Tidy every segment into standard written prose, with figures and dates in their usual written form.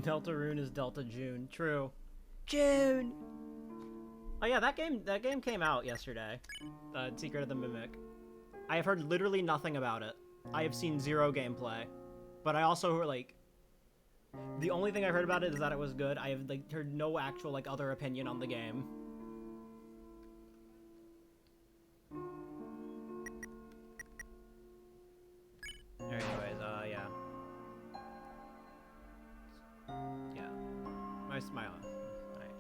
Deltarune is Delta June. True. June! Oh yeah, that game came out yesterday. Secret of the Mimic. I have heard literally nothing about it. I have seen zero gameplay. But I also heard, like... The only thing I heard about it is that it was good. I have, like, heard no actual, like, other opinion on the game. Anyways, yeah. Yeah. My smile. Alright.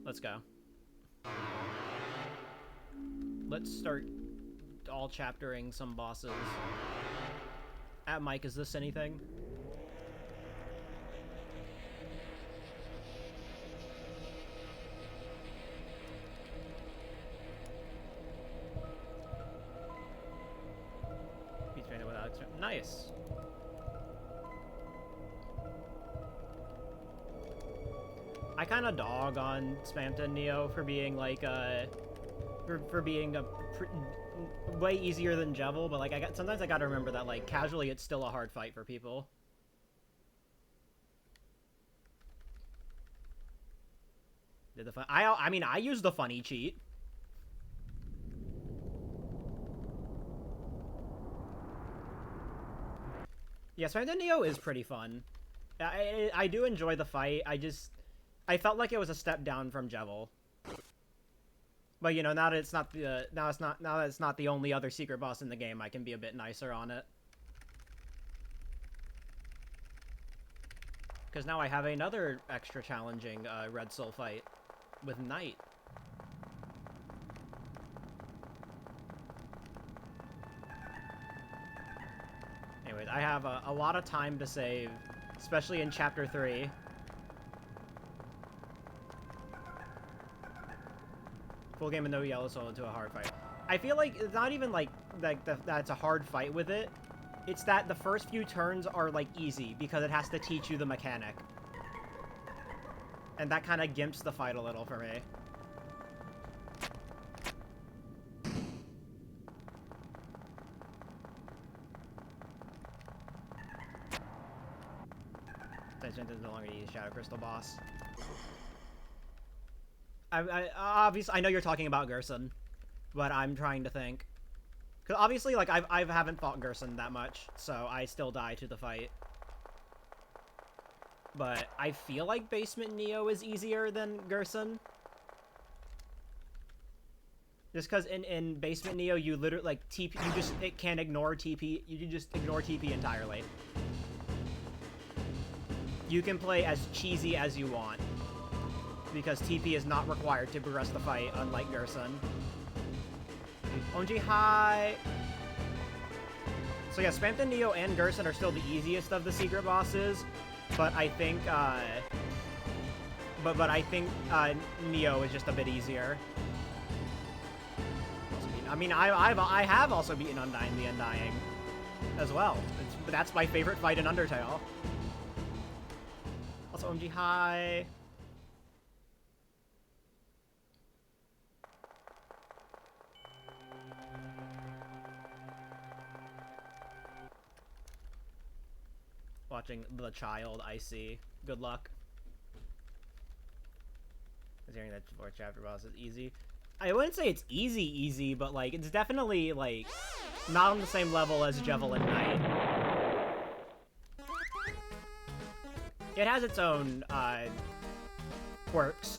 Let's go. Let's start all chaptering some bosses. Mike, is this anything? He's trained without. Nice. I kind of dog on Spamton Neo for being like for being a way easier than Jevil, but like sometimes I gotta remember that like casually it's still a hard fight for people. Did the fun? I mean I use the funny cheat. Yeah, Spamton Neo is pretty fun. I do enjoy the fight. I felt like it was a step down from Jevil. But you know, now that it's not the only other secret boss in the game, I can be a bit nicer on it. Because now I have another extra challenging Red Soul fight with Knight. Anyways, I have a lot of time to save, especially in Chapter 3. Full game and no yellow soul into a hard fight. I feel like it's not even like that's a hard fight with it. It's that the first few turns are like easy because it has to teach you the mechanic. And that kind of gimps the fight a little for me. Tension is no longer use Shadow Crystal boss. I obviously I know you're talking about Gerson, but I'm trying to think. Cause obviously like I haven't fought Gerson that much, so I still die to the fight. But I feel like Basement Neo is easier than Gerson. Just cause in Basement Neo you literally like TP it can't ignore TP. You can just ignore TP entirely. You can play as cheesy as you want. Because TP is not required to progress the fight, unlike Gerson. Onji High! So yeah, Spamton Neo and Gerson are still the easiest of the secret bosses, but I think, Neo is just a bit easier. I mean, I have also beaten Undying the Undying as well. That's my favorite fight in Undertale. Also, OMG High. Watching The Child, I see. Good luck. I was hearing that fourth chapter boss is easy. I wouldn't say it's easy, but like it's definitely like not on the same level as Jevil and Knight. It has its own quirks.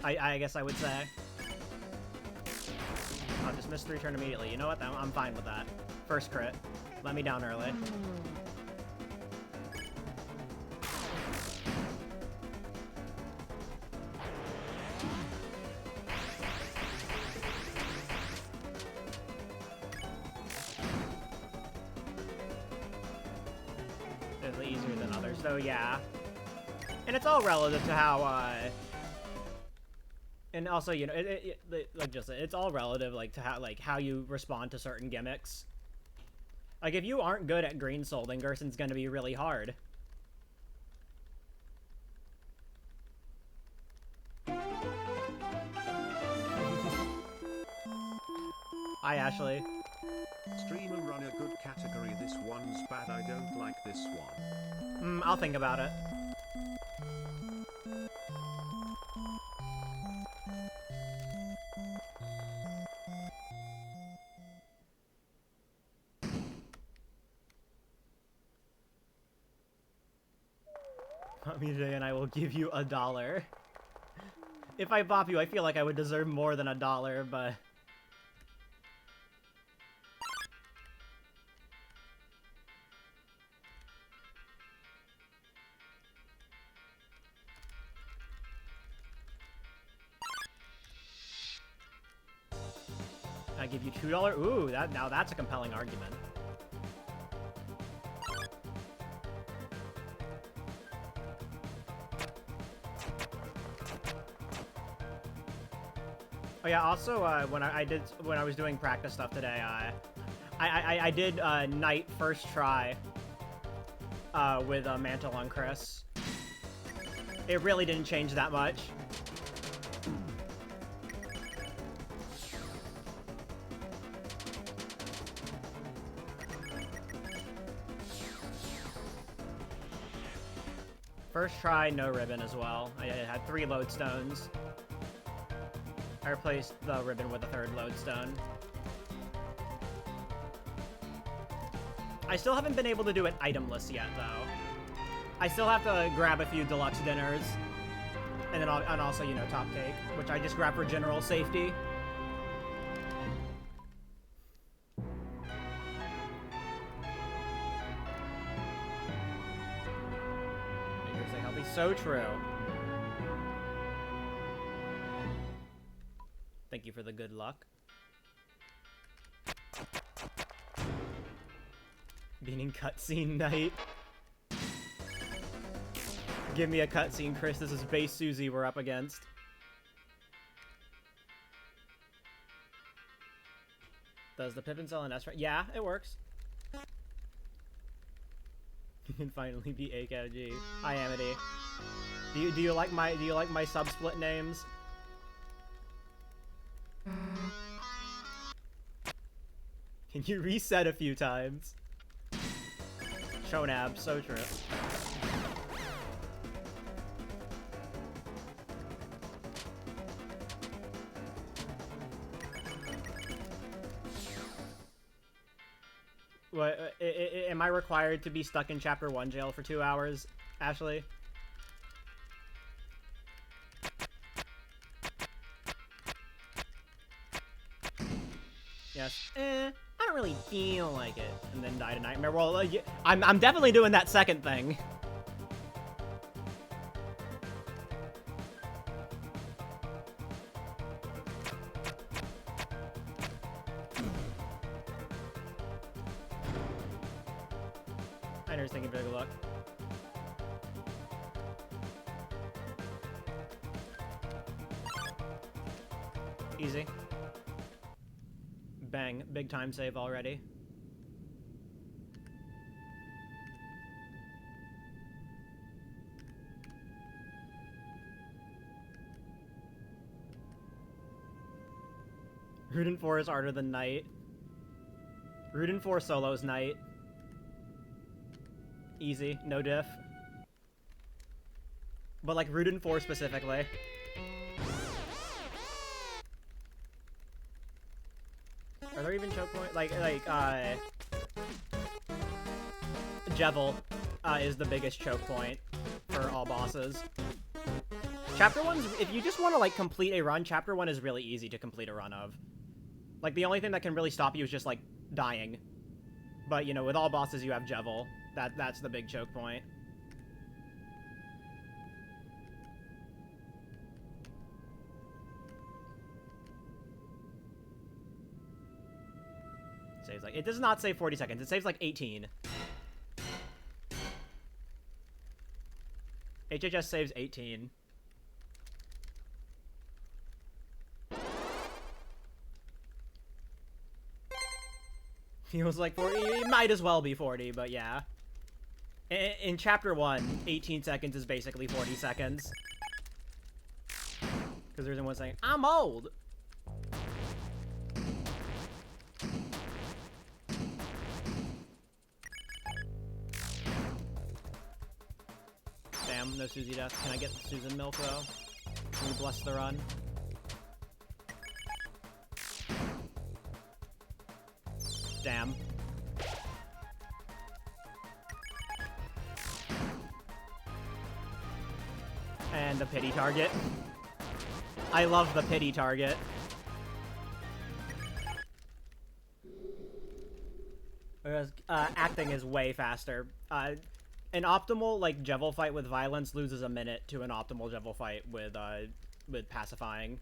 I guess I would say. I'll dismiss 3 turn immediately. You know what? I'm fine with that. First crit. Let me down early. Easier than others, so yeah. And it's all relative to how, and also, you know, it's all relative, like, to how you respond to certain gimmicks. Like, if you aren't good at Green Soul, then Gerson's gonna be really hard. Hi, Ashley. Streamer run a good category. This one's bad. I don't like this one. I'll think about it. Bop me today and I will give you $1. If I bop you, I feel like I would deserve more than $1, but... I give you $2. Ooh, now that's a compelling argument. Oh yeah. Also, when I was doing practice stuff today, I did Knight first try with Mantle on Chris. It really didn't change that much. First try, no ribbon as well. I had 3 lodestones. I replaced the ribbon with a 3rd lodestone. I still haven't been able to do it itemless yet, though. I still have to grab a few deluxe dinners. And then and also, you know, top cake, which I just grab for general safety. So true. Thank you for the good luck. Being in cutscene night. Give me a cutscene, Chris. This is base Susie we're up against. Does the Pippin sell an S? Yeah, it works. You can finally be AKG. Hi, Amity. Do you like my sub split names? Can you reset a few times? Shonab, so true. What, am I required to be stuck in Chapter 1 jail for 2 hours, Ashley? Yes. I don't really feel like it. And then die to Nightmare. Well, I'm definitely doing that second thing. I was thinking big luck. Easy. Bang. Big time save already. Rudin 4 is harder than Knight. Rudin 4 solos Knight. Easy. No diff. But like Rudin 4 specifically. Are there even choke points? Jevil is the biggest choke point for all bosses. Chapter 1's, if you just want to like complete a run, Chapter 1 is really easy to complete a run of. Like the only thing that can really stop you is just like dying. But you know, with all bosses you have Jevil. That's the big choke point. Saves like, it does not save 40 seconds. It saves like 18. HHS saves 18. Feels like 40. It might as well be 40, but yeah. In Chapter 1, 18 seconds is basically 40 seconds. Because there's one saying, I'm old! Damn, no Susie death. Can I get Susan milk though? Can you bless the run? Damn. And the pity target. I love the pity target. Whereas acting is way faster. An optimal like Jevil fight with violence loses a minute to an optimal Jevil fight with pacifying.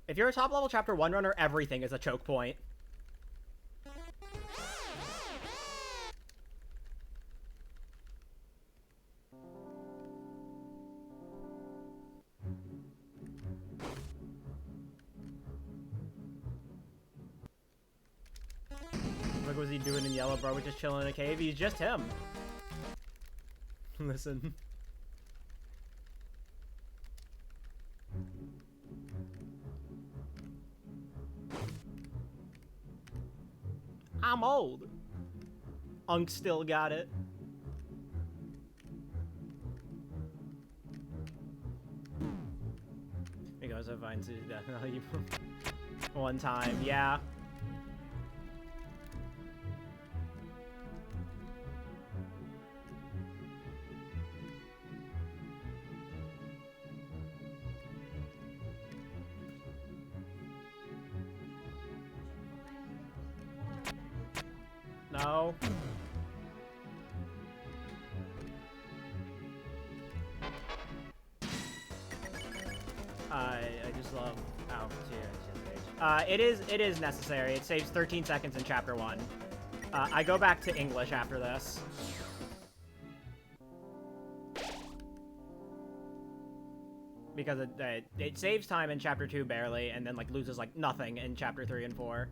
If you're a top level chapter 1 runner, everything is a choke point. What was he doing in yellow, bro? We're just chilling in a cave. He's just him. Listen. I'm old. Unk still got it. He goes, I find Susie definitely one time, yeah. No. I just love it is necessary. It saves 13 seconds in chapter 1. I go back to English after this. Because it saves time in chapter 2 barely, and then like loses like nothing in chapter 3 and 4.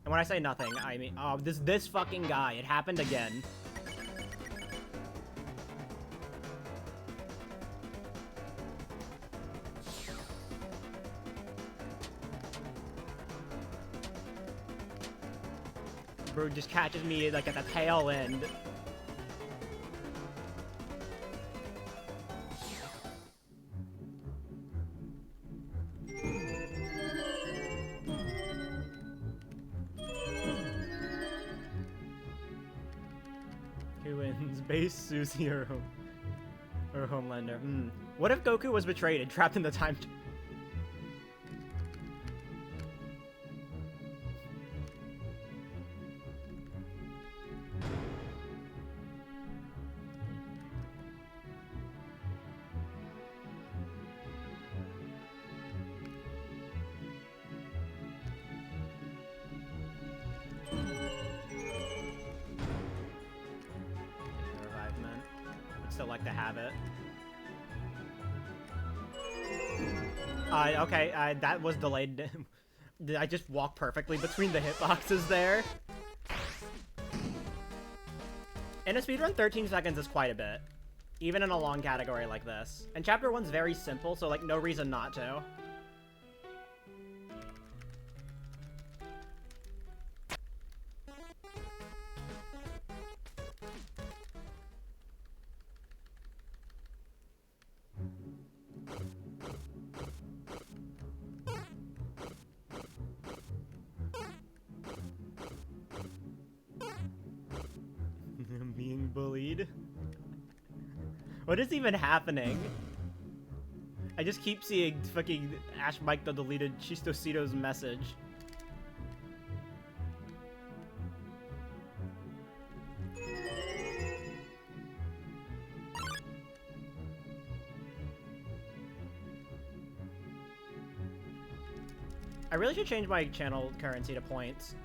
And when I say nothing, I mean, oh, this fucking guy. It happened again. Bro just catches me like at the tail end. Base, Susie, or Homelander. What if Goku was betrayed and trapped in the time? Still like to have it. Okay, that was delayed. Did I just walk perfectly between the hitboxes there? In a speedrun, 13 seconds is quite a bit. Even in a long category like this. And chapter 1's very simple, so like no reason not to. Being bullied? What is even happening? I just keep seeing fucking Ash Mike the deleted Chistosito's message. I really should change my channel currency to points.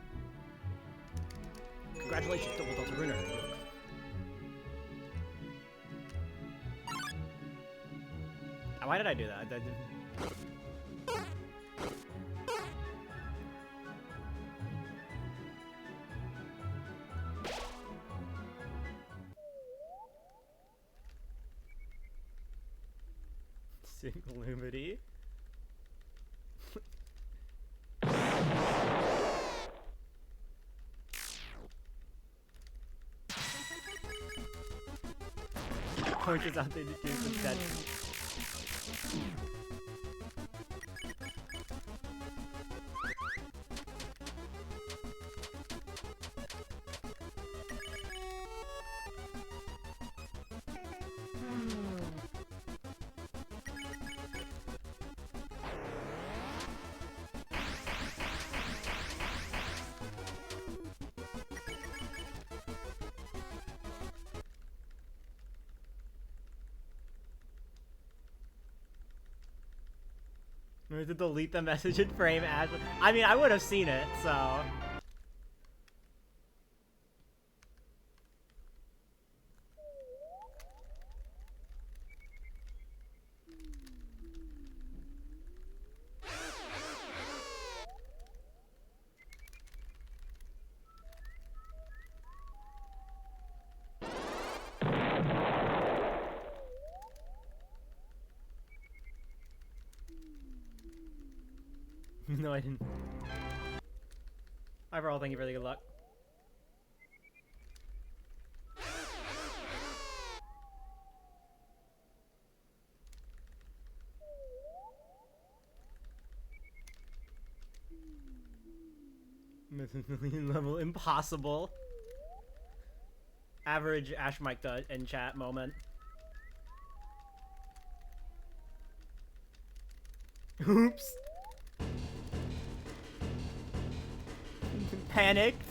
Congratulations, Deltarune. Why did I do that? Singlumity. Punches out the juice instead. We have to delete the message in frame as. I mean, I would have seen it, so. No, I didn't. Overall, thank you for the good luck. Million level impossible. Average Ash Mike in chat moment. Oops. Panicked.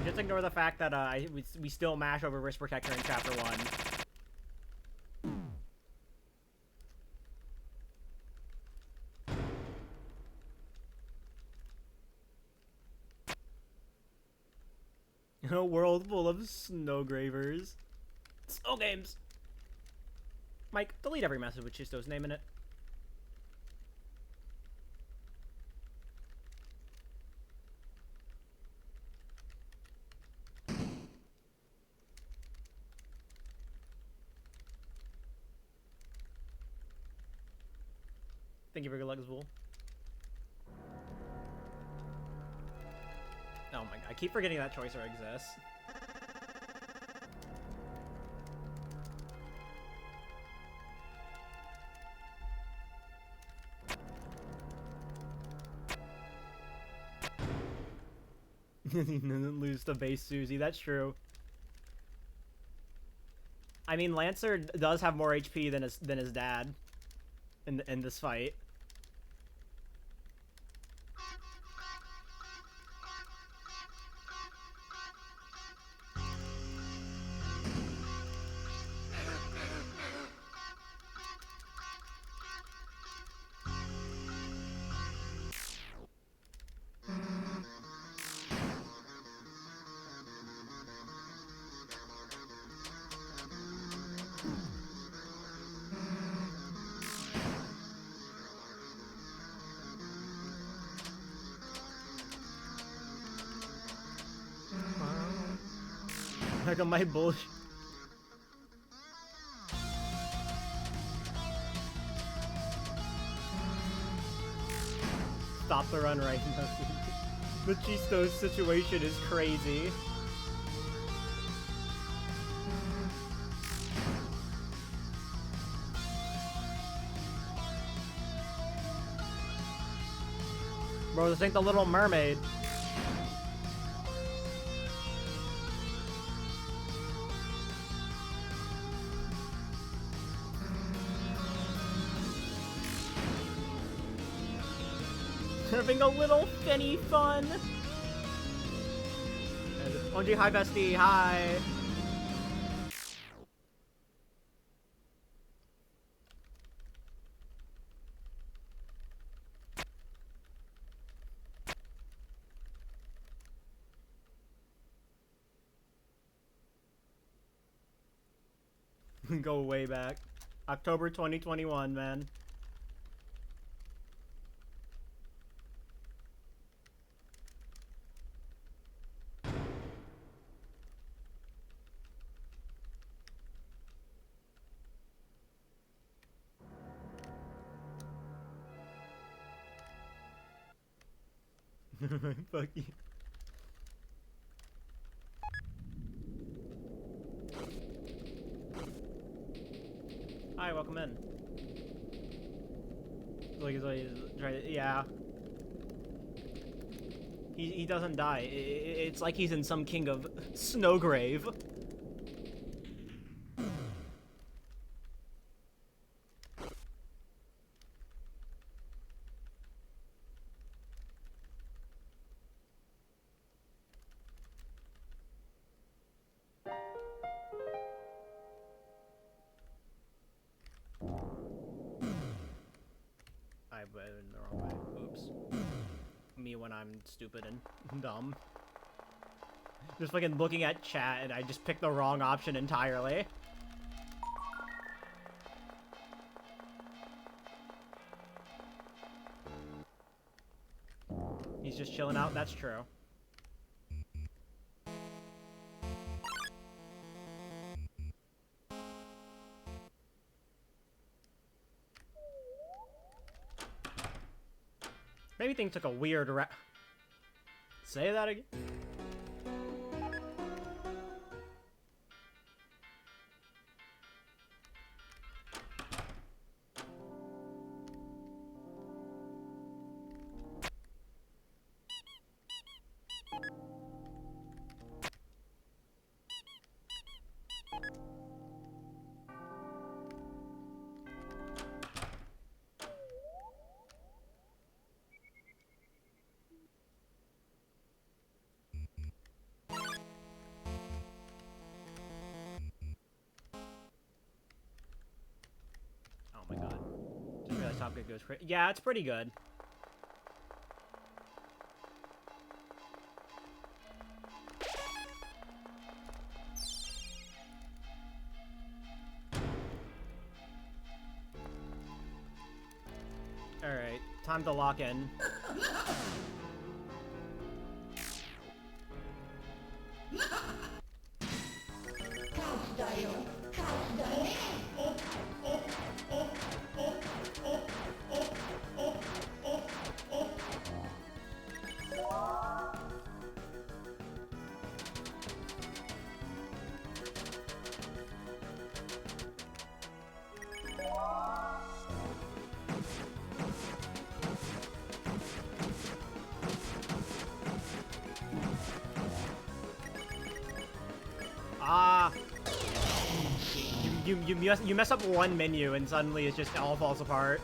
Just ignore the fact that we still mash over wrist protector in chapter 1. In a world full of snow gravers. Snow games. Mike, delete every message with Chisto's name in it. Thank you for good luck, Zwool. Oh my god, I keep forgetting that choicer exists. He doesn't lose to base Susie, that's true. I mean, Lancer does have more HP than his dad in this fight. Like on my bullshit. Stop the run right now. The Chisto's situation is crazy. Bro, this ain't the Little Mermaid. Having a little finny fun. OG, hi bestie, hi. Go way back. October 2021, man. Fuck you. Hi, welcome in. Yeah. He doesn't die. It's like he's in some king of Snowgrave. I went in the wrong way. Oops. Me when I'm stupid and dumb. Just fucking looking at chat and I just picked the wrong option entirely. He's just chilling out, that's true. Maybe things took a weird Say that again? Oh my god. Just realized Top Good goes crazy. Yeah, it's pretty good. Alright, time to lock in. Ah! You mess up one menu and suddenly it just all falls apart.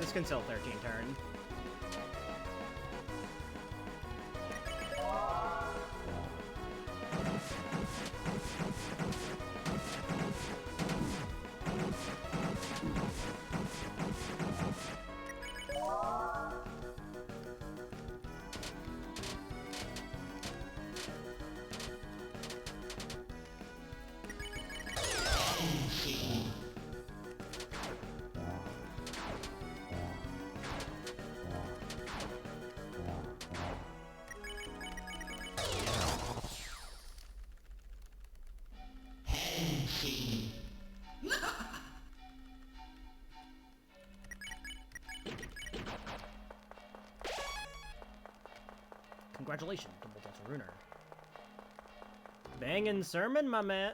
This can still 13 turn. Congratulations, double Deltarune. Bangin' sermon, my man.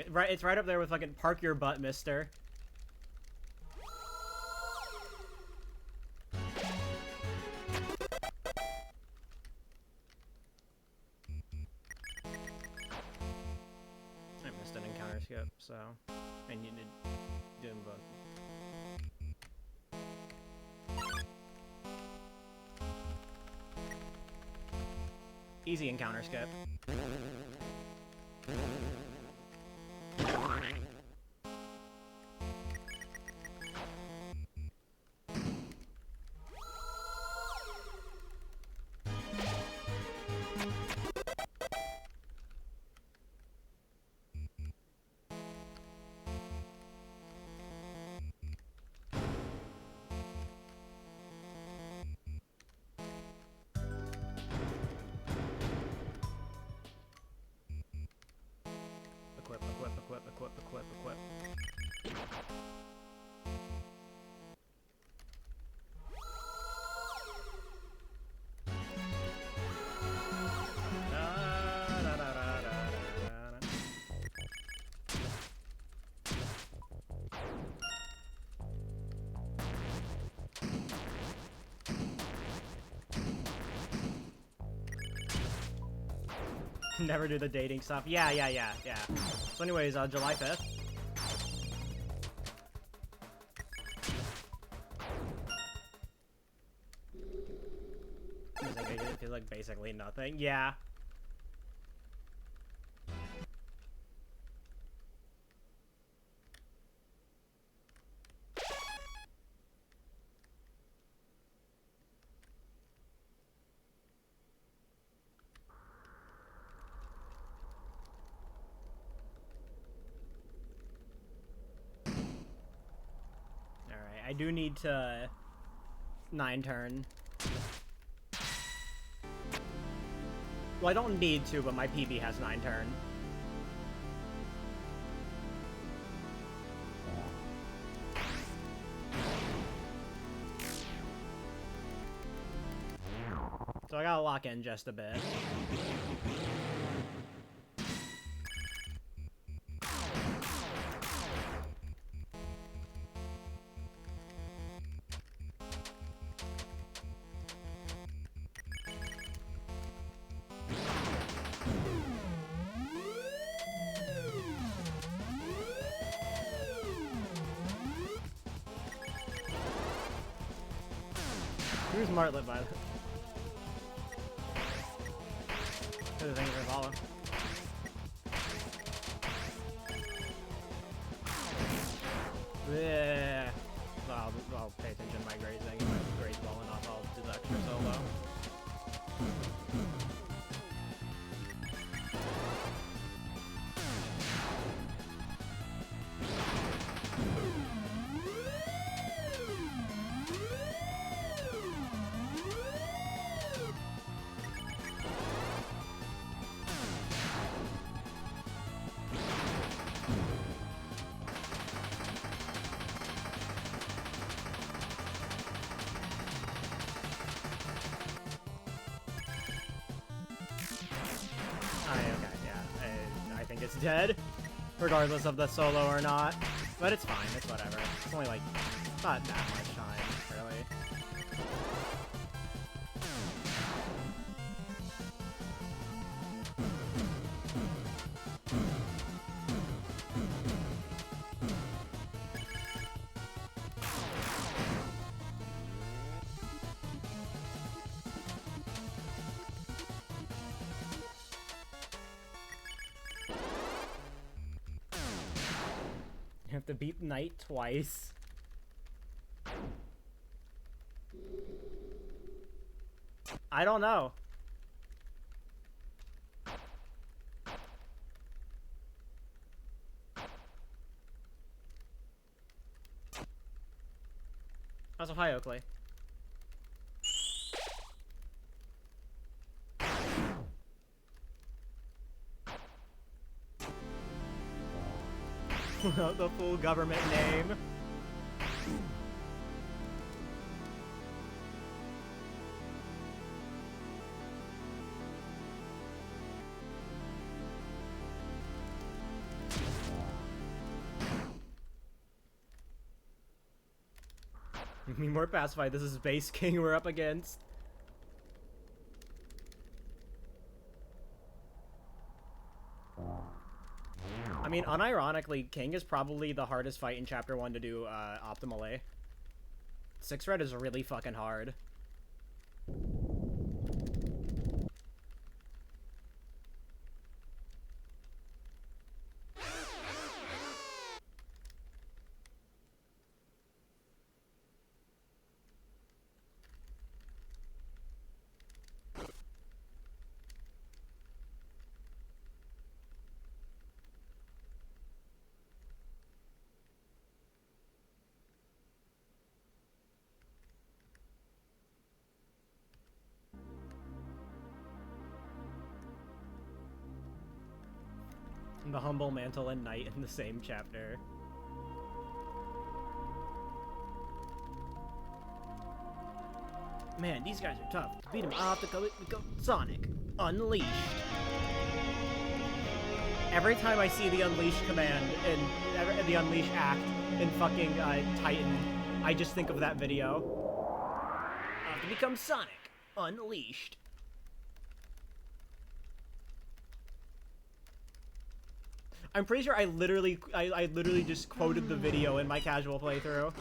Right, it's right up there with fucking park your butt, mister. I missed an encounter skip, so I need to do them both. Easy encounter skip. Equip. Never do the dating stuff. Yeah. So anyways, July 5th. It feels like basically nothing. Yeah. I do need to 9 turn. Well, I don't need to, but my PB has 9 turn. So I gotta lock in just a bit. Who's Martlet, by the way? Thank you for the follow. Yeah. I'll pay attention to my grazing. If my graze well enough, I'll do the extra solo. It's dead, regardless of the solo or not. But it's fine, it's whatever. It's only like, not that much time, really. You have to beat Knight twice. I don't know. Also, hi, Oakley. The full government name. I mean, more pacified. This is Base King we're up against. I mean, unironically, King is probably the hardest fight in Chapter 1 to do optimally. 6 red is really fucking hard. The Humble Mantle and Knight in the same chapter. Man, these guys are tough. To beat them off, to go Sonic. Unleashed. Every time I see the Unleash command and the Unleash act in fucking Titan, I just think of that video. To become Sonic. Unleashed. I'm pretty sure I literally just quoted the video in my casual playthrough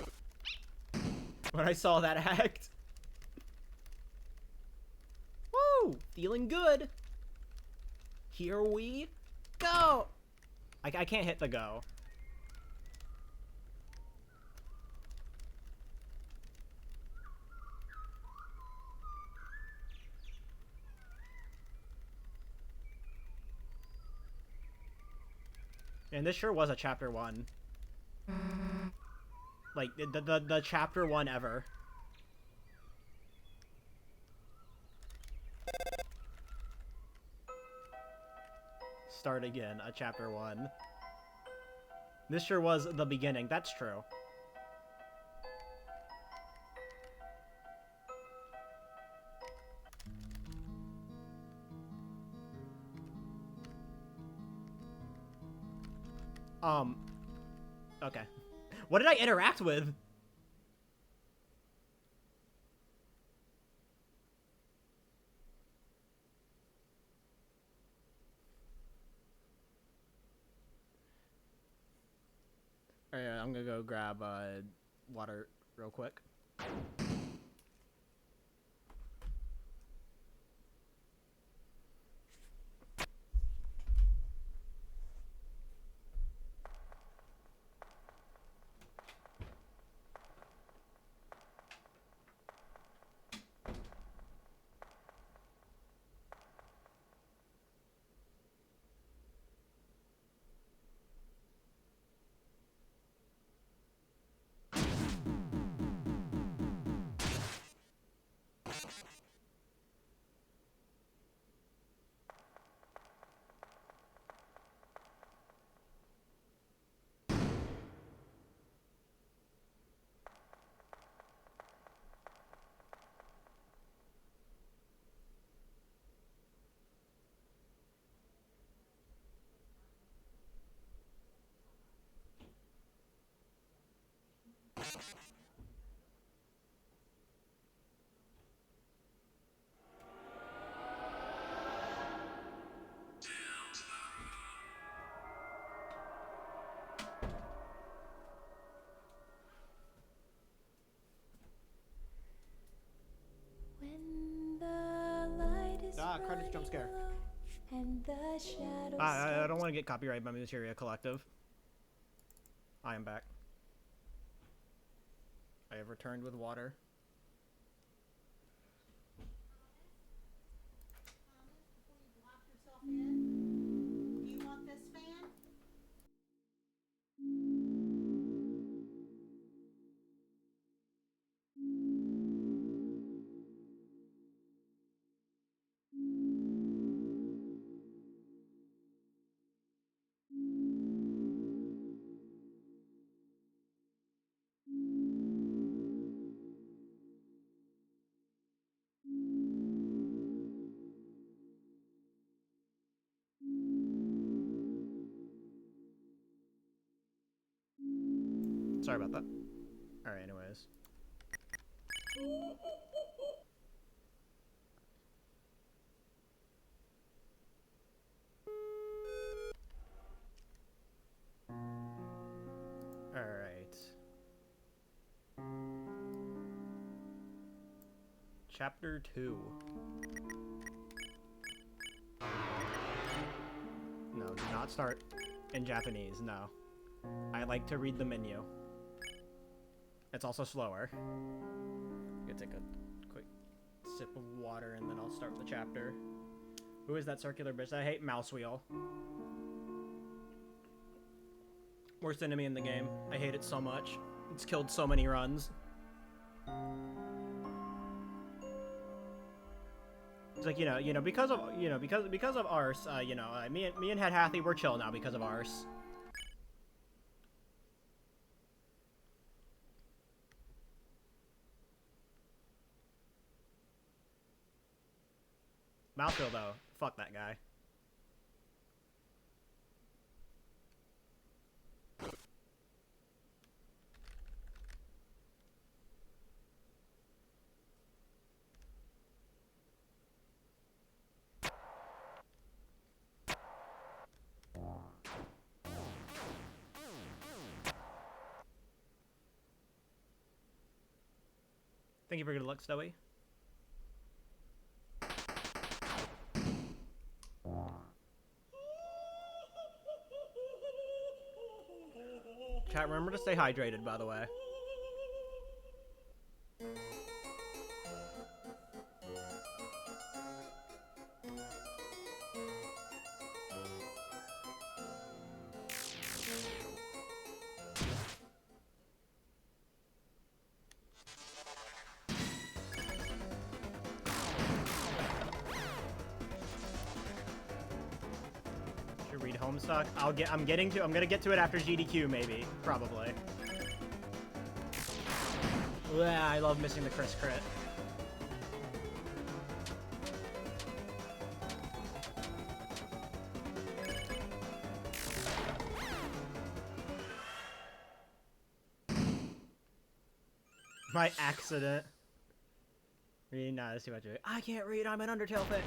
when I saw that act. Woo! Feeling good. Here we go. I can't hit the go. And this sure was a chapter 1. Like, the chapter 1 ever. Start again, a chapter 1. This sure was the beginning, that's true. Okay. What did I interact with? Alright, I'm gonna go grab, water real quick. Credits jump scare. I don't want to get copyrighted by Materia Collective. I am back. I have returned with water. Sorry about that. Alright, anyways. Alright. Chapter 2. No, do not start in Japanese, no. I like to read the menu. It's also slower. I'm gonna take a quick sip of water and then I'll start the chapter. Who is that circular bitch? I hate mouse wheel. Worst enemy in the game. I hate it so much. It's killed so many runs. It's like, because of Arse, me and Head Hathy, we're chill now because of Arse. Mouthfeel though, fuck that guy. Thank you for good luck, Stoey. Chat, remember to stay hydrated, by the way. Read Homestuck. I'm gonna get to it after GDQ, maybe. Probably. Yeah, I love missing the Chris crit. My accident. Reading, nah, that's too much of it. I can't read, I'm an Undertale fan.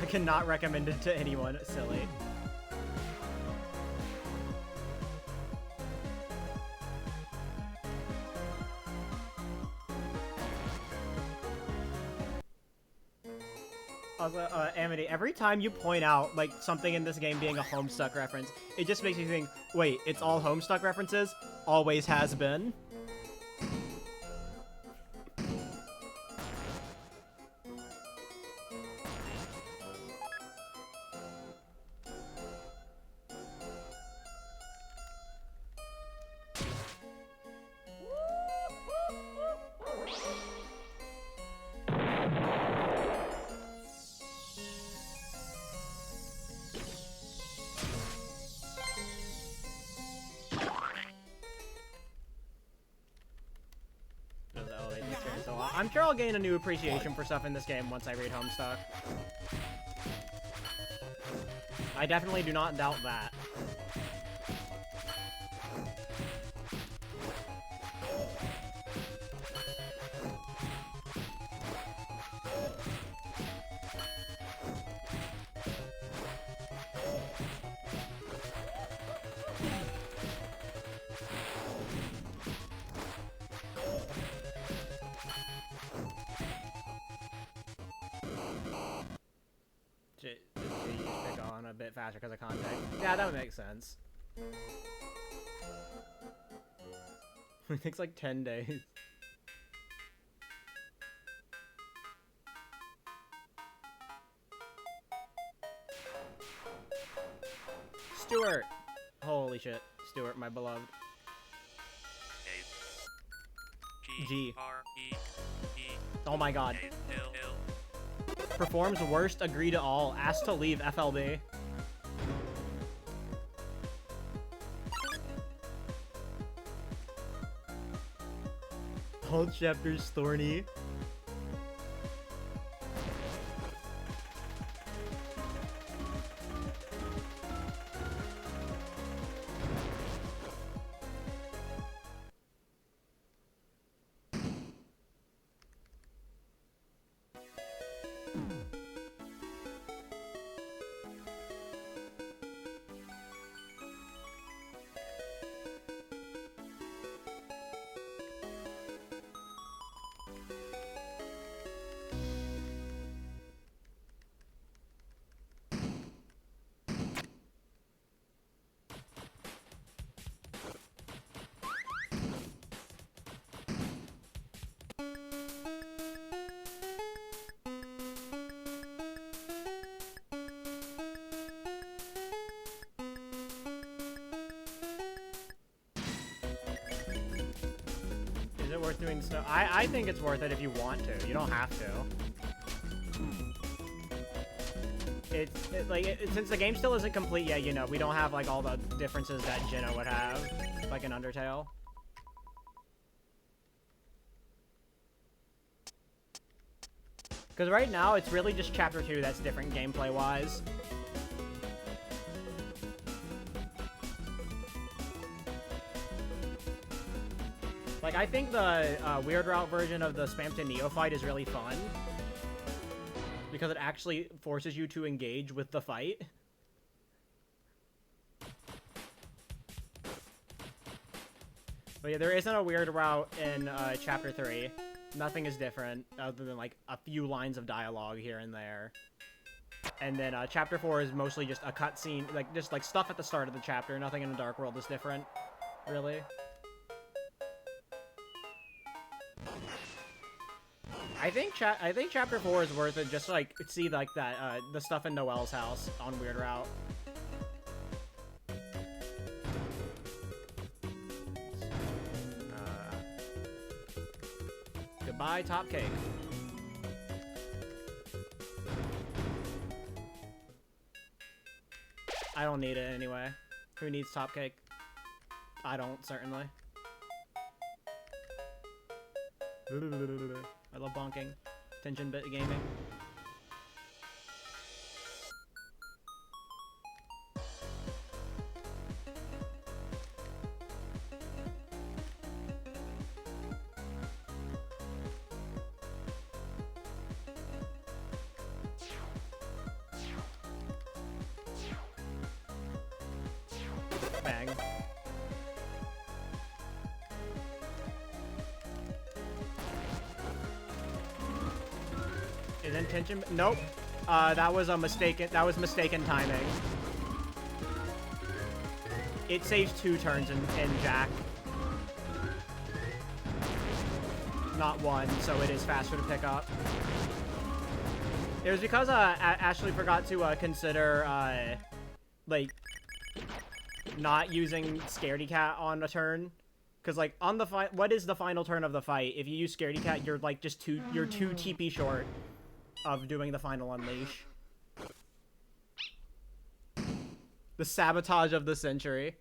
I cannot recommend it to anyone. Silly. Also, Amity, every time you point out, like, something in this game being a Homestuck reference, it just makes me think, wait, it's all Homestuck references? Always has been? I'm sure I'll gain a new appreciation for stuff in this game once I read Homestuck. I definitely do not doubt that. bit faster because of contact. Yeah, that would make sense. It takes like 10 days. Stuart! Holy shit. Stuart, my beloved. G. Oh my god. Performs worst, agree to all. Asked to leave FLB. All chapters thorny. Is it worth doing so? I think it's worth it if you want to. You don't have to. Since the game still isn't complete yet, you know, we don't have like all the differences that Jinna would have, like in Undertale. Because right now, it's really just Chapter 2 that's different gameplay-wise. Like, I think the Weird Route version of the Spam to Neophyte is really fun. Because it actually forces you to engage with the fight. But yeah, there isn't a Weird Route in Chapter 3. Nothing is different, other than, like, a few lines of dialogue here and there. And then Chapter 4 is mostly just a cutscene, like, just, like, stuff at the start of the chapter. Nothing in the Dark World is different, really. I think Chapter 4 is worth it just to, like, see, like, that, the stuff in Noelle's house on Weird Route. Goodbye, Top Cake. I don't need it anyway. Who needs Top Cake? I don't, certainly. I love bonking. Tension bit gaming. Bang. Is intention? Nope. That was a mistaken. That was mistaken timing. It saves 2 turns in Jack, not 1, so it is faster to pick up. It was because Ashley forgot to consider like not using Scaredy Cat on a turn. Because, like, on the fight, what is the final turn of the fight? If you use Scaredy Cat, you're, like, just you're 2 TP short of doing the final unleash. The sabotage of the century.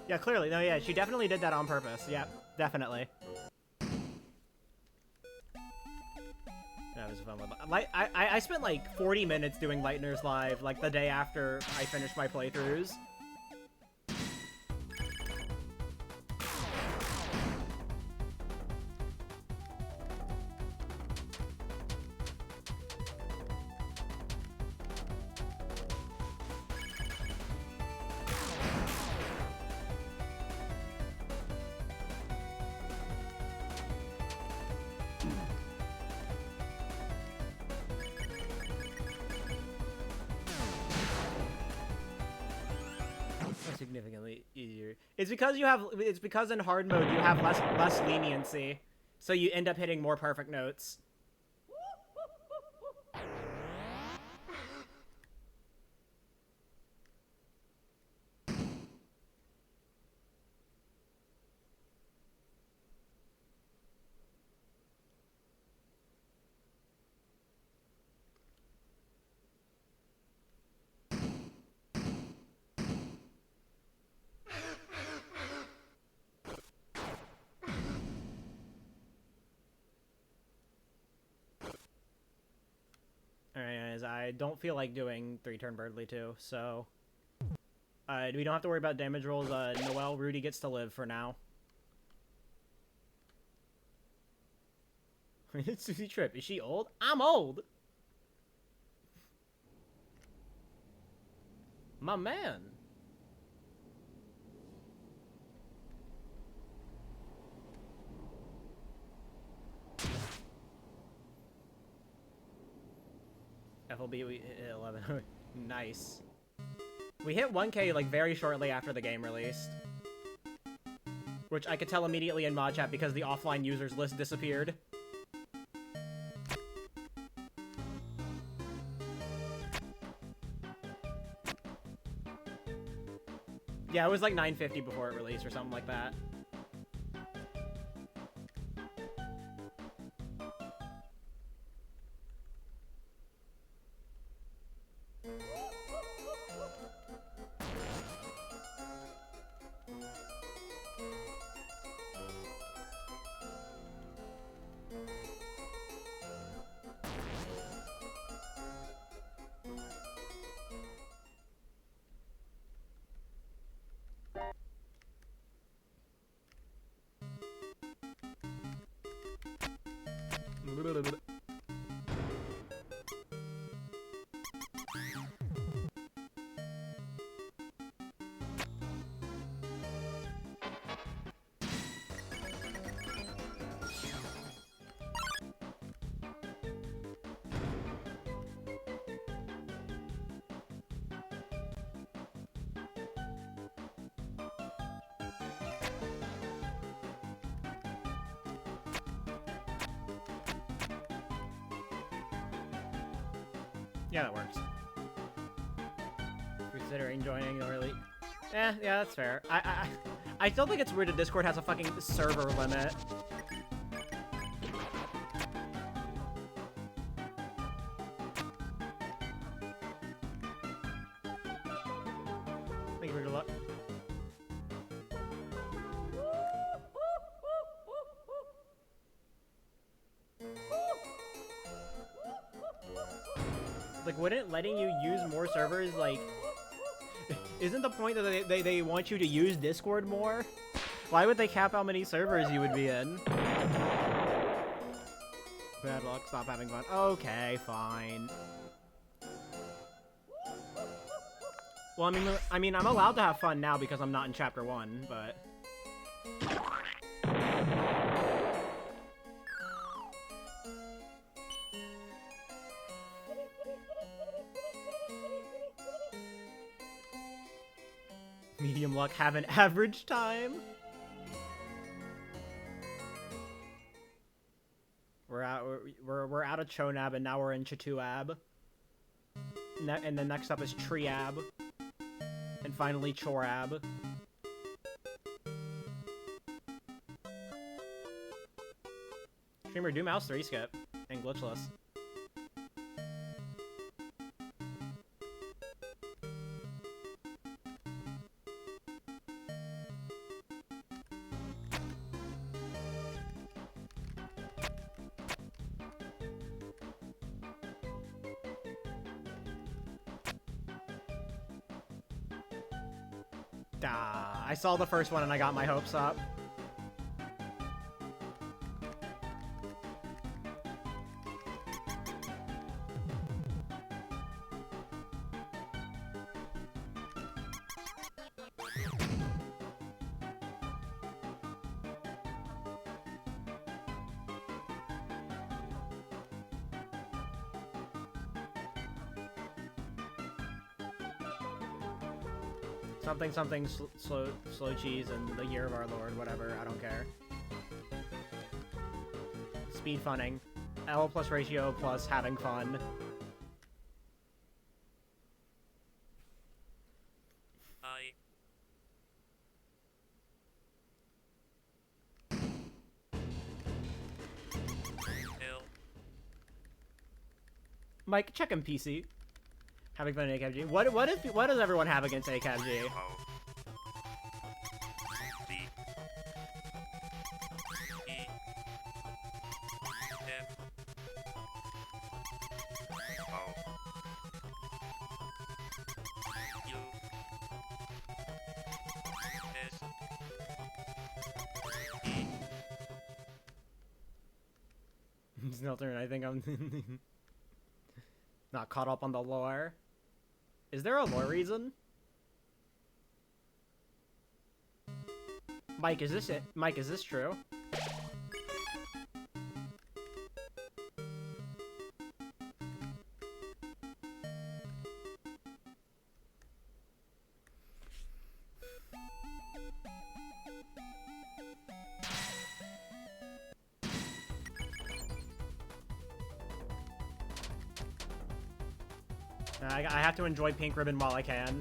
Yeah, clearly. No, yeah, she definitely did that on purpose. Yep, definitely. That was fun. I spent like 40 minutes doing Lightner's Live, like the day after I finished my playthroughs. easier. It's because you have. It's because in hard mode you have less leniency, so you end up hitting more perfect notes. Anyways, I don't feel like doing 3-turn Birdly 2, so... we don't have to worry about damage rolls. Noelle, Rudy gets to live for now. Susie Tripp, is she old? I'm old! My man! FLB, we hit 11. Nice. We hit 1K like very shortly after the game released. Which I could tell immediately in mod chat because the offline users list disappeared. Yeah, it was like 950 before it released or something like that. Yeah, that works. Considering joining early. Yeah, that's fair. I still think it's weird that Discord has a fucking server limit. Thank you for your luck. Like, wouldn't letting you use more servers, like... Isn't the point that they want you to use Discord more? Why would they cap how many servers you would be in? Bad luck, stop having fun. Okay, fine. Well, I mean, I'm allowed to have fun now because I'm not in Chapter 1, but... Medium luck have an average time? We're out of Chonab and now we're in Chatuab. And then next up is Triab. And finally Chorab. Streamer, do mouse 3 skip and glitchless. I saw the first one and I got my hopes up. Something something slow cheese and the year of our Lord, whatever, I don't care. Speed funning. L plus ratio plus having fun. Mike, check him PC. Having fun in ACABG. What does everyone have against ACABG? Deltarune, I think I'm not caught up on the lore. Is there a lore reason? Mike, is this it? Mike, is this true? I have to enjoy Pink Ribbon while I can.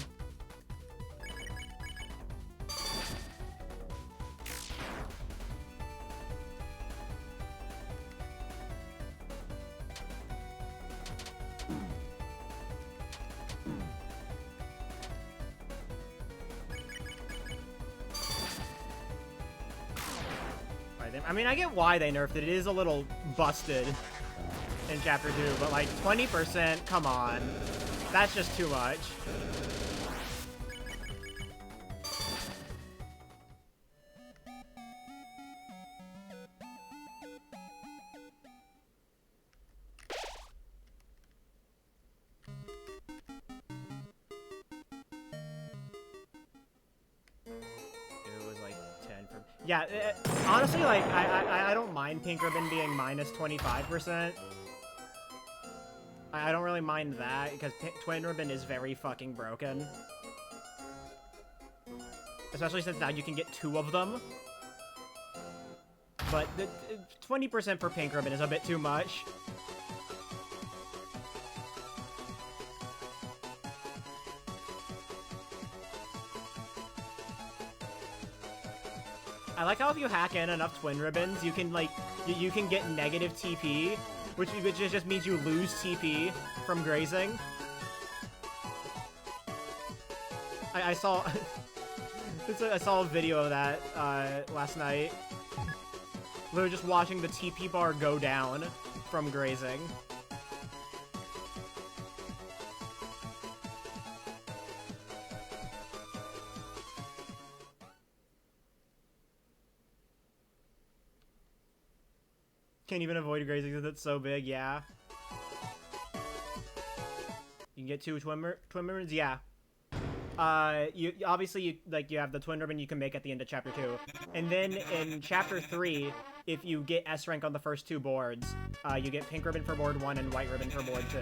I mean, I get why they nerfed it. It is a little busted in Chapter 2, but like 20%, come on. That's just too much. Yeah, honestly, like, I don't mind Pink Ribbon being minus 25%. I don't really mind that, because Twin Ribbon is very fucking broken. Especially since now you can get 2 of them. But the 20% for Pink Ribbon is a bit too much. I like how if you hack in enough Twin Ribbons, you can, like, you can get negative TP, which just means you lose TP from grazing. I saw... I saw a video of that, last night. Literally just watching the TP bar go down from grazing. Can't even avoid grazing because it's so big, yeah. You can get 2 twin ribbons, yeah. You obviously you have the twin ribbon you can make at the end of chapter 2, and then in chapter 3, if you get S rank on the first 2 boards, you get pink ribbon for board 1 and white ribbon for board 2.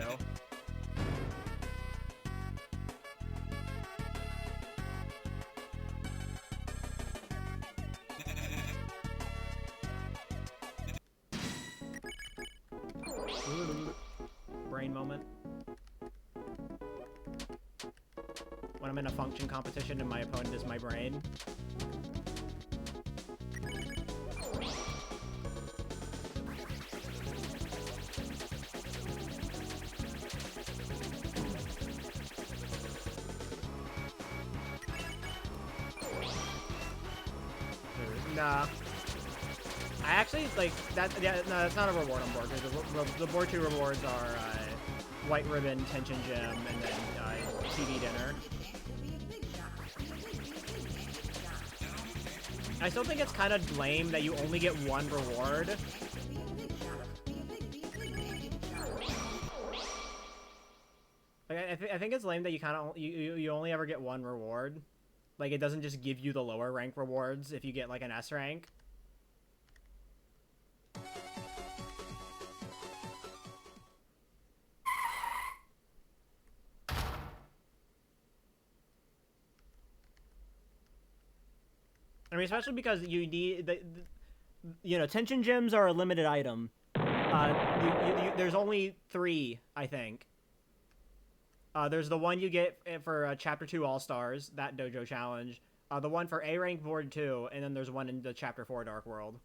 Brain moment. When I'm in a function competition and my opponent is my brain. Nah. I actually, like, that, yeah, no, that's not a reward on board, because the board 2 rewards are, White Ribbon, Tension Gem, and then, TV Dinner. I still think it's kind of lame that you only get 1 reward. Like, I think it's lame that you only ever get 1 reward. Like, it doesn't just give you the lower rank rewards if you get, like, an S rank. mean, especially because you need you know, tension gems are a limited item. There's only 3, I think. There's the one you get for Chapter 2 All-Stars, that dojo challenge. The one for A rank Board 2, and then there's one in the Chapter 4 Dark World.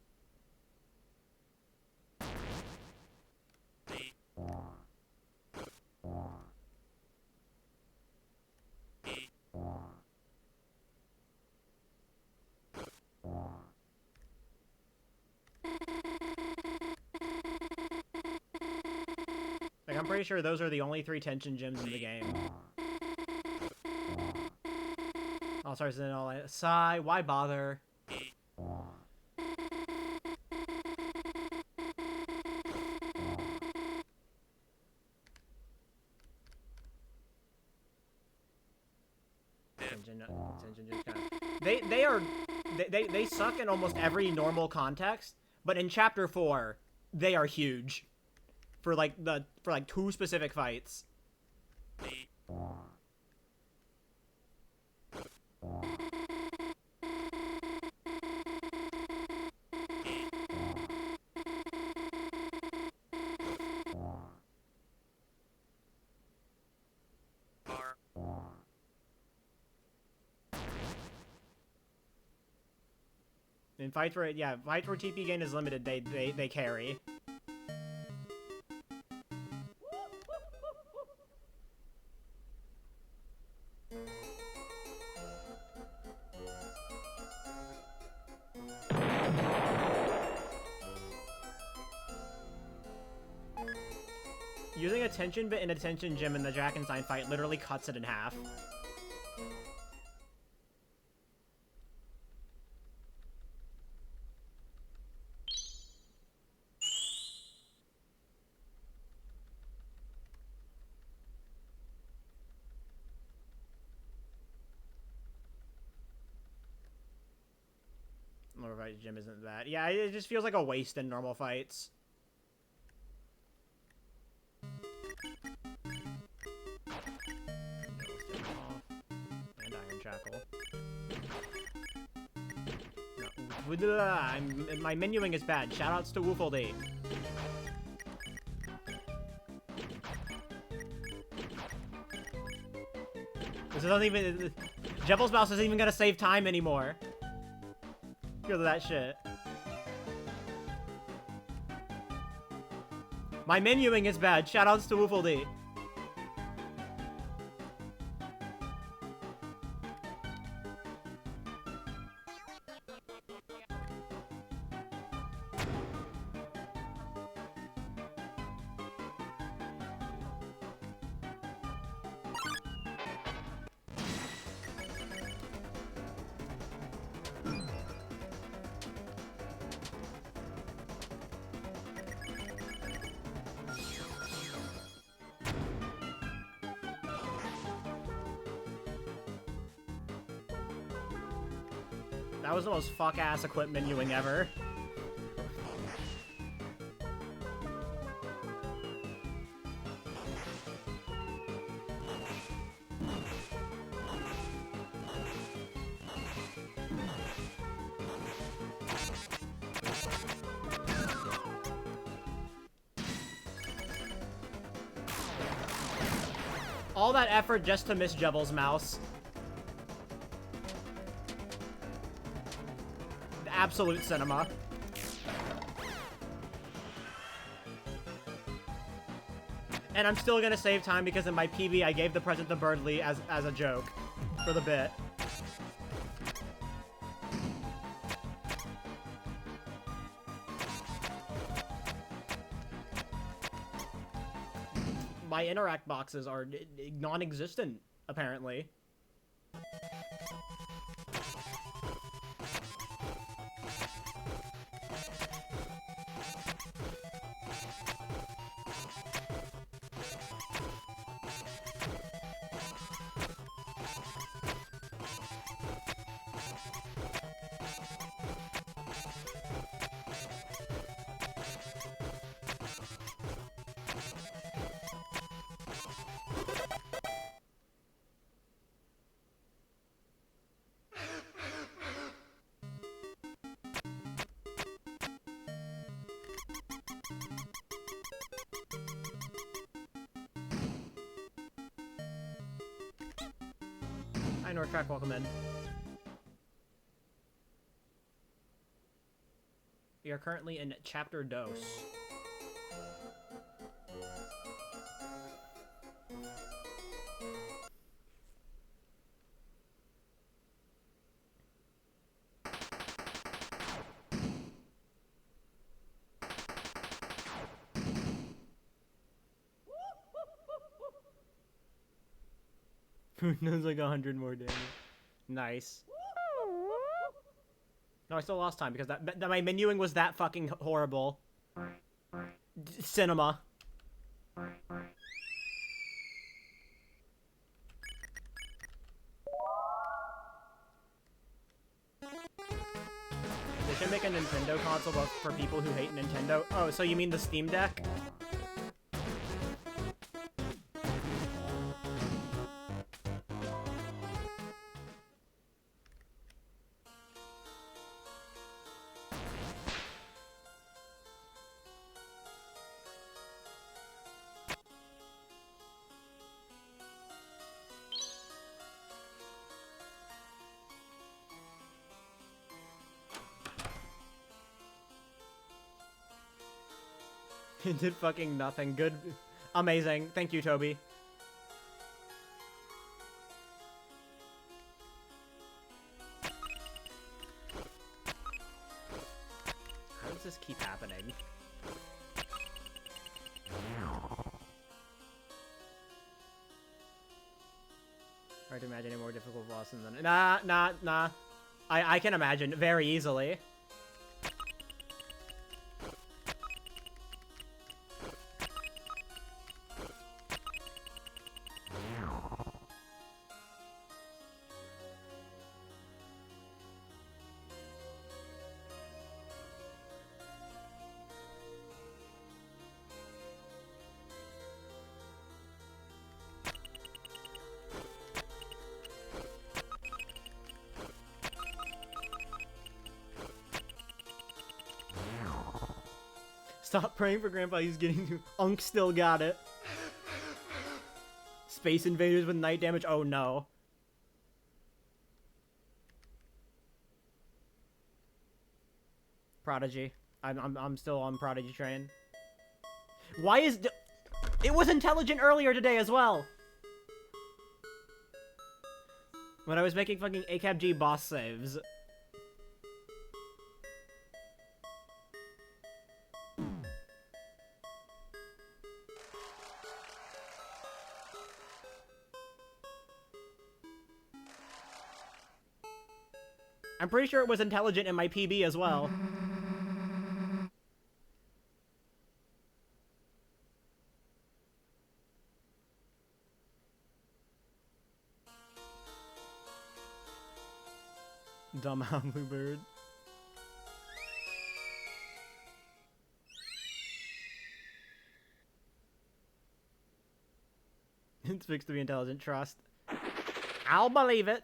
Like, I'm pretty sure those are the only 3 tension gems in the game. All-Stars and all that. Sigh, why bother? They suck in almost every normal context, but in Chapter 4, they are huge. For like 2 specific fights. In fights where TP gain is limited, they carry. Using a tension bit and a tension gem in the Drakkenstein fight literally cuts it in half. Normal fight gem isn't that. Yeah, it just feels like a waste in normal fights. And Iron Shackle. No. My menuing is bad. Shoutouts to Woofled. This isn't even... Jevel's mouse isn't even gonna save time anymore. Because of that shit. My menuing is bad. Shoutouts to Woofled. That was the most fuck-ass equip menuing ever. All that effort just to miss Jevel's mouse. Absolute cinema. And I'm still gonna save time because in my PB I gave the present to Birdly as a joke for the bit. My interact boxes are non-existent, apparently. North Track, welcome in. We are currently in Chapter Dos. Food does like 100 more damage. Nice. No, I still lost time because that my menuing was that fucking horrible. Cinema. They should make a Nintendo console for people who hate Nintendo. Oh, so you mean the Steam Deck? It did fucking nothing. Good. Amazing. Thank you, Toby. How does this keep happening? Hard to imagine a more difficult boss than... Nah. I can imagine very easily. Stop praying for Grandpa, he's getting to... Unk still got it. Space Invaders with night damage? Oh no. Prodigy. I'm still on Prodigy train. Why is... It was intelligent earlier today as well! When I was making fucking ACAB-G boss saves. I'm pretty sure it was intelligent in my PB as well. Dumb Bluebird. It's fixed to be intelligent, trust. I'll believe it.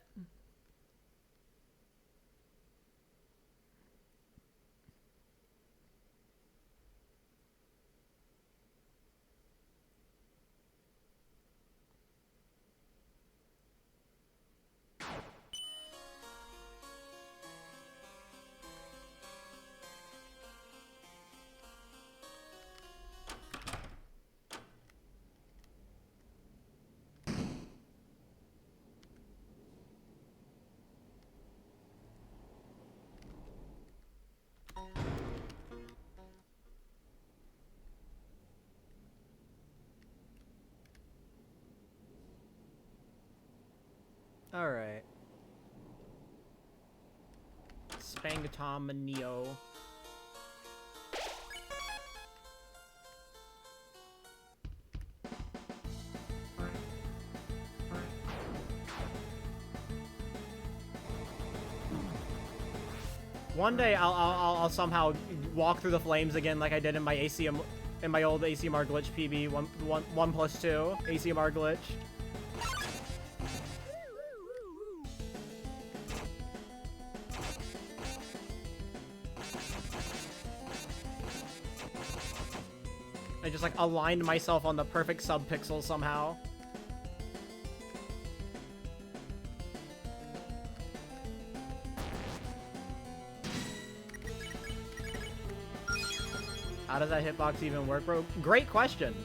Alright. Spangatom and Neo. One day I'll somehow walk through the flames again like I did in my in my old ACMR glitch PB 1+2 ACMR glitch. I just like aligned myself on the perfect subpixel somehow. How does that hitbox even work, bro? Great question.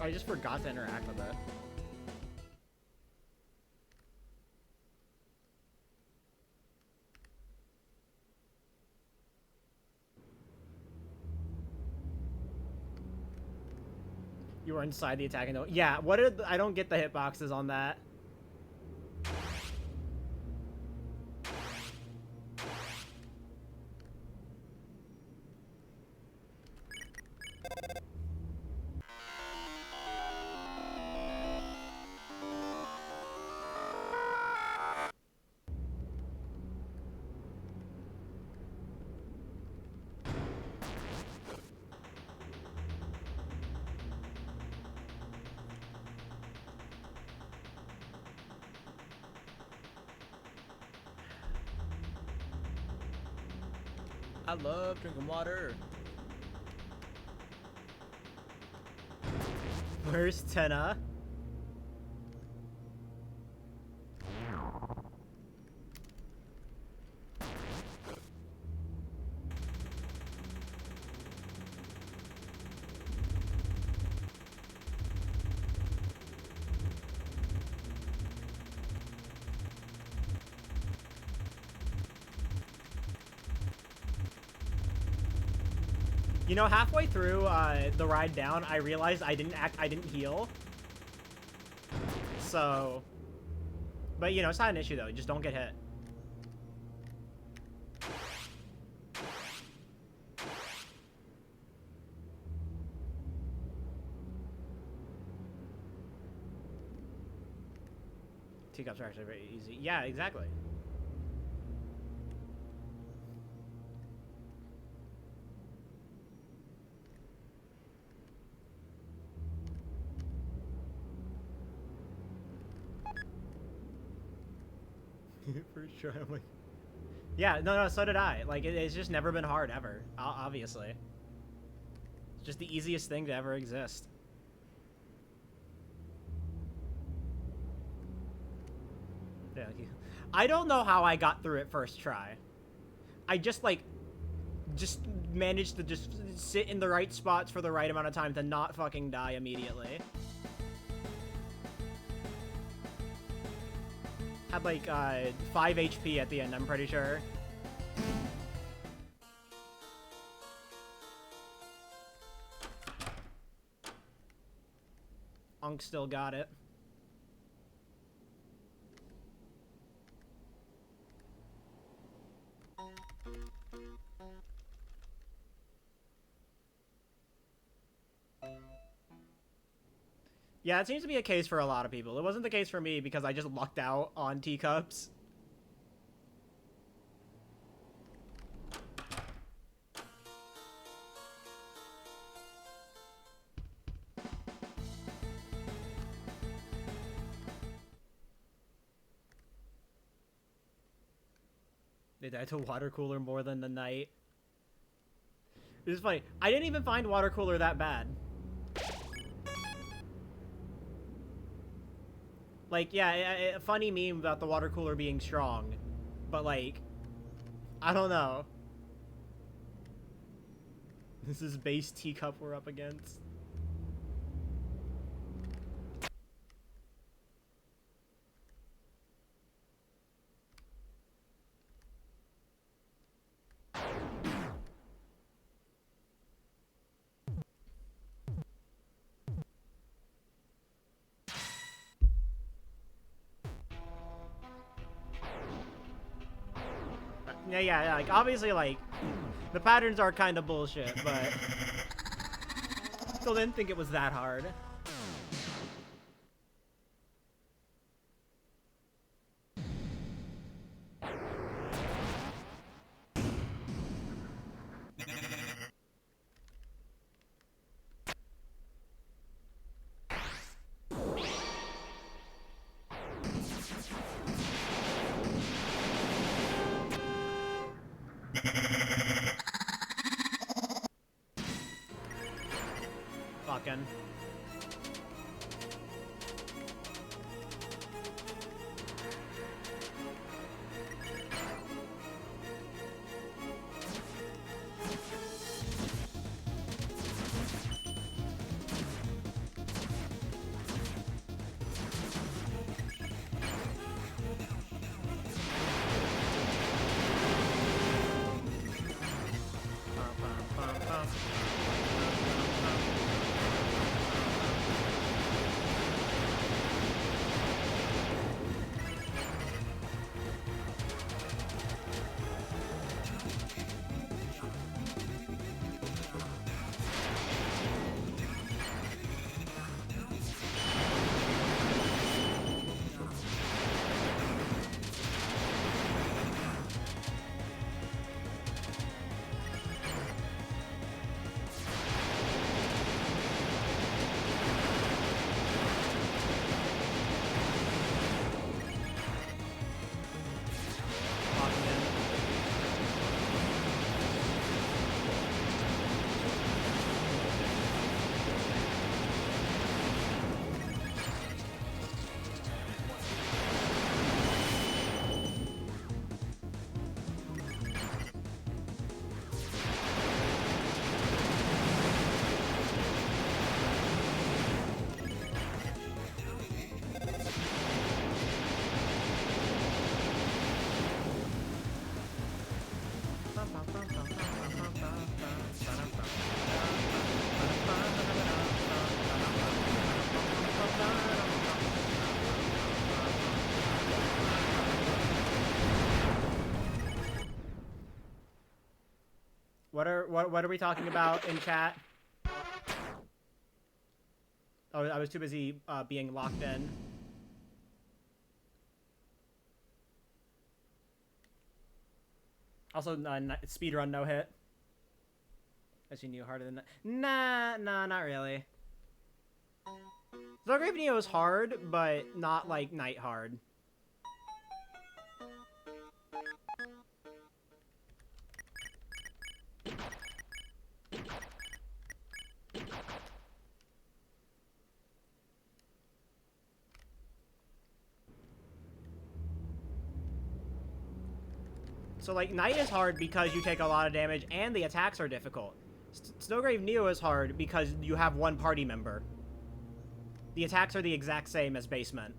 I just forgot to interact with it. You were inside the attacking though. Yeah, what are I don't get the hitboxes on that. I love drinking water. Where's Tenna? You know, halfway through the ride down, I realized I didn't heal. So, but you know, it's not an issue though. Just don't get hit. Teacups are actually very easy. Yeah, exactly. First try, I'm like, yeah, no, so did I. Like, it's just never been hard ever. Obviously, it's just the easiest thing to ever exist. Yeah, I don't know how I got through it first try. I just managed to just sit in the right spots for the right amount of time to not fucking die immediately. Had like 5 HP at the end, I'm pretty sure. Unk still got it. Yeah, it seems to be a case for a lot of people. It wasn't the case for me because I just lucked out on teacups. They died to water cooler more than the night. This is funny. I didn't even find water cooler that bad. Like, yeah, a funny meme about the water cooler being strong. But, like, I don't know. This is base teacup we're up against. Yeah, like, obviously, like, the patterns are kind of bullshit, but still didn't think it was that hard. Fucking. What are we talking about in chat? Oh, I was too busy being locked in. Also, speedrun no hit. As you knew, harder than that. Nah, not really. Deltarune Neo is hard, but not like night hard. So, like, Night is hard because you take a lot of damage and the attacks are difficult. Snowgrave Neo is hard because you have one party member. The attacks are the exact same as Basement.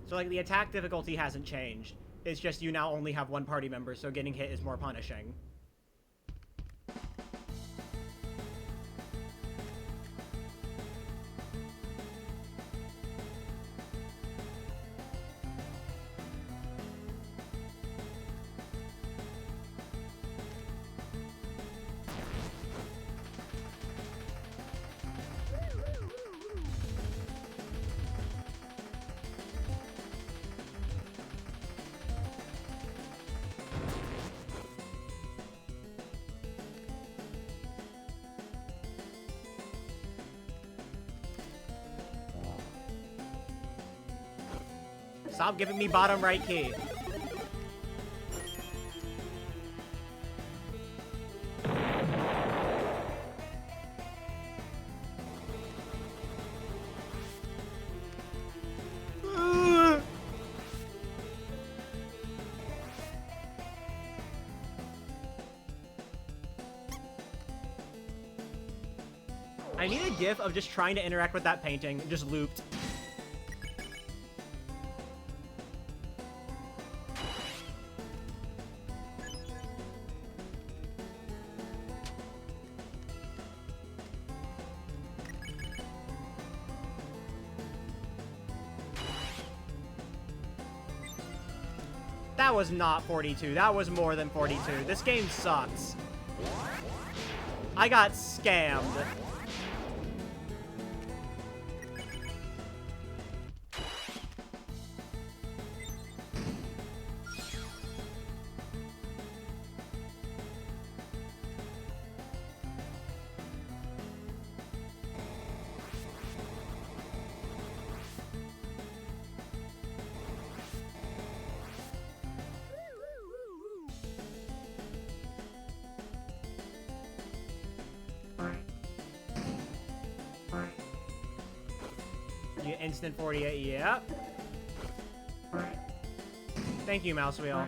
So, like, the attack difficulty hasn't changed. It's just you now only have one party member, so getting hit is more punishing. Stop giving me bottom right key. I need a gif of just trying to interact with that painting, just looped. That was not 42. That was more than 42. This game sucks. I got scammed. You instant 48, yep. Thank you, mouse wheel.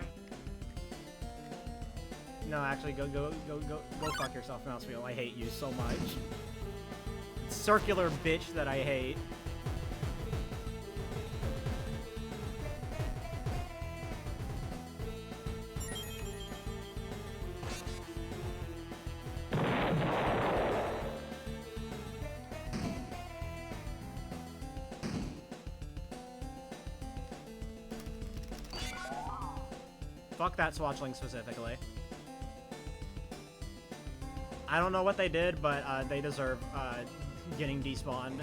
No, actually, go fuck yourself, mouse wheel. I hate you so much. Circular bitch that I hate. Fuck that swatchling specifically. I don't know what they did, but they deserve getting despawned.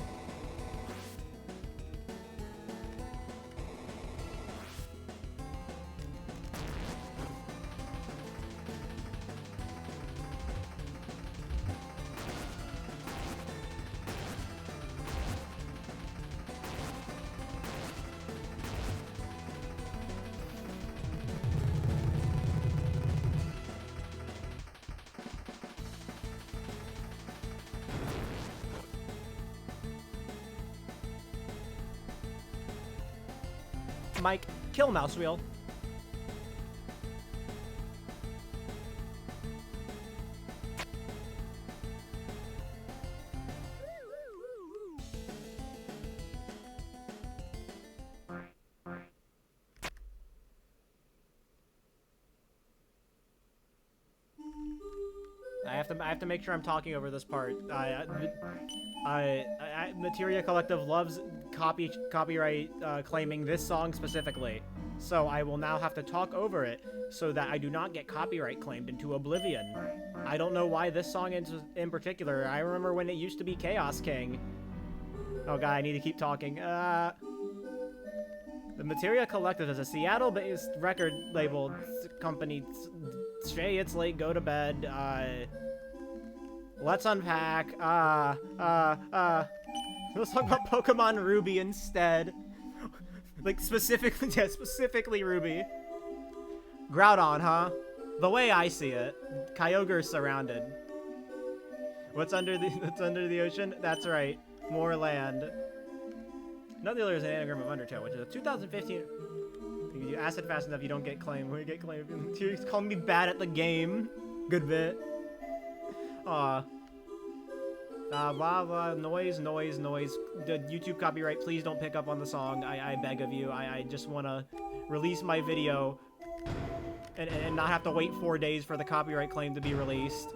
Mike, kill mouse wheel. I have to make sure I'm talking over this part. Materia Collective loves copyright claiming this song specifically, so I will now have to talk over it so that I do not get copyright claimed into oblivion. I don't know why this song in particular. I remember when it used to be Chaos King. Oh god, I need to keep talking. The Materia Collective is a Seattle-based record label company. Shay, it's late, go to bed. Let's unpack. Let's talk about Pokemon Ruby instead. Like, specifically, yeah, specifically Ruby. Groudon, huh? The way I see it, Kyogre's surrounded. What's under the ocean? That's right, more land. None of the others is an anagram of Undertale, which is a 2015. If you acid fast enough, you don't get claimed. When you get claimed, you're calling me bad at the game. Good bit. Blah, blah, noise. The YouTube copyright, please don't pick up on the song. I beg of you. I just want to release my video and not have to wait 4 days for the copyright claim to be released.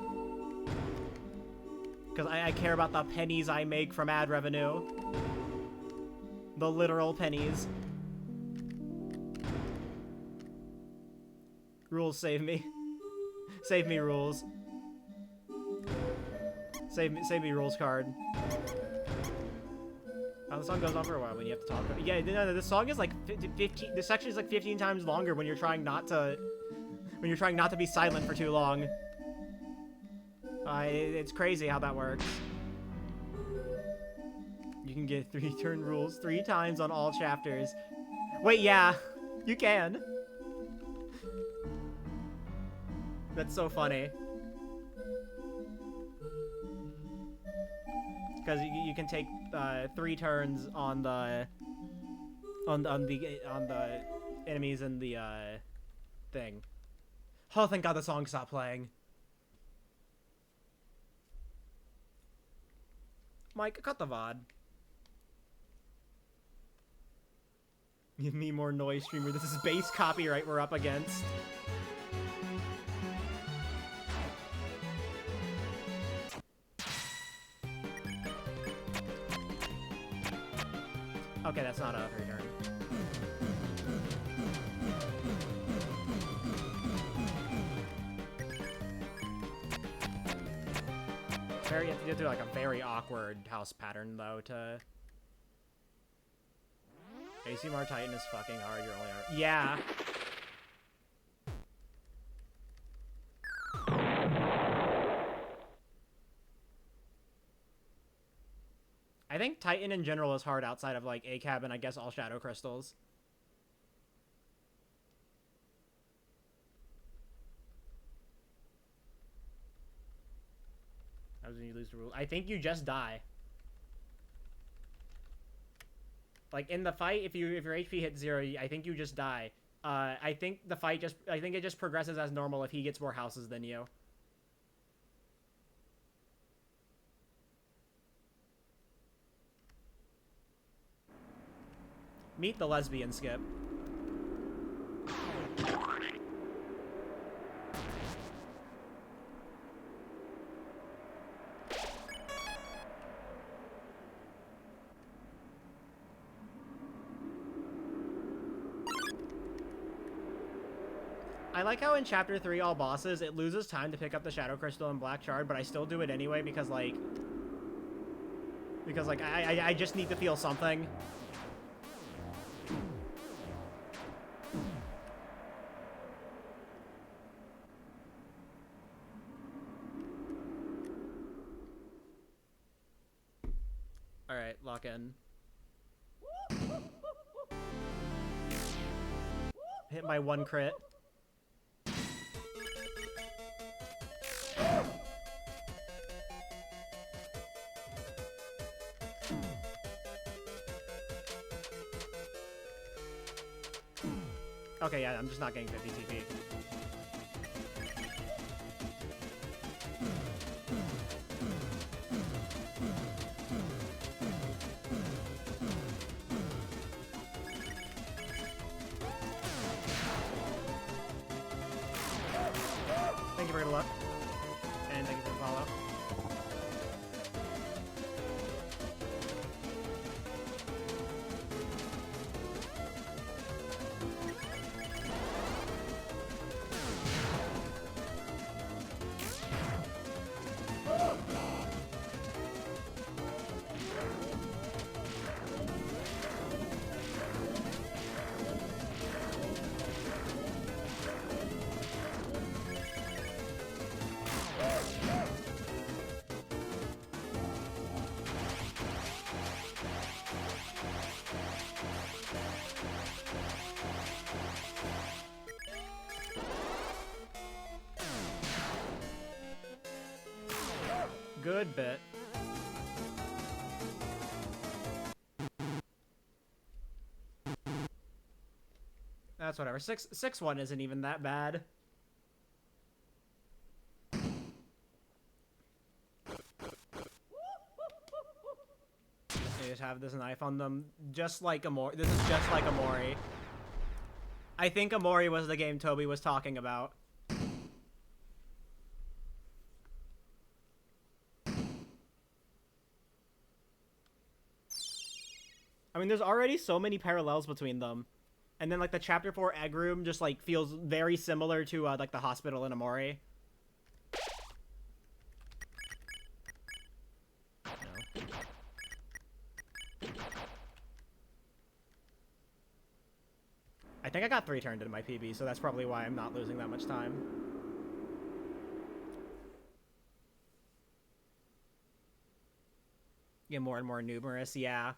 Because I care about the pennies I make from ad revenue. The literal pennies. Rules, save me. Save me, rules. Save me, rules card. Oh, the song goes on for a while when you have to talk about it. Yeah, no, this song is like 15. This section is like 15 times longer when you're trying not to. When you're trying not to be silent for too long. It's crazy how that works. You can get 3 turn rules 3 times on all chapters. Wait, yeah, you can. That's so funny. Because you can take 3 turns on the enemies in the thing. Oh, thank God the song stopped playing. Mike, cut the VOD. Give me more noise, streamer. This is base copyright we're up against. Okay, that's not a return. You have to do like a very awkward house pattern though to. ACMR Titan is fucking hard. You're only hard. Yeah. I think Titan in general is hard outside of like ACAB and I guess all Shadow Crystals. That was when you lose the rule. I think you just die. Like in the fight, if your HP hits 0, I think you just die. I think it just progresses as normal if he gets more houses than you. Meet the lesbian Skip. I like how in Chapter 3, all bosses, it loses time to pick up the Shadow Crystal and Black Shard, but I still do it anyway because, like, I just need to feel something. Alright, lock in. Hit my 1 crit. Okay, yeah, I'm just not getting 50 TP. Thank you for the luck. And thank you for the follow. Good bit. That's whatever. 6-1 isn't even that bad. They just have this knife on them, just like Amori. This is just like Amori. I think Amori was the game Toby was talking about. I mean, there's already so many parallels between them. And then, like, the Chapter 4 egg room just, like, feels very similar to, like, the hospital in Amori. No. I think I got 3 turned into my PB, so that's probably why I'm not losing that much time. Get more and more numerous, yeah.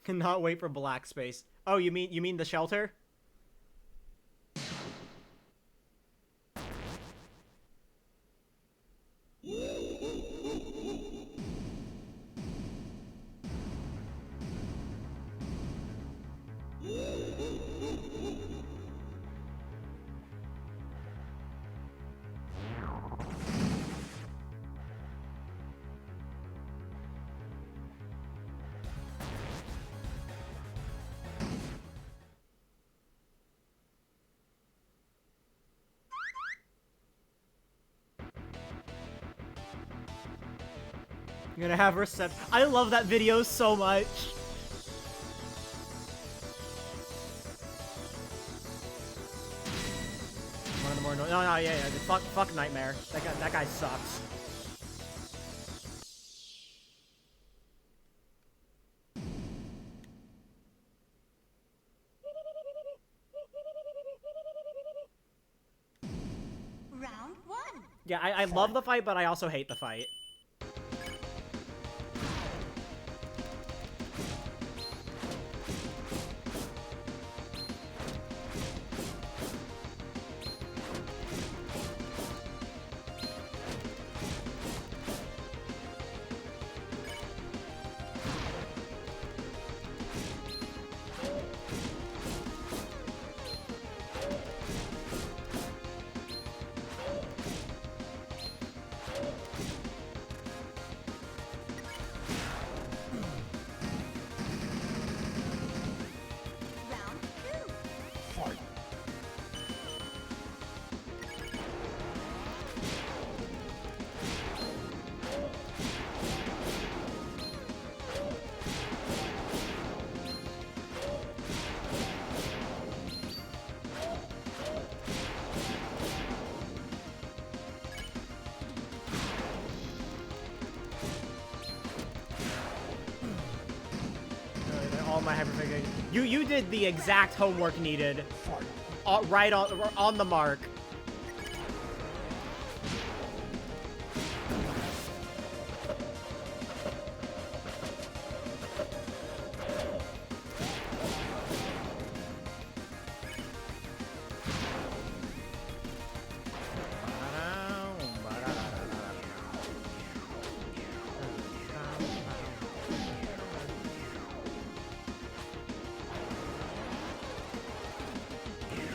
Cannot wait for black space. Oh, you mean the shelter? You're gonna have recept. I love that video so much. One of the more no, yeah. Fuck Nightmare. That guy sucks. Round 1. Yeah, I love the fight, but I also hate the fight. You did the exact homework needed. Right on the mark.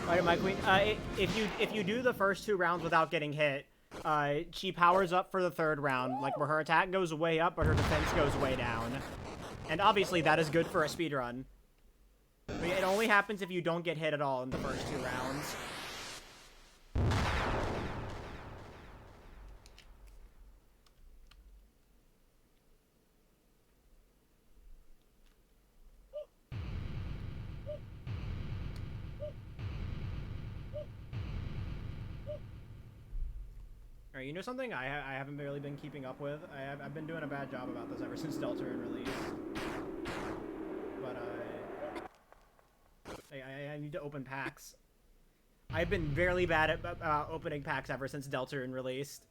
Alright, my queen. If you do the first 2 rounds without getting hit, she powers up for the 3rd round, like where her attack goes way up, but her defense goes way down. And obviously that is good for a speedrun. But it only happens if you don't get hit at all in the first 2 rounds. Alright, you know something I haven't really been keeping up with? I've been doing a bad job about this ever since Deltarune released. But, I need to open packs. I've been very bad at opening packs ever since Deltarune released.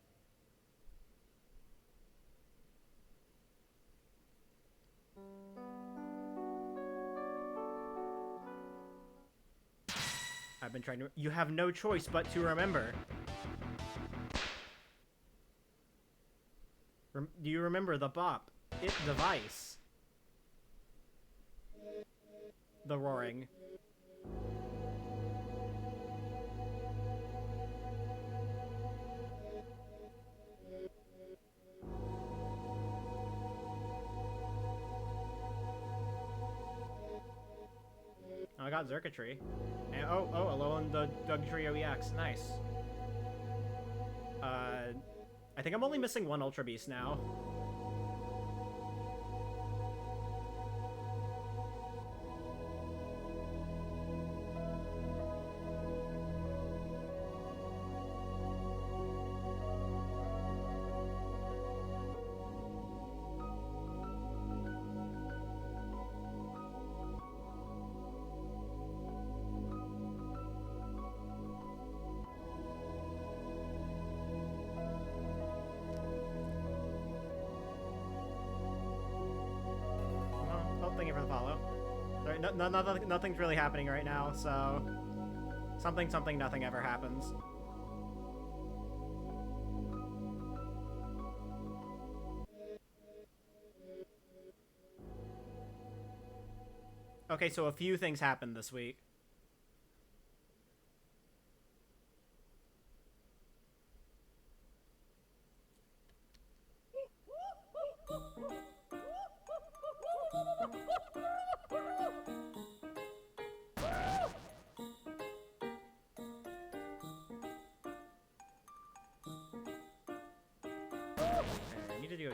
I've been trying to... You have no choice but to remember. Do you remember the bop? It device. The roaring. Oh, I got Circuitry. And, oh, alone the Doug Trio EX. Nice. I think I'm only missing 1 Ultra Beast now. Thank you for the follow. Alright, nothing's really happening right now, so... Something, nothing ever happens. Okay, so a few things happened this week.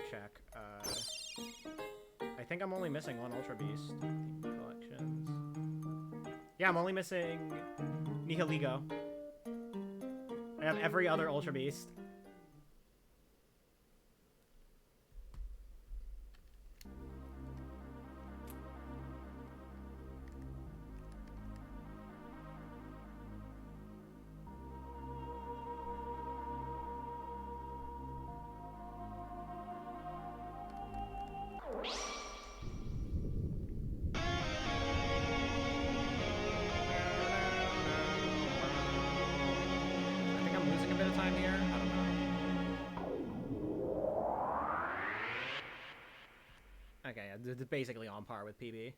Check. I think I'm only missing 1 Ultra Beast. Collections. Yeah, I'm only missing Nihiligo. I have every other Ultra Beast. Okay, it's basically on par with PB.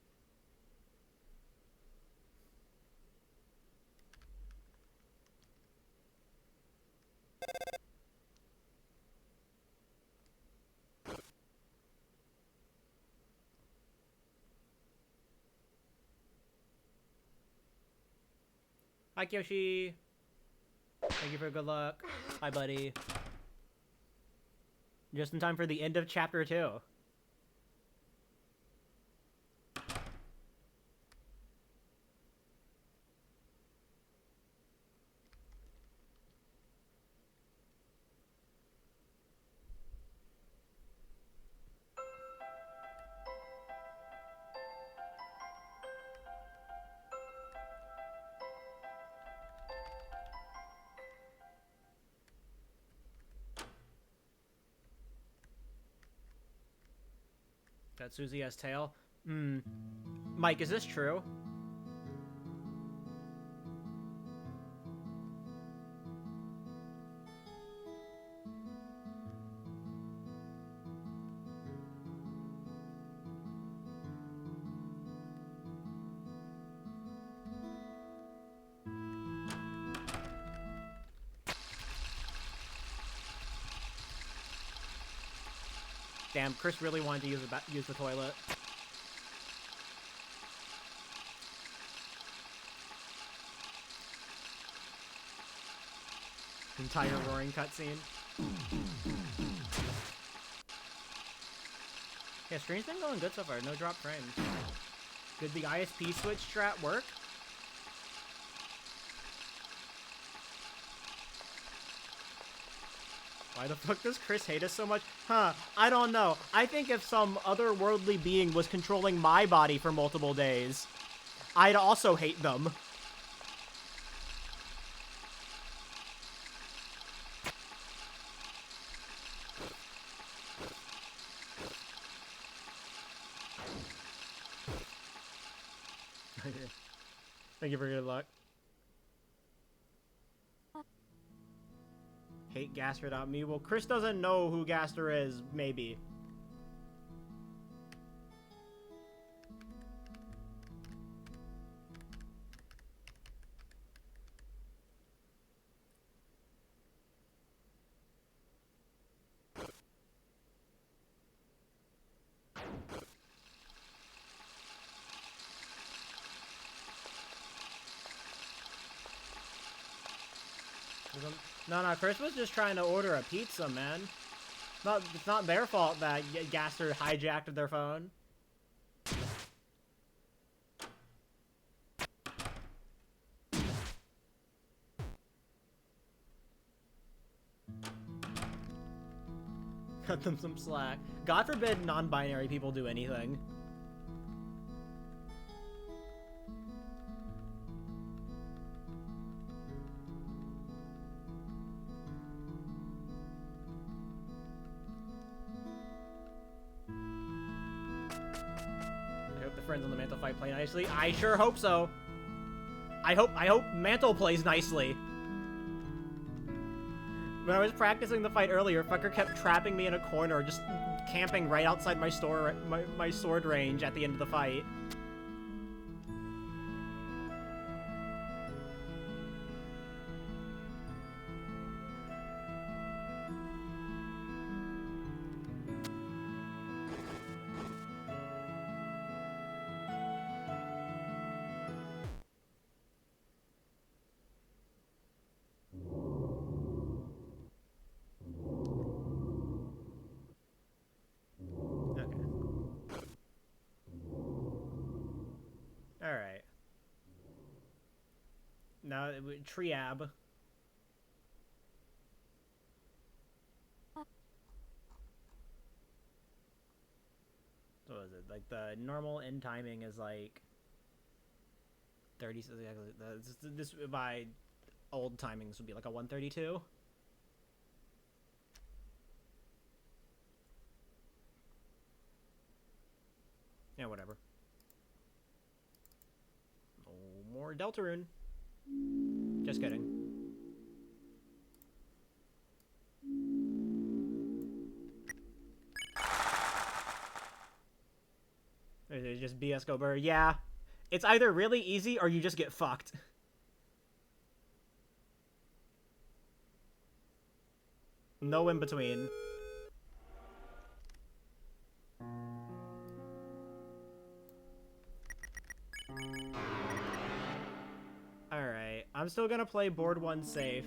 Hi, Kyoshi. Thank you for good luck. Hi, buddy. Just in time for the end of Chapter 2. Got Susie as tail. Mike, is this true? Damn, Chris really wanted to use the toilet. Entire roaring cutscene. Yeah, stream's been going good so far. No drop frames. Did the ISP switch strat work? Why the fuck does Chris hate us so much? Huh, I don't know. I think if some otherworldly being was controlling my body for multiple days, I'd also hate them. Thank you for good luck. Hate Gaster.me. Well, Chris doesn't know who Gaster is, maybe. No, Chris was just trying to order a pizza, man. It's not their fault that Gaster hijacked their phone. Cut them some slack. God forbid non-binary people do anything. Friends on the Mantle fight play nicely. I sure hope so. I hope Mantle plays nicely. When I was practicing the fight earlier, fucker kept trapping me in a corner, just camping right outside my sword range at the end of the fight. Alright. Now, Triab. What was it? Like, the normal end timing is like 30. This by old timings would be like a 132. Yeah, whatever. No more Deltarune. Just kidding. It's just BS Go Bird. Yeah. It's either really easy or you just get fucked. No in between. Alright. I'm still gonna play board 1 safe.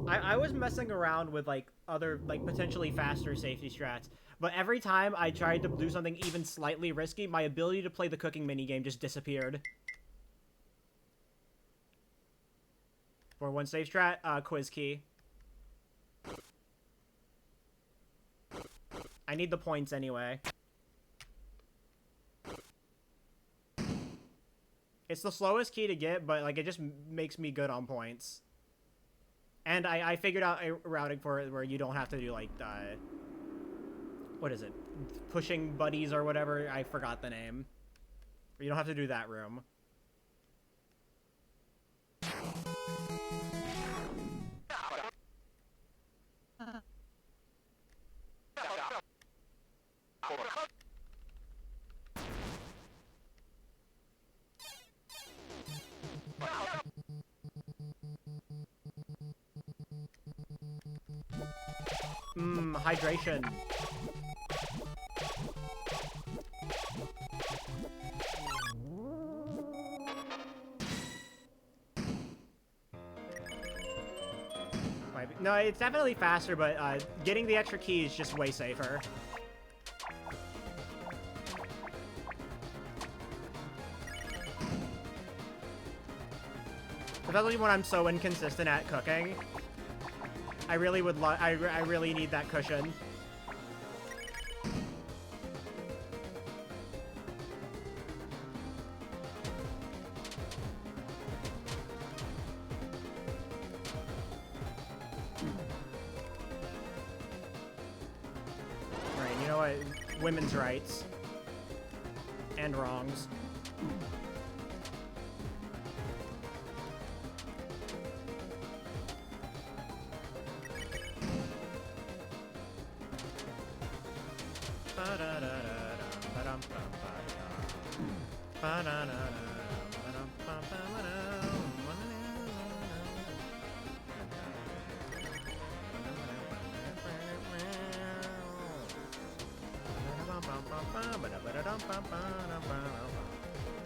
I was messing around with, like, other, like, potentially faster safety strats, but every time I tried to do something even slightly risky, my ability to play the cooking minigame just disappeared. For 1 safe strat, quiz key. I need the points anyway. It's the slowest key to get, but like it just makes me good on points. And I figured out a routing for it where you don't have to do like what is it? Pushing buddies or whatever. I forgot the name. You don't have to do that room. Hydration. No, it's definitely faster, but getting the extra key is just way safer. Especially when I'm so inconsistent at cooking. I really would I really need that cushion. Right, you know what? Women's rights. And wrongs.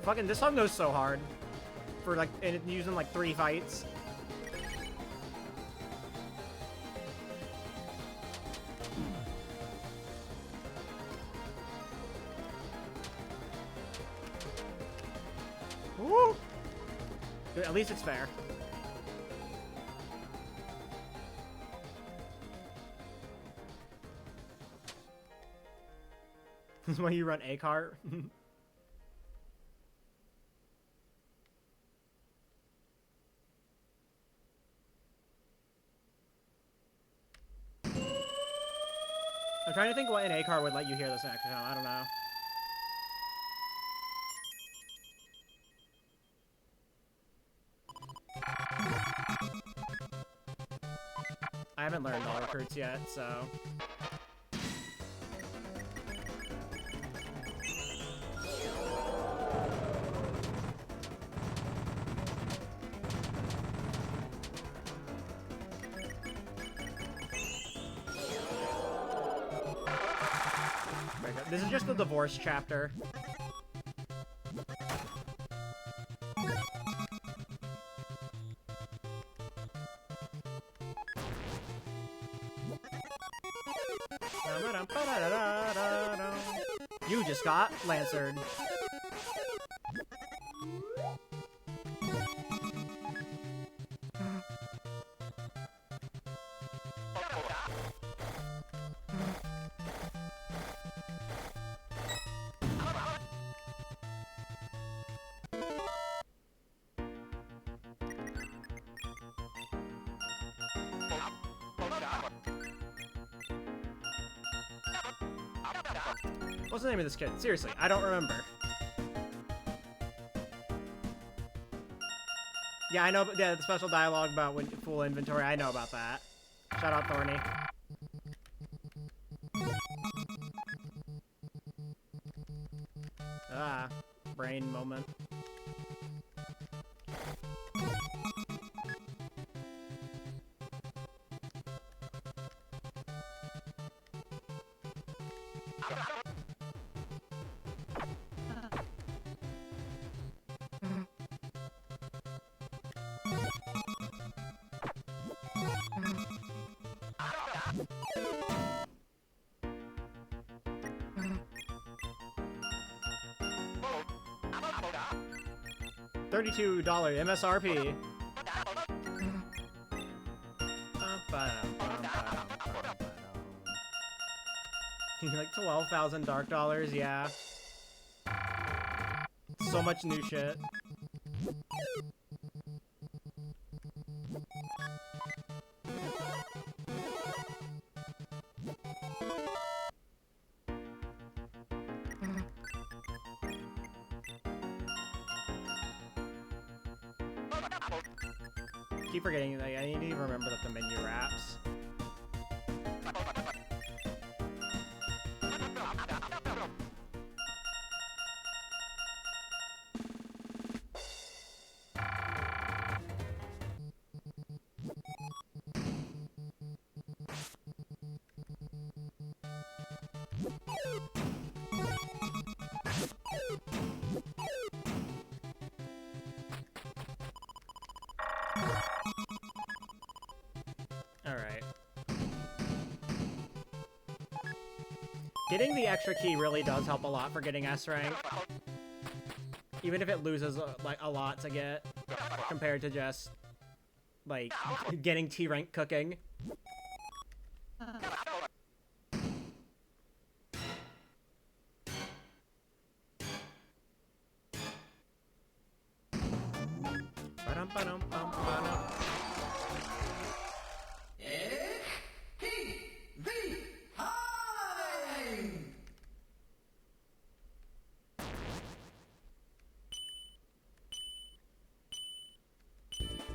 Fucking, this song goes so hard. For like, and using like 3 fights. Woo! Good, at least it's fair. This is why you run a cart. I'm trying to think what an A cart would let you hear this an extra time. I don't know. I haven't learned all recruits yet, so. This is just the divorce chapter. You just got Lancered. What's the name of this kid? Seriously, I don't remember. Yeah, I know. Yeah, the special dialogue about when full inventory. I know about that. Shout out Thorny. Ah, brain moment. $32 MSRP. Like $12,000 dark dollars, yeah. So much new shit. Keep forgetting, like, I need to remember that the menu wraps. Alright. Getting the extra key really does help a lot for getting S rank. Even if it loses, like, a lot to get, compared to just, like, getting T rank cooking.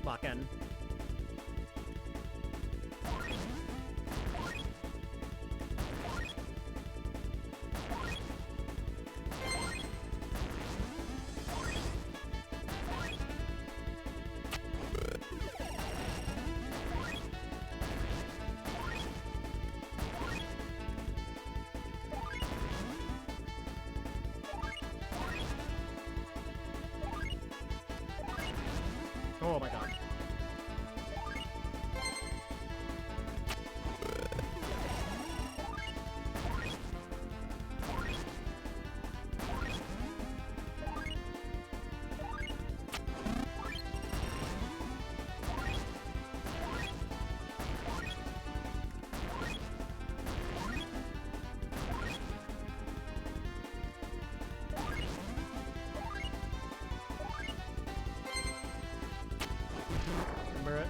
Lock in. Oh my god. Remember it?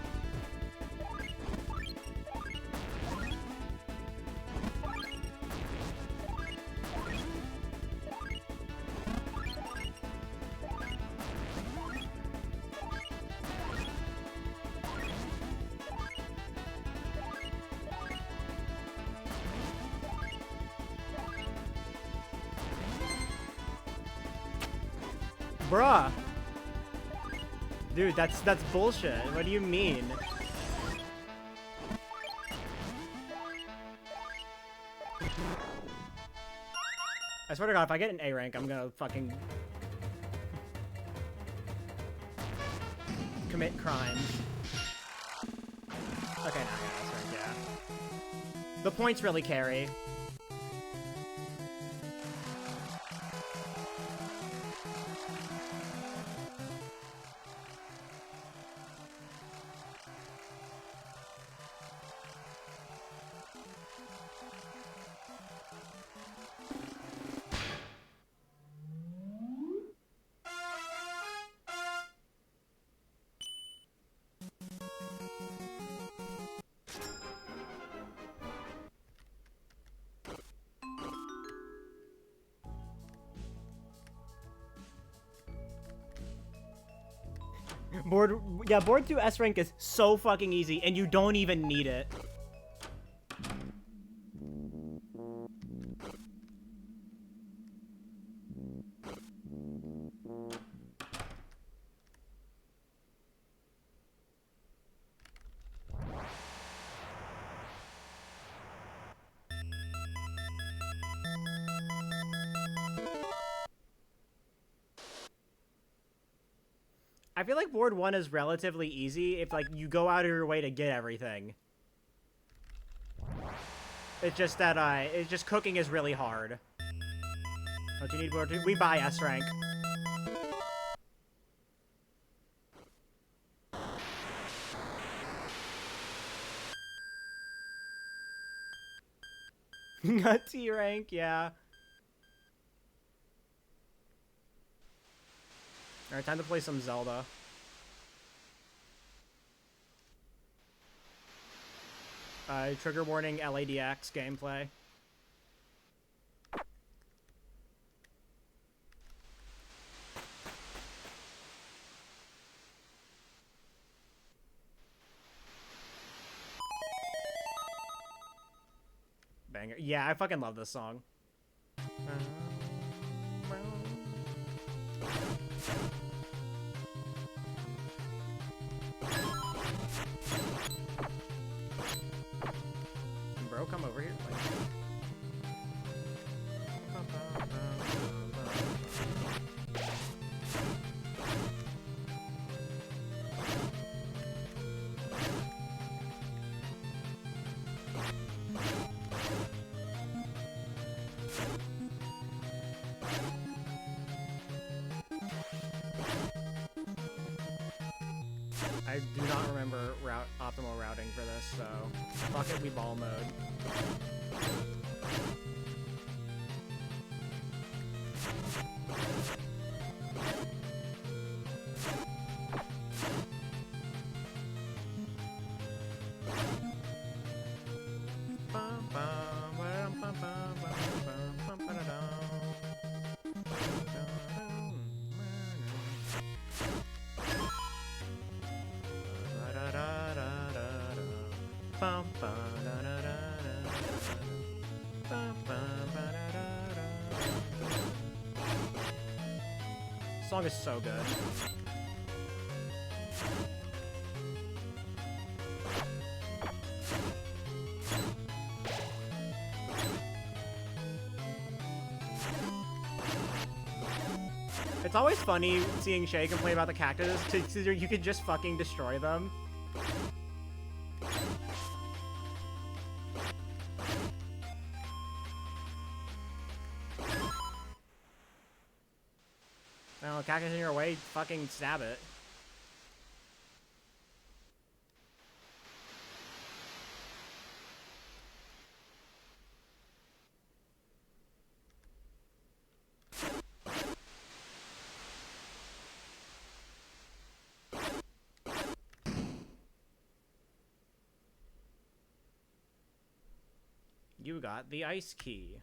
Bruh. Dude, that's bullshit. What do you mean? I swear to God, if I get an A rank, I'm gonna fucking commit crimes. Okay, now I got S rank, yeah. The points really carry. Board 2 S rank is so fucking easy, and you don't even need it. I feel like board 1 is relatively easy if, like, you go out of your way to get everything. It's just that, it's just cooking is really hard. Don't you need board 2? We buy S rank. T rank, yeah. Alright, time to play some Zelda. Trigger warning, LADX gameplay. Banger. Yeah, I fucking love this song. Bro, come over here. I do not remember optimal routing for this, so fuck it, we ball mode. This song is so good. It's always funny seeing Shay complain about the cactus, because you could just fucking destroy them. No, cactus in your way, fucking stab it. You got the ice key.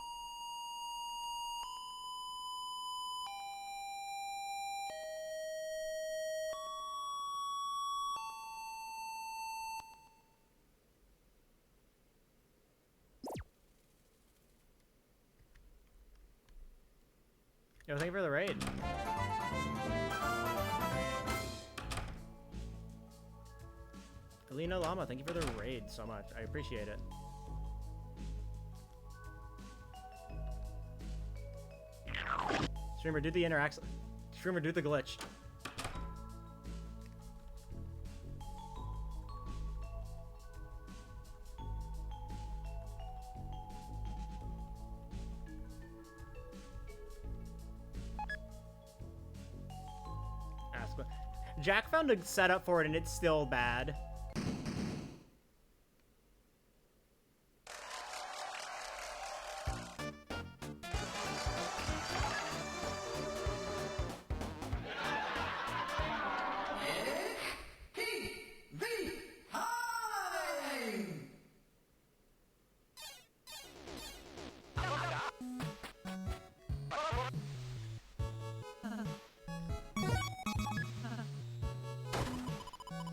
Yo, thank you for the raid. Alina Llama, thank you for the raid so much. I appreciate it. Streamer, do the interact. Streamer, do the glitch. Jack found a setup for it and it's still bad.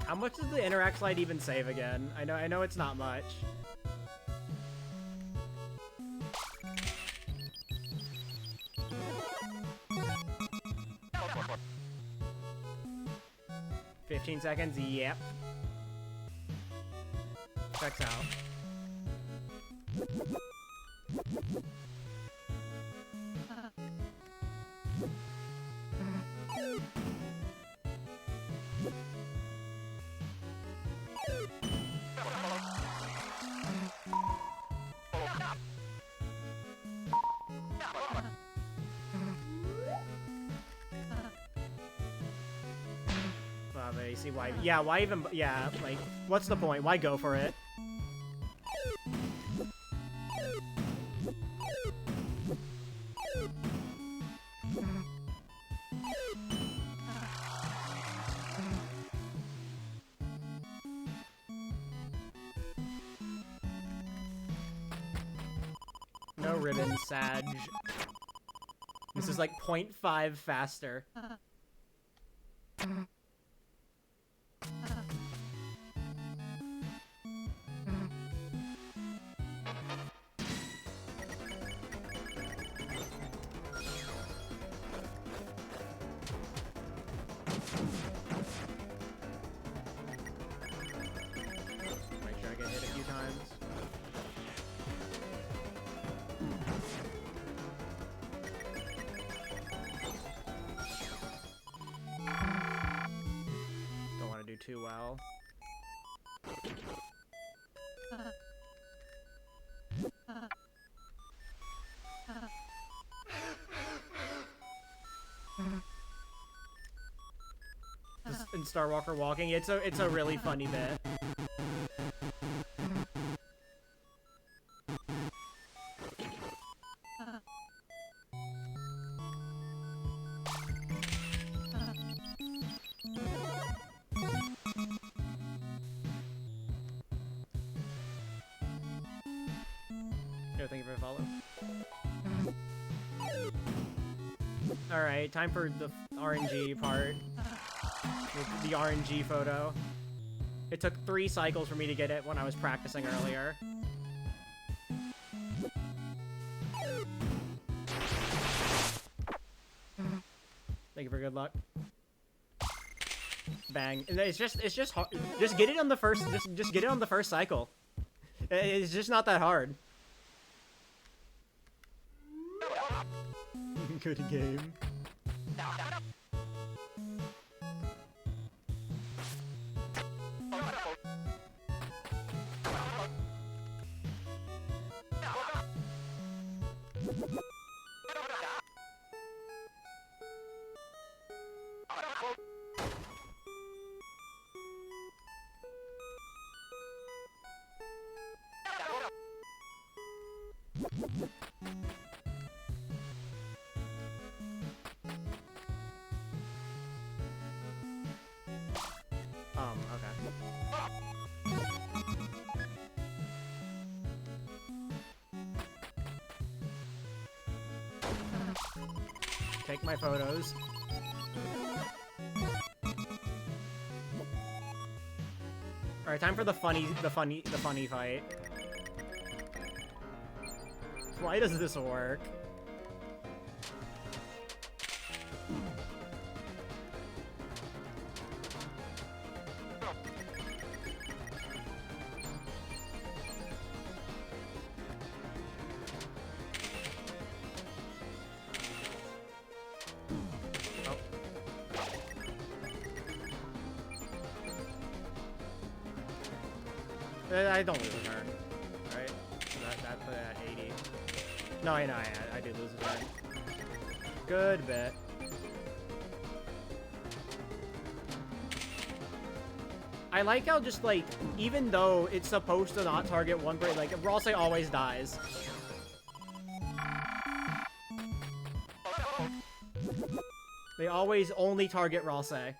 How much does the interact slide even save again? I know it's not much. $15 seconds, yep. Checks out. See why? Yeah, why even? Yeah, like, what's the point? Why go for it? No ribbon, Sag. This is like 0.5 faster. Make sure I get hit a few times. Don't want to do too well. In Star Walker Walking, it's a really funny bit. Yo, thank you for the follow. Alright, time for the RNG part. The RNG photo. It took 3 cycles for me to get it when I was practicing earlier. Thank you for good luck. Bang. And it's just hard. Just get it on the first just get it on the first cycle. It's just not that hard. Good game. Okay. Take my photos. Alright, time for the funny fight. Why does this work? I don't lose a turn, right? That put it at 80. No, I know, I did lose a turn. Good bit. I like how just like, even though it's supposed to not target one person, like Ralsei always dies. They always only target Ralsei.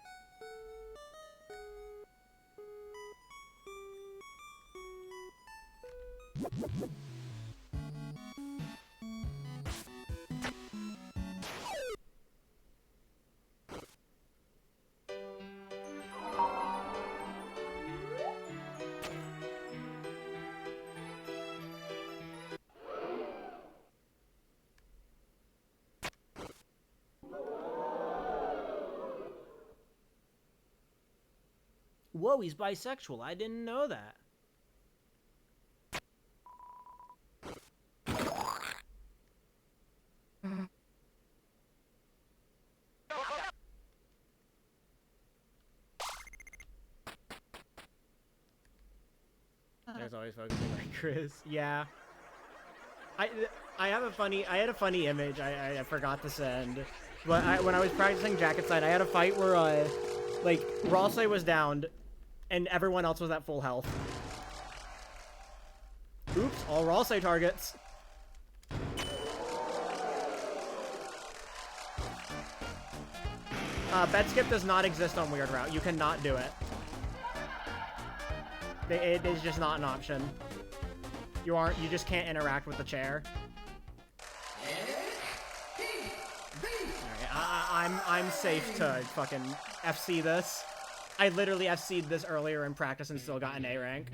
Whoa, he's bisexual. I didn't know that. There's always focusing like Chris. Yeah. I had a funny image I forgot to send. But when I was practicing Jacket Side, I had a fight where like Ralsei was downed and everyone else was at full health. Oops, all Ralsei targets. Bed skip does not exist on Weird Route. You cannot do it. It is just not an option. You just can't interact with the chair. Alright, I'm safe to fucking FC this. I literally FC'd this earlier in practice and still got an A rank.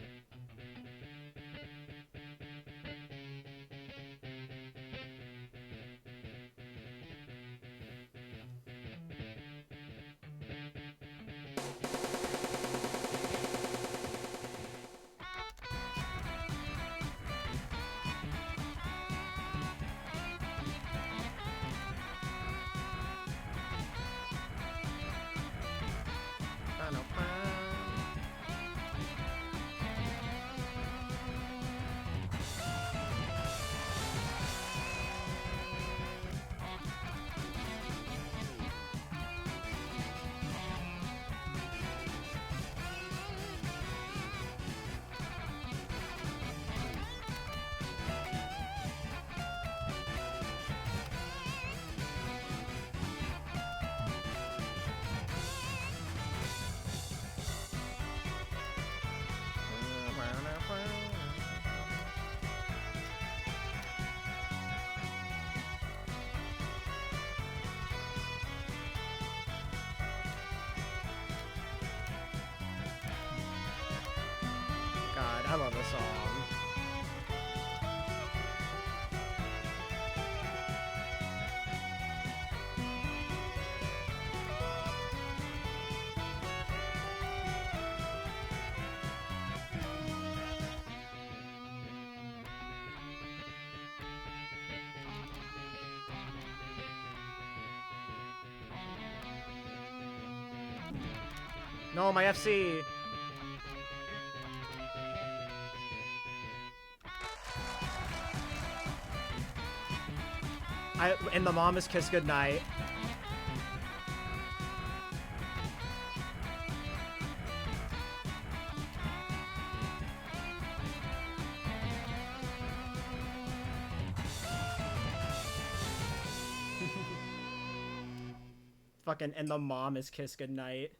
God, I love this song. No, my FC! And the mom is kiss goodnight. Fucking, and the mom is kiss goodnight.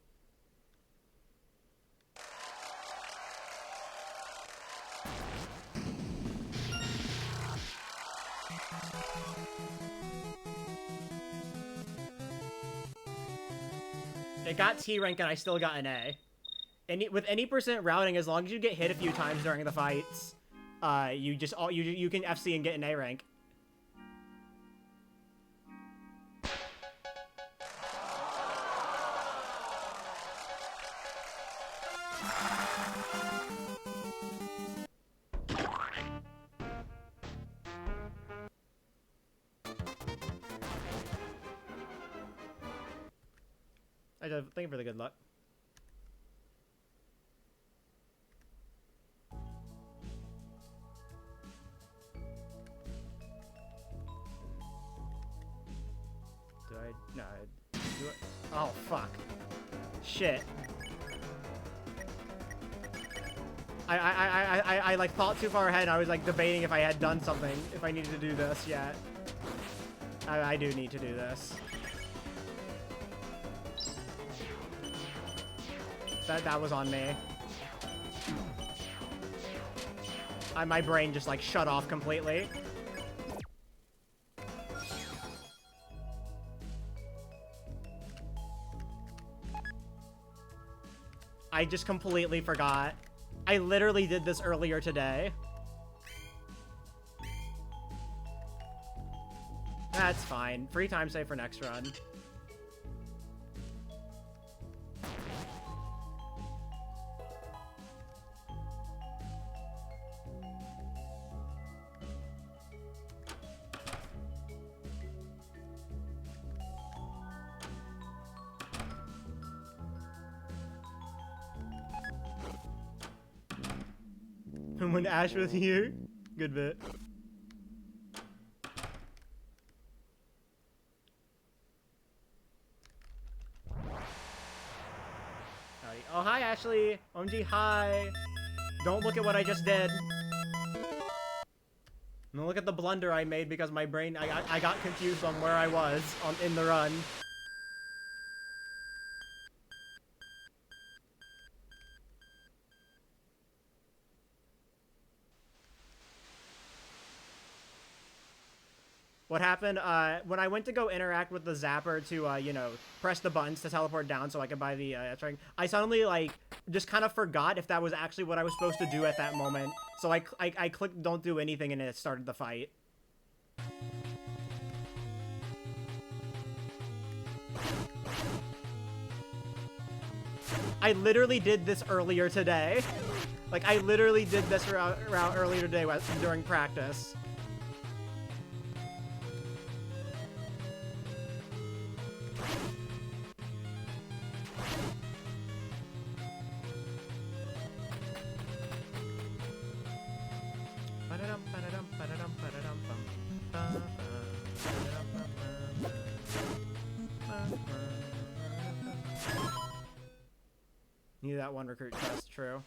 It got T rank and I still got an A. With any percent routing, as long as you get hit a few times during the fights, you can FC and get an A rank. Thank you for the good luck. No. Do it. Oh, fuck. Shit. I like thought too far ahead and I was like debating if I had done something, if I needed to do this yet. I do need to do this. That was on me. My brain just like shut off completely. I just completely forgot. I literally did this earlier today. That's fine. Free time save for next run. When Ash was here? Good bit. Howdy. Oh, hi, Ashley. OMG, hi. Don't look at what I just did. Don't look at the blunder I made because my brain, I got confused on where I was in the run. What happened, when I went to go interact with the zapper to, you know, press the buttons to teleport down so I could buy the, I suddenly, like, just kind of forgot if that was actually what I was supposed to do at that moment. So I clicked don't do anything and it started the fight. I literally did this earlier today. Like, I literally did this route earlier today during practice. Need that one recruit chest, true.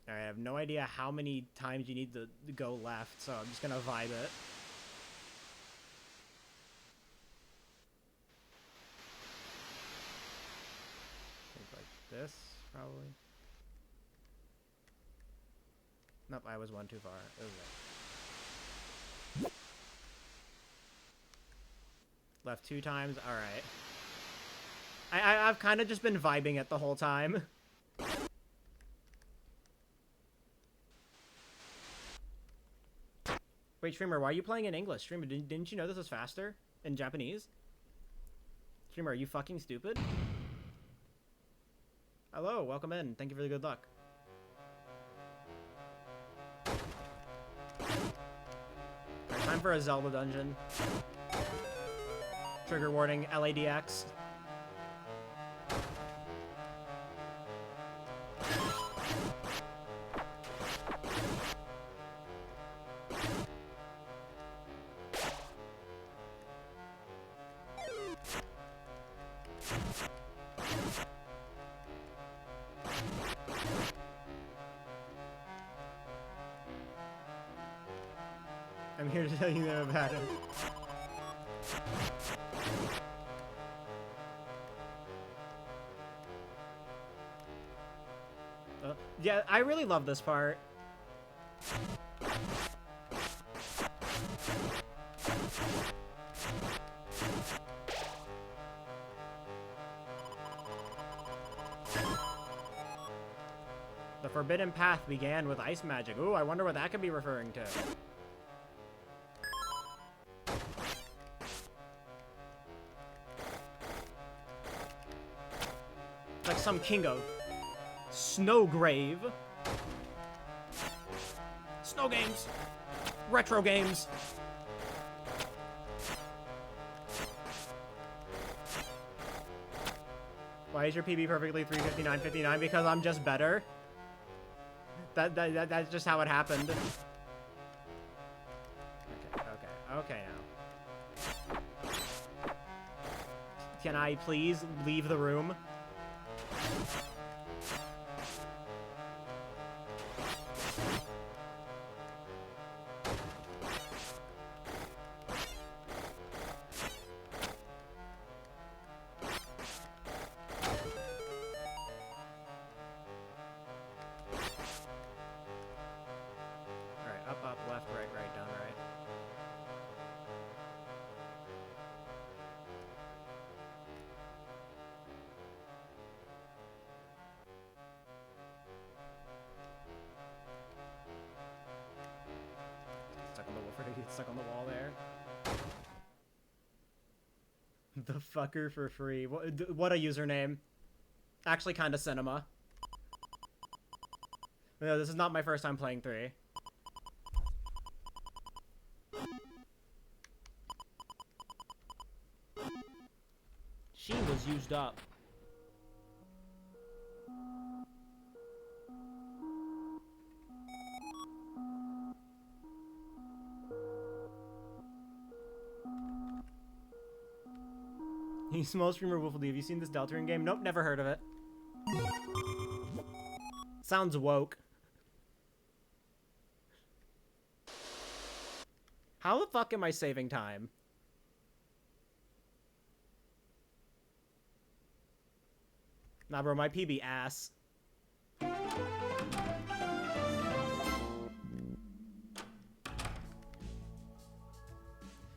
Alright, I have no idea how many times you need to go left, so I'm just gonna vibe it. I think like this, probably. Nope, I was one too far. It was it. Left 2 times, alright. I've kind of just been vibing it the whole time. Wait, streamer, why are you playing in English? Streamer, didn't you know this was faster in Japanese? Streamer, are you fucking stupid? Hello, welcome in. Thank you for the good luck. Right, time for a Zelda dungeon. Trigger warning, LADX. I'm here to tell you that about him. Yeah, I really love this part. The forbidden path began with ice magic. Ooh, I wonder what that could be referring to. Like some king of Snowgrave. Snow games. Retro games. Why is your PB perfectly 359.59? Because I'm just better. That's just how it happened. Okay now. Can I please leave the room? Up, left, right, down, right. Stuck on the wall, get stuck on the wall there. The fucker for free. What a username. Actually, kind of cinema. No, this is not my first time playing 3. She was used up. Small streamer Wolfie, have you seen this Deltarune game? Nope, never heard of it. Sounds woke. How the fuck am I saving time? Nah, bro, my PB ass. Yo,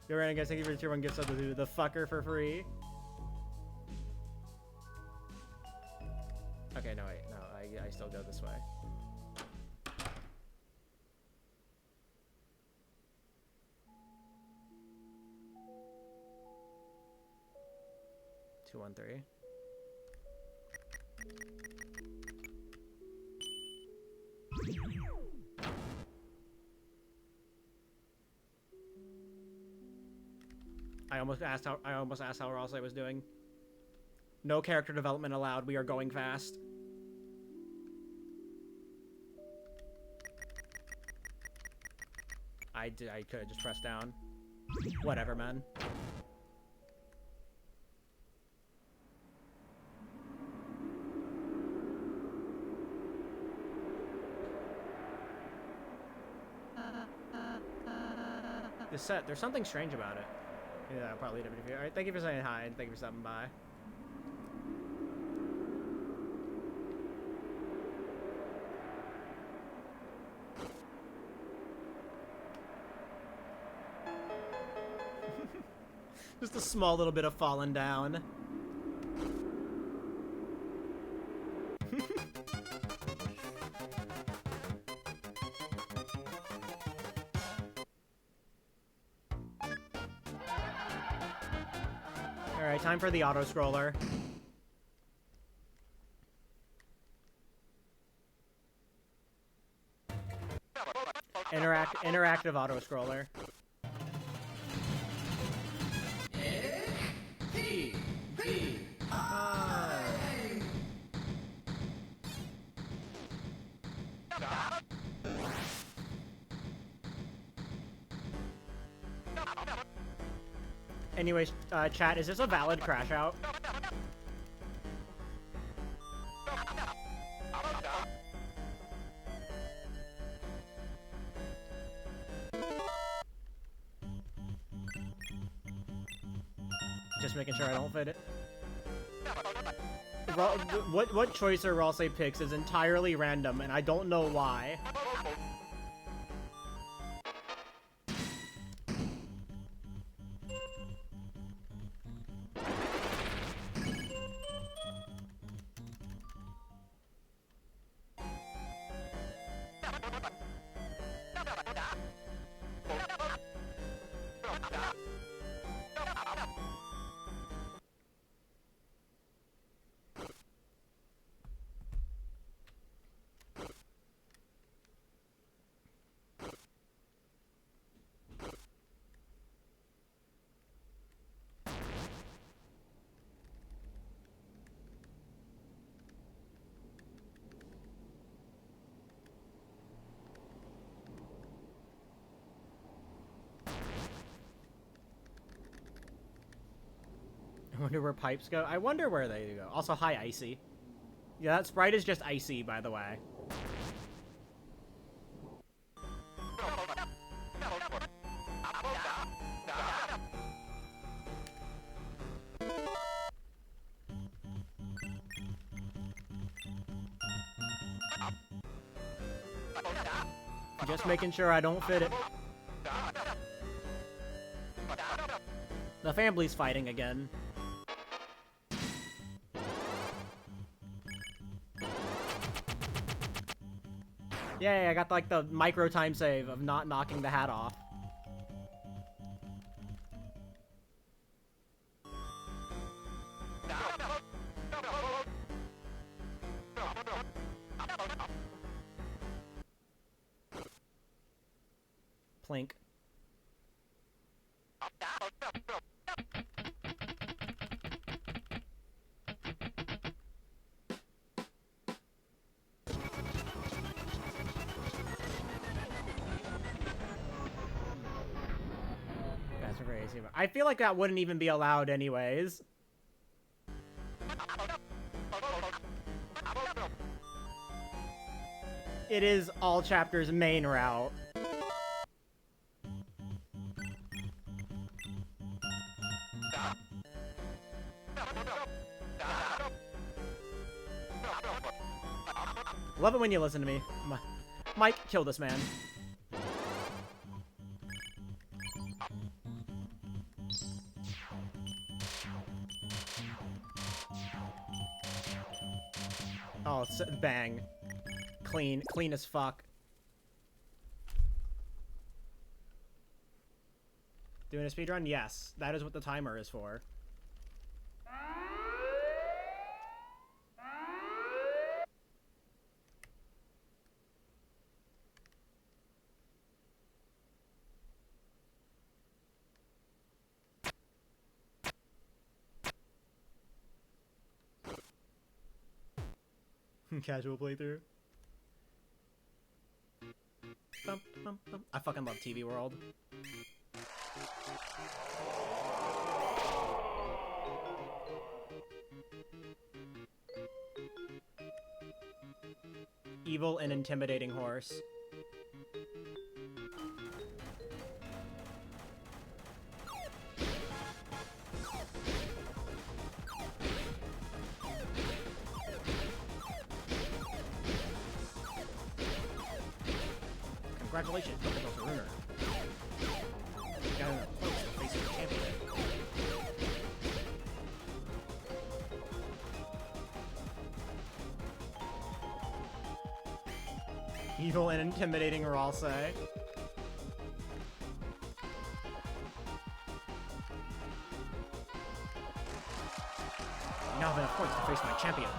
Random guys, thank you for the tier 1 gift sub to the fucker for free. Okay, no, wait. No, I still go this way. Two, 1, 3. I almost asked how Ralsei was doing. No character development allowed. We are going fast. I could have just pressed down. Whatever, man. This set, there's something strange about it. Yeah, I'll probably leave it here. Alright, thank you for saying hi, and thank you for stopping by. Just a small little bit of falling down. Alright, time for the auto-scroller. Interactive auto-scroller. Anyways, chat, is this a valid crash out? Just making sure I don't fit it. What choicer Ralsei picks is entirely random, and I don't know why. I wonder where pipes go. I wonder where they go. Also, hi, Icy. Yeah, that sprite is just Icy, by the way. Just making sure I don't fit it. The family's fighting again. Yay, I got like the micro time save of not knocking the hat off. Plink. I feel like that wouldn't even be allowed anyways. It is all chapters main route. Love it when you listen to me. Mike, kill this man. Oh, it's bang. Clean. Clean as fuck. Doing a speedrun? Yes. That is what the timer is for. Casual playthrough. Bum, bum, bum. I fucking love TV World. Evil and intimidating horse. Congratulations, Deltarune. Got enough points to face the champion. Evil and intimidating Ralse. Now I have enough points to face my champion.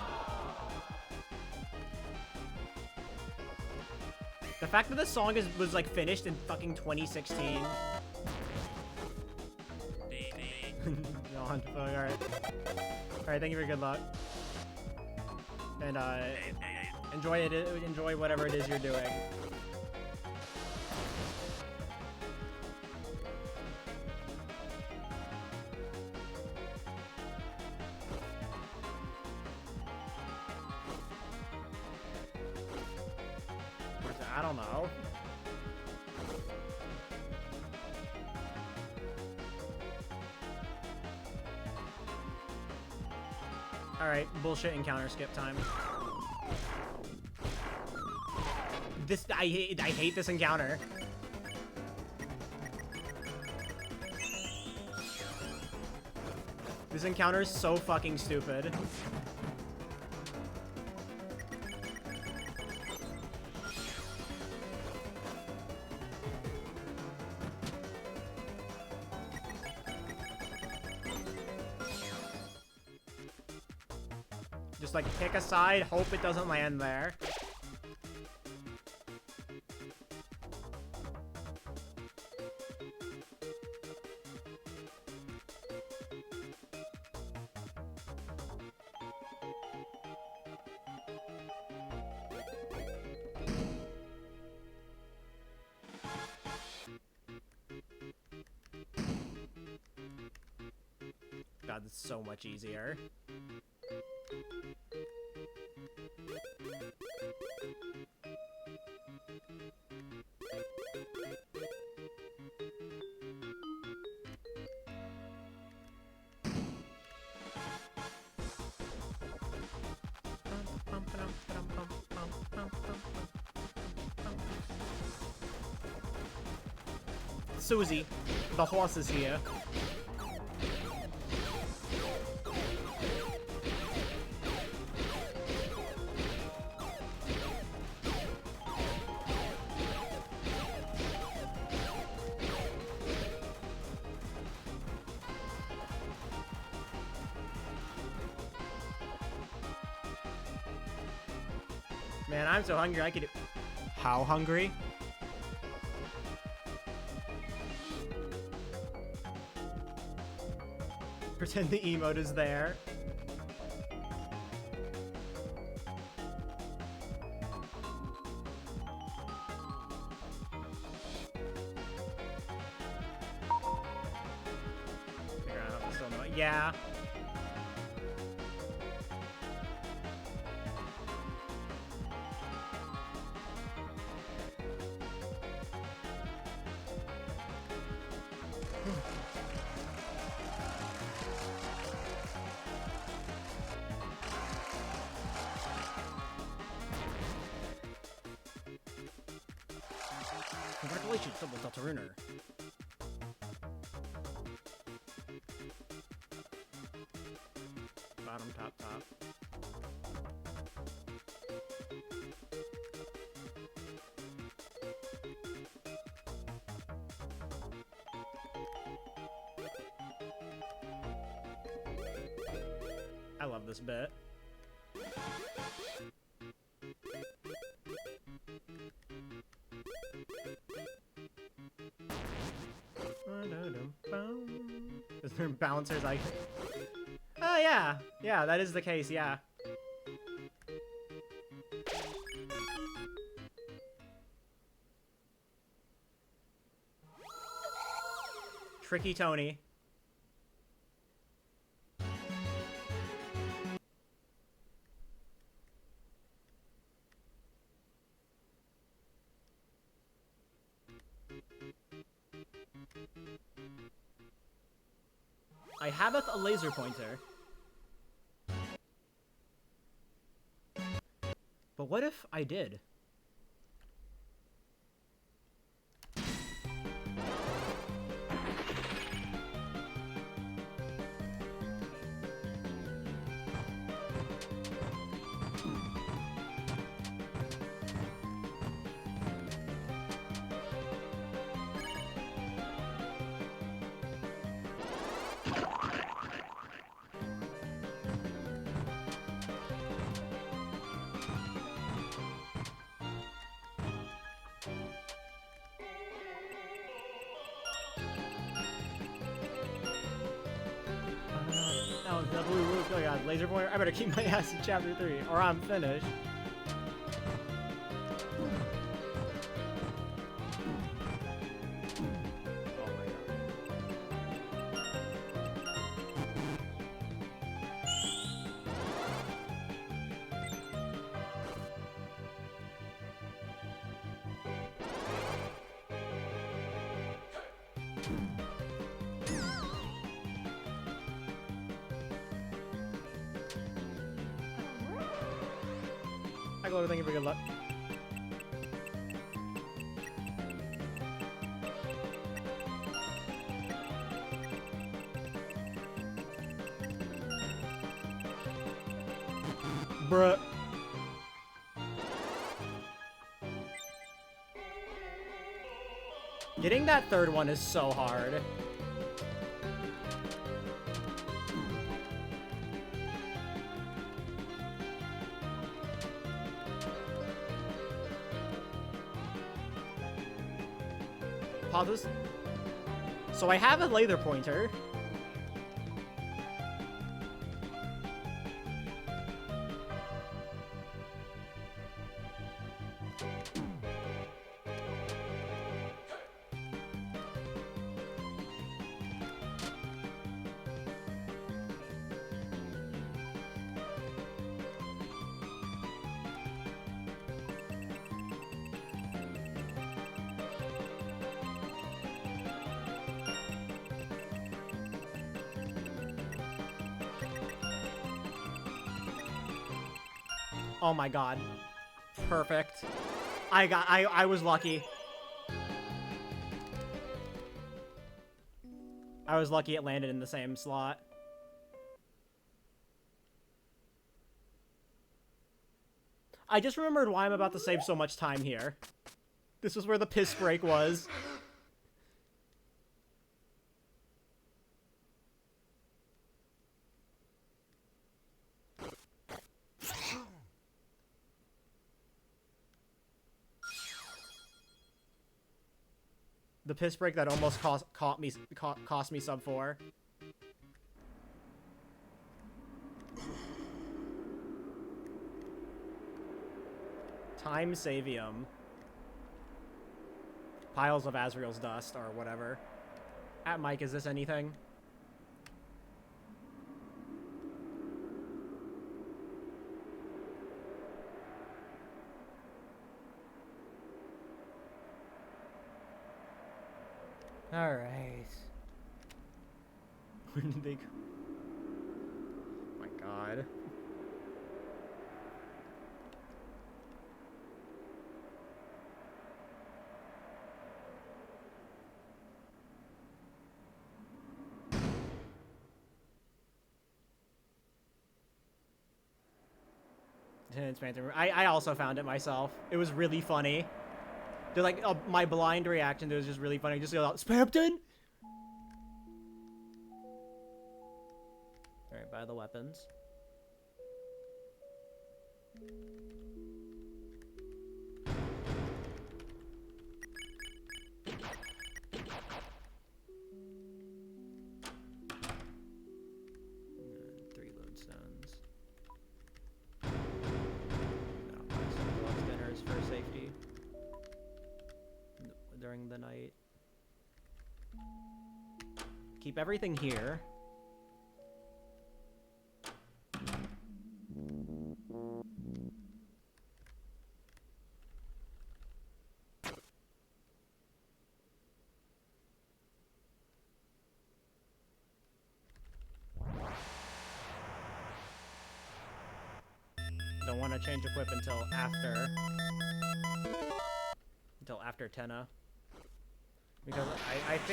The fact that this song was like finished in fucking 2016. Alright. Alright, thank you for good luck. And enjoy whatever it is you're doing. I don't know. Alright, bullshit encounter skip time. I hate this encounter. This encounter is so fucking stupid. Just like pick a side, hope it doesn't land there. God, it's so much easier. Susie, the horse is here. Man, I'm so hungry I could... How hungry? Pretend the emote is there. Figure out how to still know it. Yeah. Congratulations, double Deltaruner. Bottom, top, top. I love this bit. Is there bouncers I... Oh, yeah. Yeah, that is the case, yeah. Tricky Tony. I haveth a laser pointer. But what if I did? Oh god, laser pointer. I better keep my ass in chapter 3, or I'm finished. Oh my Hi, Glover, thank you for good luck. Bruh. Getting that third one is so hard. Pauses. So I have a laser pointer. Oh my god. Perfect. I was lucky. I was lucky it landed in the same slot. I just remembered why I'm about to save so much time here. This is where the piss break was. The piss break that almost cost me sub 4. Time Savium. Piles of Azrael's dust or whatever. At Mike, is this anything? Alright. Big. My God. I also found it myself. It was really funny. They're like, my blind reaction to it was just really funny. Just go out, Spampton! Alright, buy the weapons. And 3 lodestones. No, buy some deluxe dinners for safety. During the night. Keep everything here. Don't want to change equip until after Tenna. Because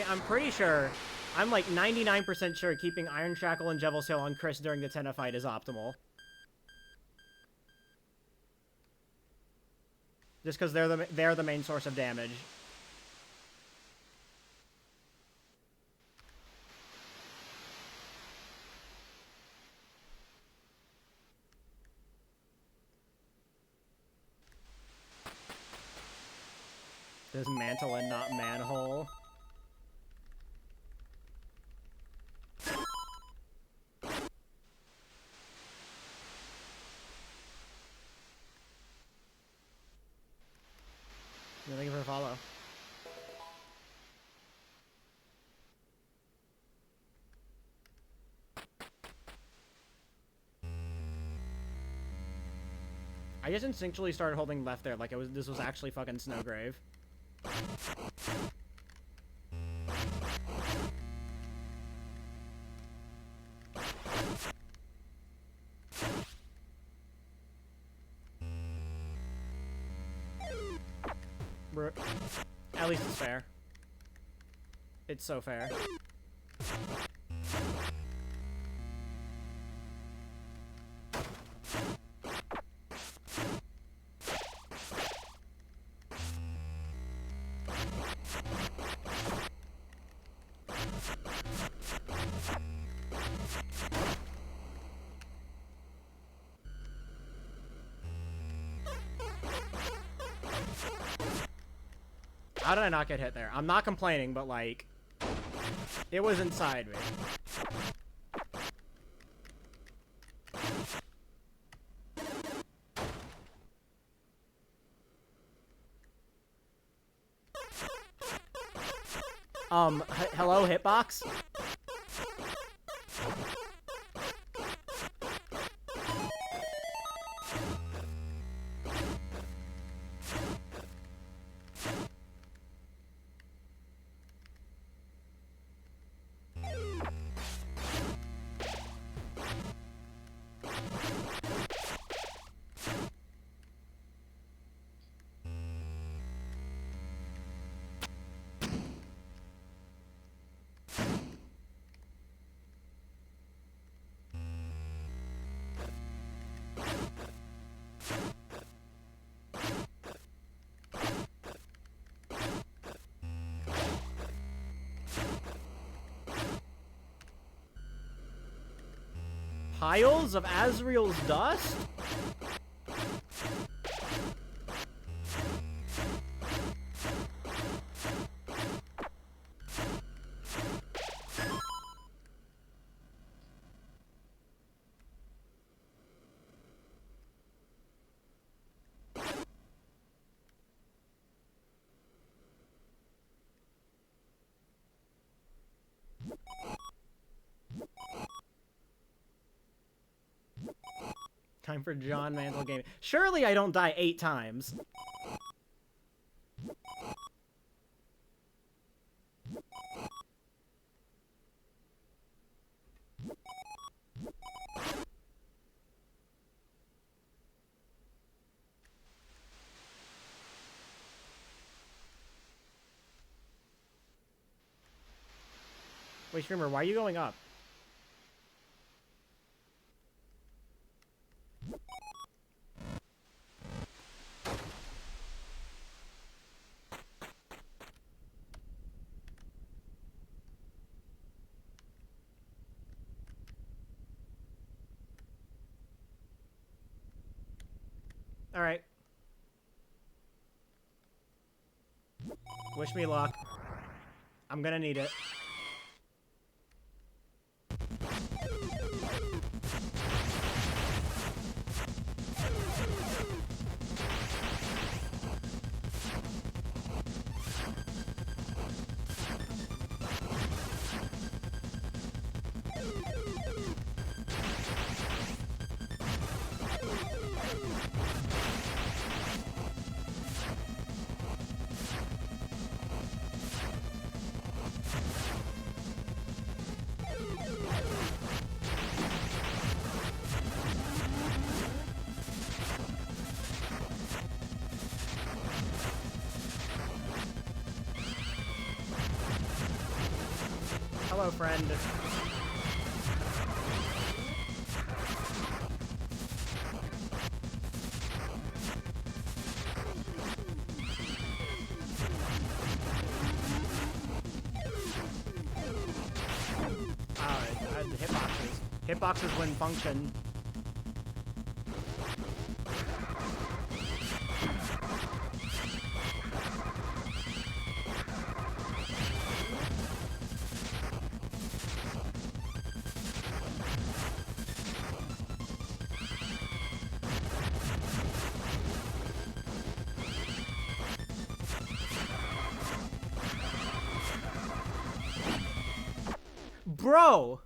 I'm pretty sure, I'm like 99% sure keeping Iron Shackle and Jevil Sail on Chris during the Tenna fight is optimal. Just because they're the main source of damage. There's mantle and not manhole. You're looking for a follow. I just instinctually started holding left there, like this was actually fucking Snowgrave. At least it's fair. It's so fair. How did I not get hit there? I'm not complaining, but like, it was inside me. Hello, hitbox? Piles of Azrael's dust? Time for John Mantle Gaming. Surely I don't die 8 times. Wait, streamer, why are you going up? Alright. Wish me luck. I'm gonna need it. Hello, friend. Hitboxes. Hitboxes wouldn't function. Bro!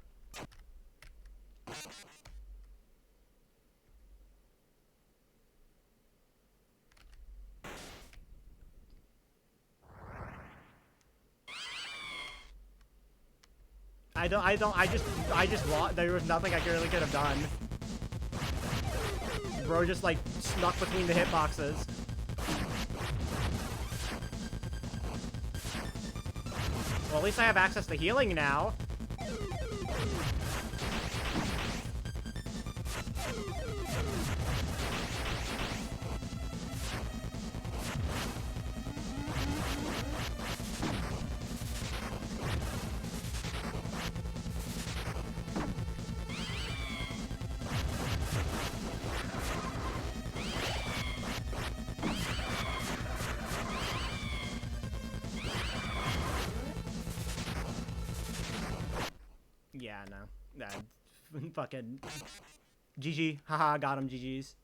I just lost. There was nothing I really could have done. Bro just, like, snuck between the hitboxes. Well, at least I have access to healing now. Yeah, no. Fucking GG. Haha, got him, GG's.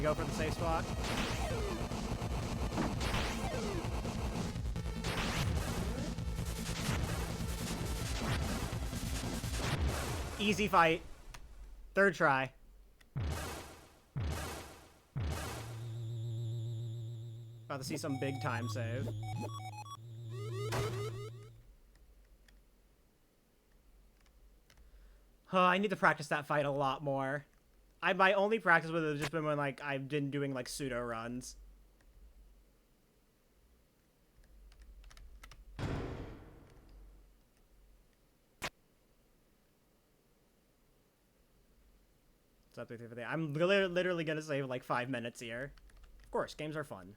Go for the safe spot. Easy fight. Third try. About to see some big time save. I need to practice that fight a lot more. My only practice with it has just been when, like, I've been doing, like, pseudo runs. What's up, 3 I'm literally gonna save, like, 5 minutes here. Of course, games are fun.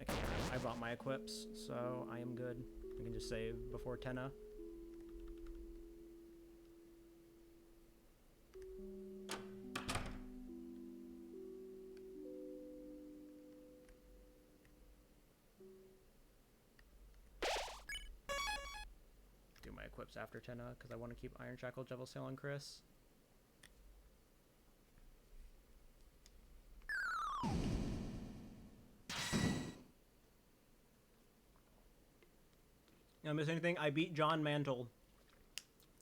Okay, I bought my equips, so I am good. I can just save before Tenna. Do my equips after Tenna, because I want to keep Iron Shackle, Devil Sail, and Chris. Did I miss anything? I beat John Mantle.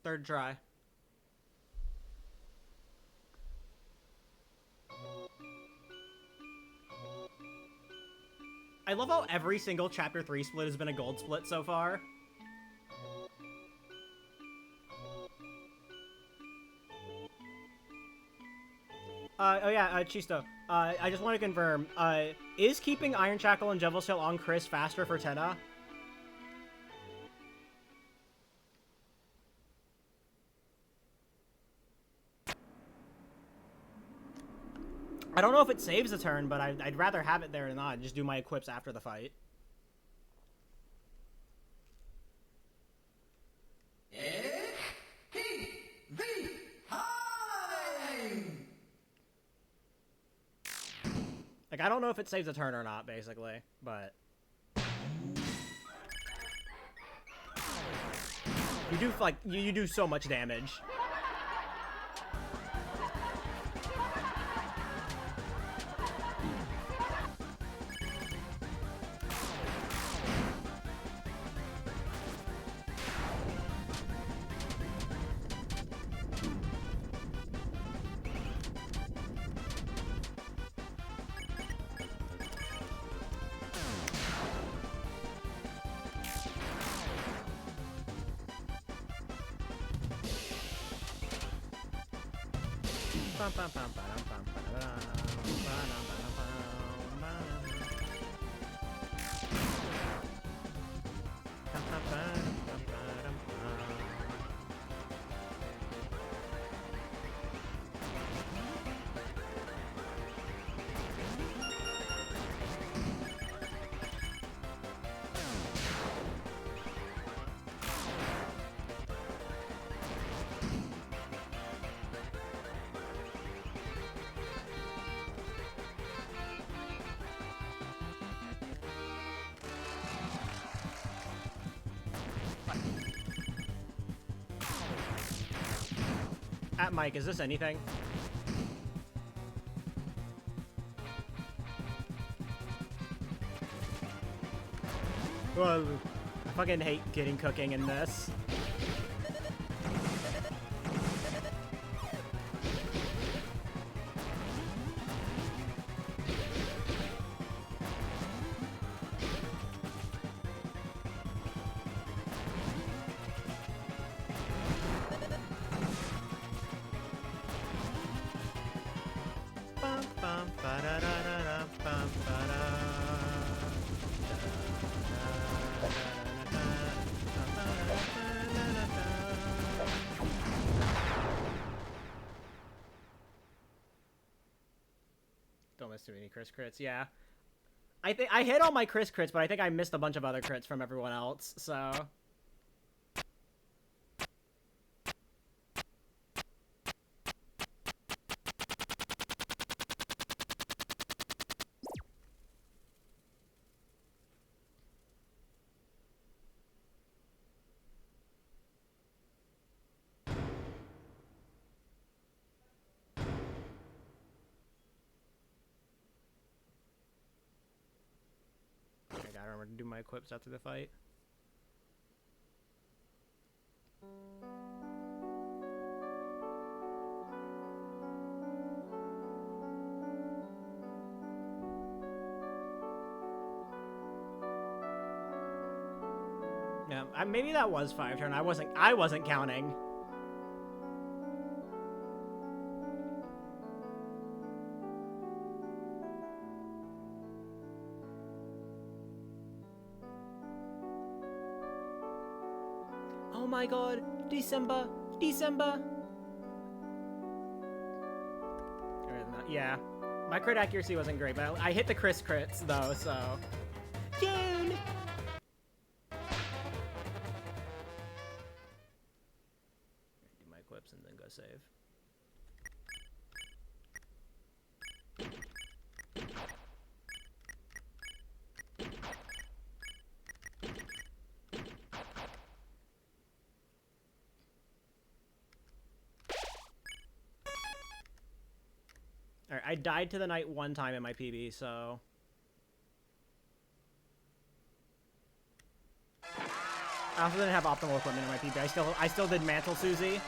3rd try. I love how every single Chapter 3 split has been a gold split so far. Oh yeah, Chisto. I just want to confirm, is keeping Iron Shackle and Devil Sail on Chris faster for Tenna? I don't know if it saves a turn, but I'd rather have it there than not. Just do my equips after the fight. Like, I don't know if it saves a turn or not, basically, but... You do, like, you do so much damage. At Mike, is this anything? Well, I fucking hate getting cooking in this. Don't miss too many Chris crits, yeah. I think I hit all my Chris crits, but I think I missed a bunch of other crits from everyone else, so... remember to do my equips after the fight. Yeah, maybe that was 5 turn. I wasn't counting. Oh my god, December. Yeah, my crit accuracy wasn't great, but I hit the crits though, so. June! Do my equips and then go save. Alright, I died to the knight 1 time in my PB, so... I also didn't have optimal equipment in my PB. I still did Mantle Susie.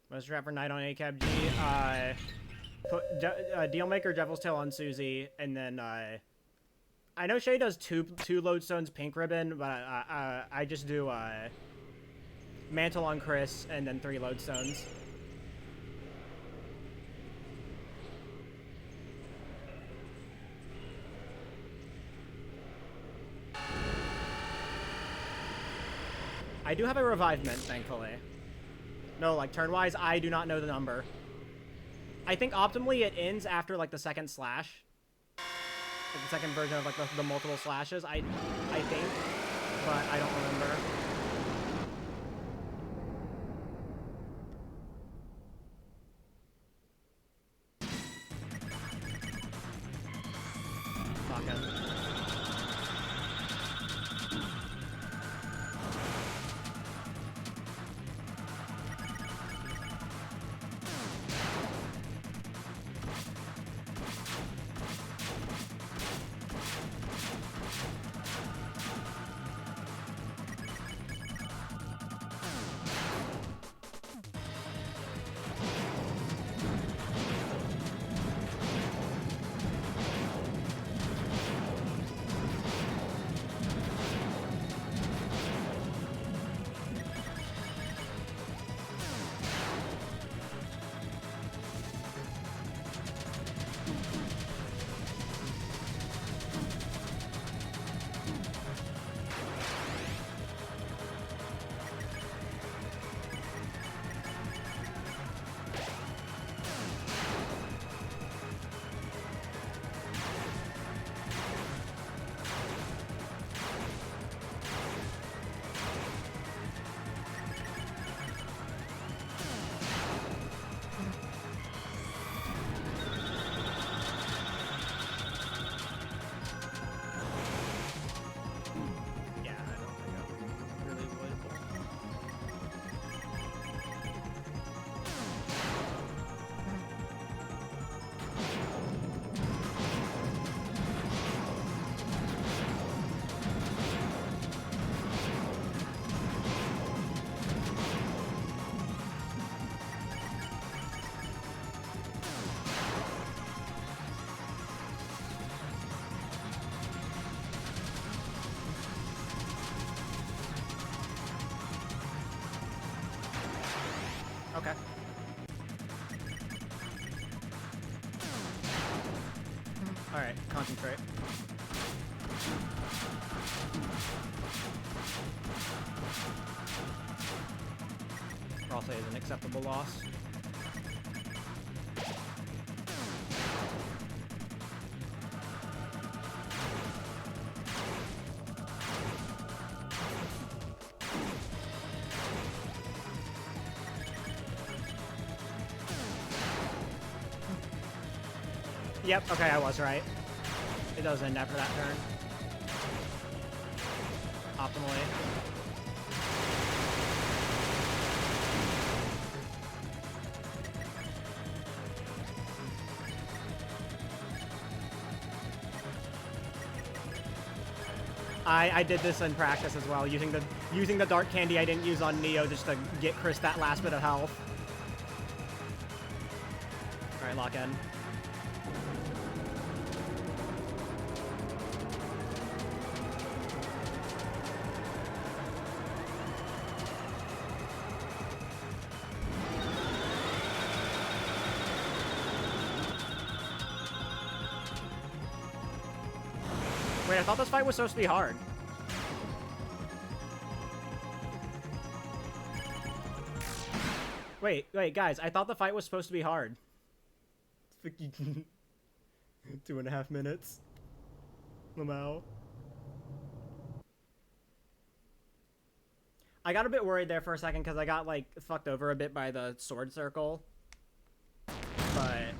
Most Trapper Knight on ACAB G. Put Dealmaker Devil's Tail on Susie, and then I know Shay does two Lodestones Pink Ribbon, but I just do Mantle on Chris and then 3 Lodestones. I do have a Revivement, thankfully. No, like turn-wise, I do not know the number. I think optimally it ends after like the second slash. Like the second version of like the multiple slashes, I think, but I don't remember. Fuck him. Okay. Alright, concentrate. I'll say is an acceptable loss. Yep, okay, I was right. It does end after that turn. Optimally. I did this in practice as well, using the dark candy I didn't use on Neo just to get Chris that last bit of health. All right, lock in. Wait, I thought this fight was supposed to be hard. Wait, guys, I thought the fight was supposed to be hard. 2.5 minutes. Lamau. I got a bit worried there for a second because I got, like, fucked over a bit by the sword circle. But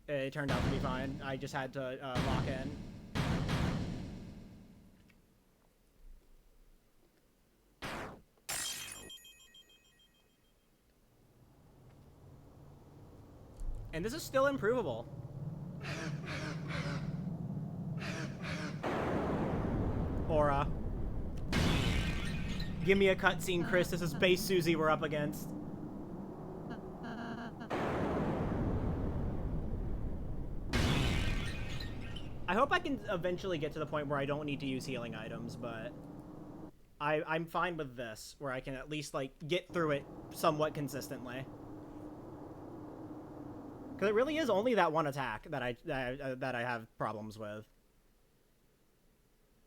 it turned out to be fine. I just had to lock in. And this is still improvable. Aura. Give me a cutscene, Chris. This is base Susie we're up against. I hope I can eventually get to the point where I don't need to use healing items, but I'm fine with this, where I can at least, like, get through it somewhat consistently. Because it really is only that one attack that I have problems with.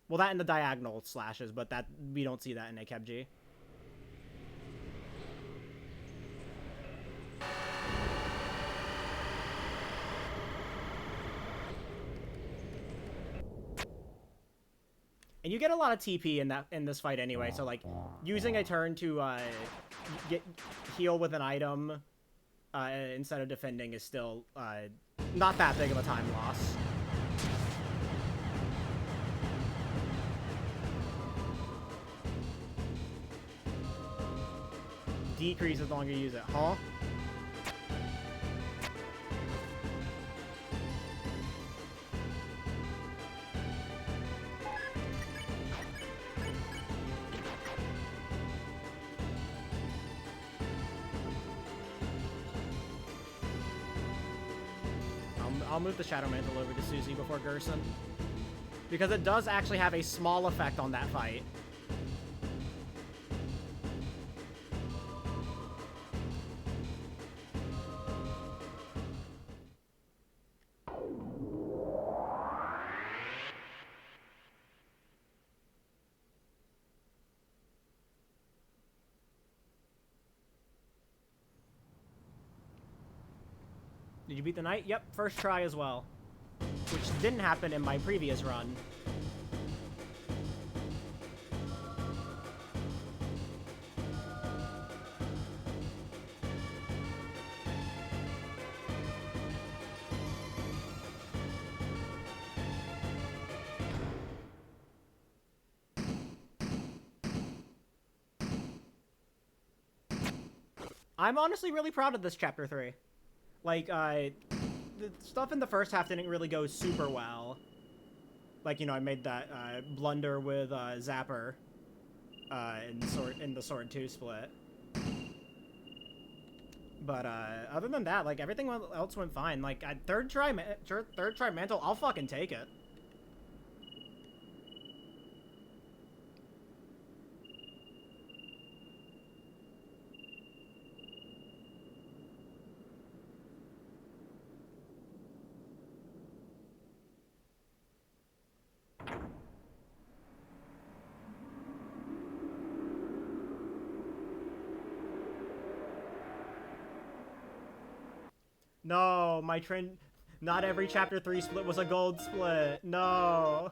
Well, that and the diagonal slashes, but that we don't see that in Akebji. And you get a lot of TP in this fight anyway, so like using a turn to heal with an item instead of defending is still not that big of a time loss. Decrease as long as you use it, huh? I'll move the Shadow Mantle over to Susie before Gerson, because it does actually have a small effect on that fight. Did you beat the knight? Yep, first try as well. Which didn't happen in my previous run. I'm honestly really proud of this chapter 3. Like, the stuff in the first half didn't really go super well. Like, you know, I made that blunder with Zapper in the Sword 2 split. But other than that, like, everything else went fine. Like, third try mantle, I'll fucking take it. No, my trend. Not every chapter 3 split was a gold split. No.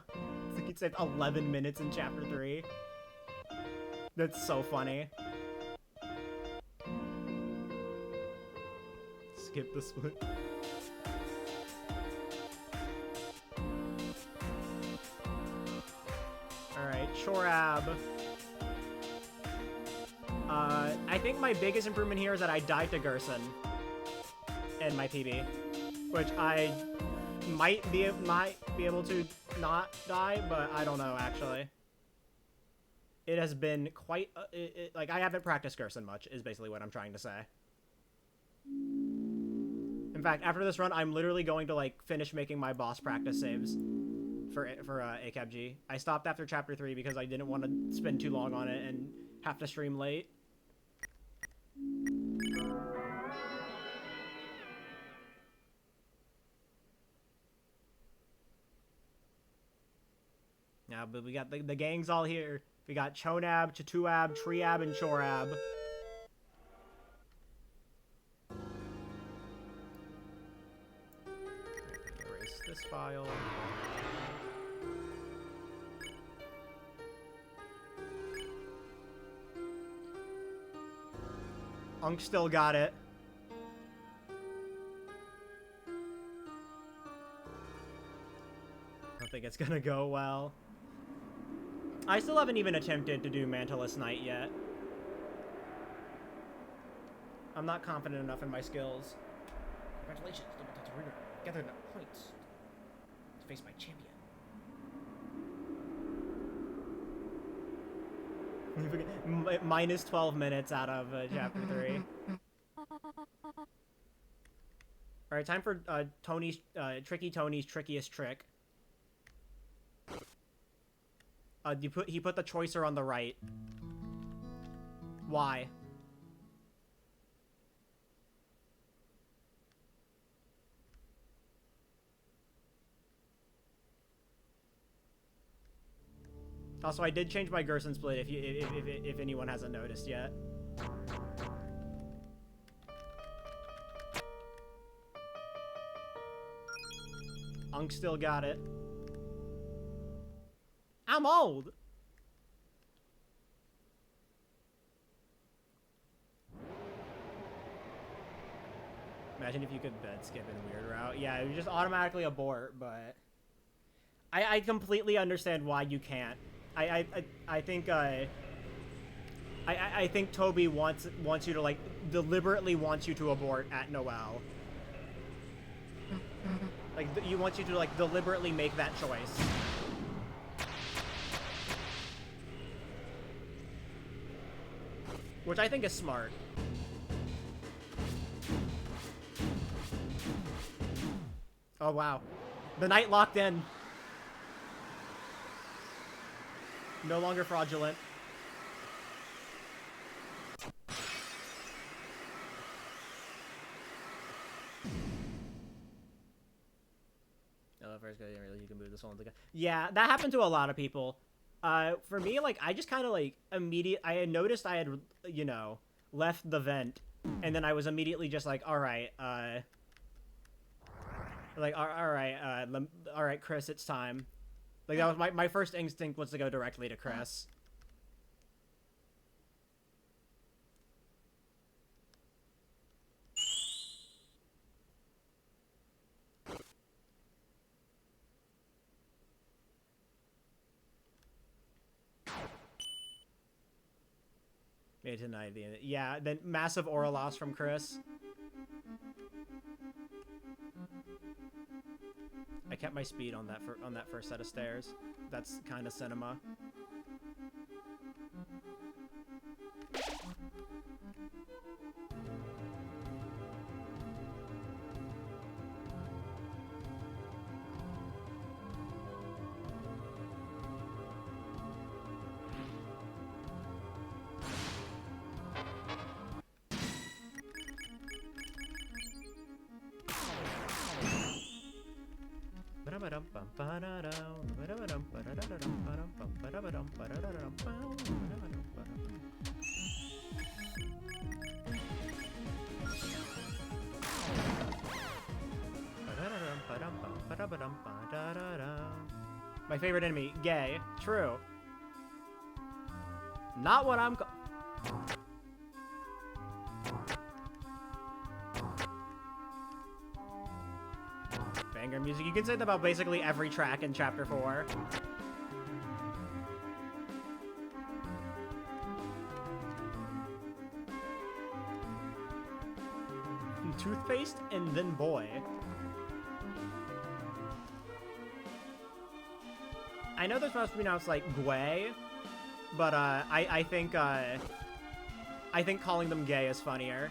It's like you'd saved 11 minutes in chapter 3. That's so funny. Skip the split. Alright, Chorab. I think my biggest improvement here is that I died to Gerson in my PB, which I might be able to not die, but I don't know, actually. It has been quite... like, I haven't practiced Gerson much, is basically what I'm trying to say. In fact, after this run, I'm literally going to, like, finish making my boss practice saves for ACABG. I stopped after Chapter 3 because I didn't want to spend too long on it and have to stream late. Yeah, but we got the gang's all here. We got Chonab, Chatuab, Triab, and Chorab. Erase this file. Unk still got it. I don't think it's gonna go well. I still haven't even attempted to do Mantless Knight yet. I'm not confident enough in my skills. Congratulations, Deltarune. Gather enough points to face my champion. Minus 12 minutes out of Chapter 3. Alright, time for Tony's, Tricky Tony's trickiest trick. He put the choicer on the right. Why? Also, I did change my Gerson split if anyone hasn't noticed yet. Unk still got it. I'm old. Imagine if you could bed skip in weird route. Yeah, it would just automatically abort, but I completely understand why you can't. I think I think Toby wants you to, like, deliberately wants you to abort at Noelle. Like, he wants you to, like, deliberately make that choice. Which I think is smart. Oh, wow. The knight locked in. No longer fraudulent. Oh, first guy didn't realize you can move this one. Yeah, that happened to a lot of people. For me, like, I just kind of, like, I had noticed I had, you know, left the vent, and then I was immediately just like, alright, alright, Chris, it's time. Like, that was my first instinct was to go directly to Chris. Made tonight, yeah, then massive aura loss from Chris. I kept my speed on that first set of stairs. That's kind of cinema. My favorite enemy, gay. True. Not what I'm banger music. You can say that about basically every track in Chapter 4. Toothpaste and then boy. I know they're supposed to be pronounced like Gwei, but I think calling them gay is funnier.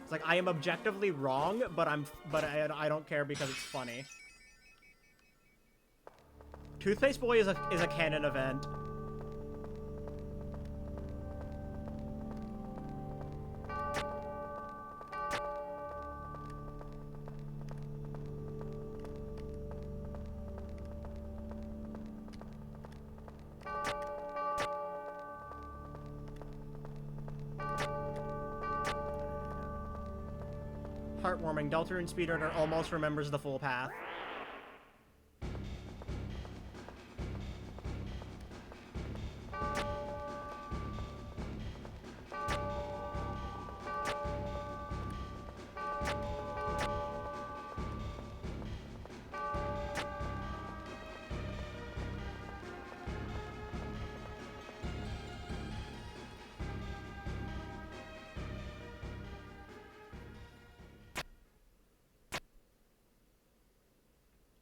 It's like, I am objectively wrong, but I don't care because it's funny. Toothpaste Boy is a canon event. Heartwarming. Deltarune speedrunner almost remembers the full path.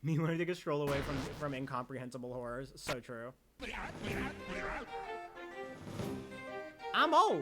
Me wanting to take a stroll away from incomprehensible horrors. So true. I'm old.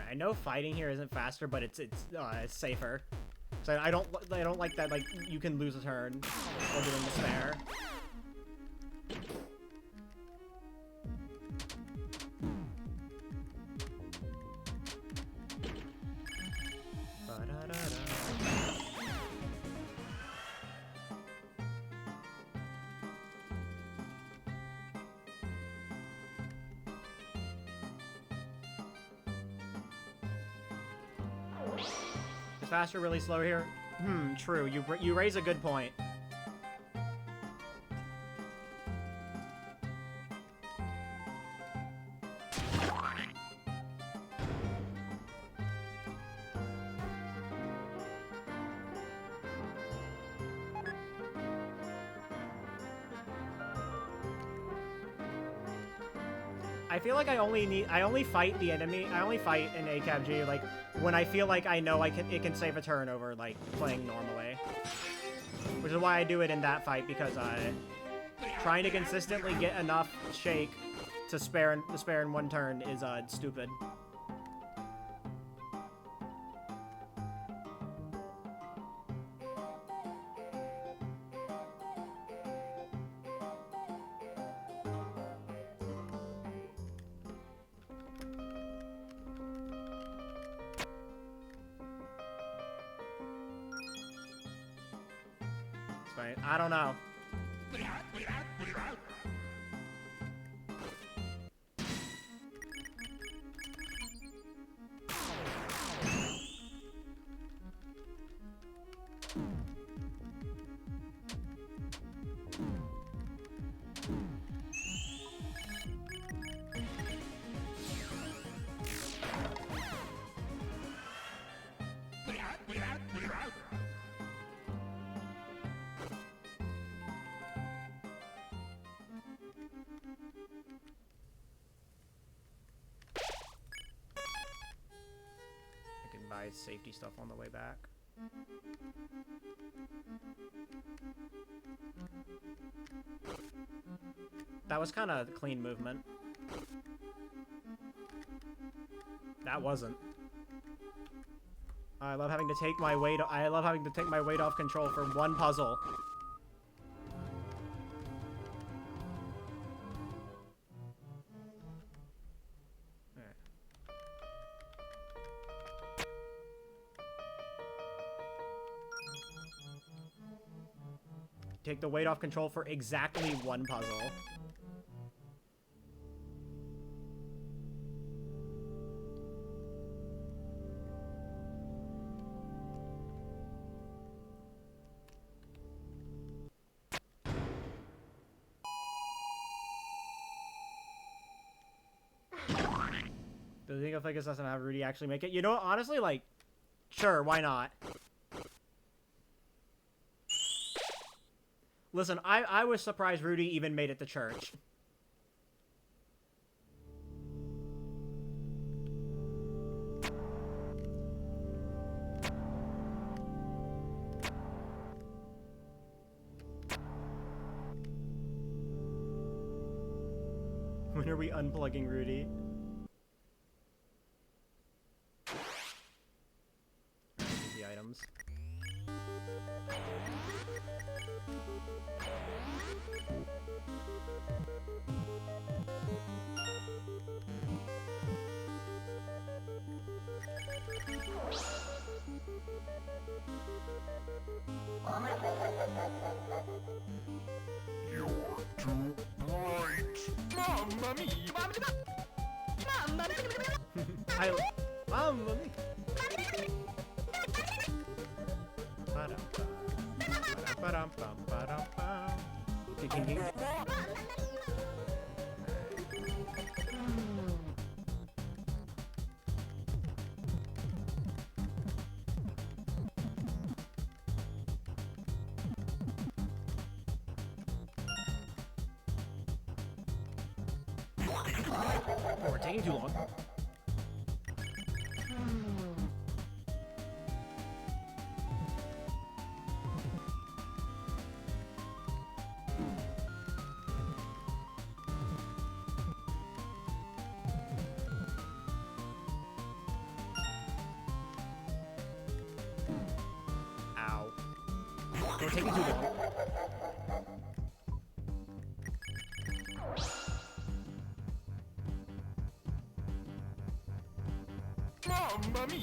I know fighting here isn't faster, but it's safer. So I don't like that, like, you can lose a turn while doing the spare. Is faster really slow here? True. You raise a good point. I feel like I only fight the enemy. I only fight in ACAB-G like when I feel like I know it can save a turn over like playing normally. Which is why I do it in that fight, because trying to consistently get enough shake to spare in one turn is stupid. I don't know. Buy safety stuff on the way back. That was kind of clean movement. That wasn't. I love having to take my weight. I love having to take my weight off control for one puzzle. Take the weight off control for exactly one puzzle. Do you think if I guess doesn't have Rudy actually make it? You know what? Honestly, like, sure, why not? Listen, I was surprised Rudy even made it to church. When are we unplugging Rudy? The items. You're too bright. Mamma mia. Mamma mia. Mamma mia. Oh, we're taking too long. Ow. We're taking too long. Mamma mia.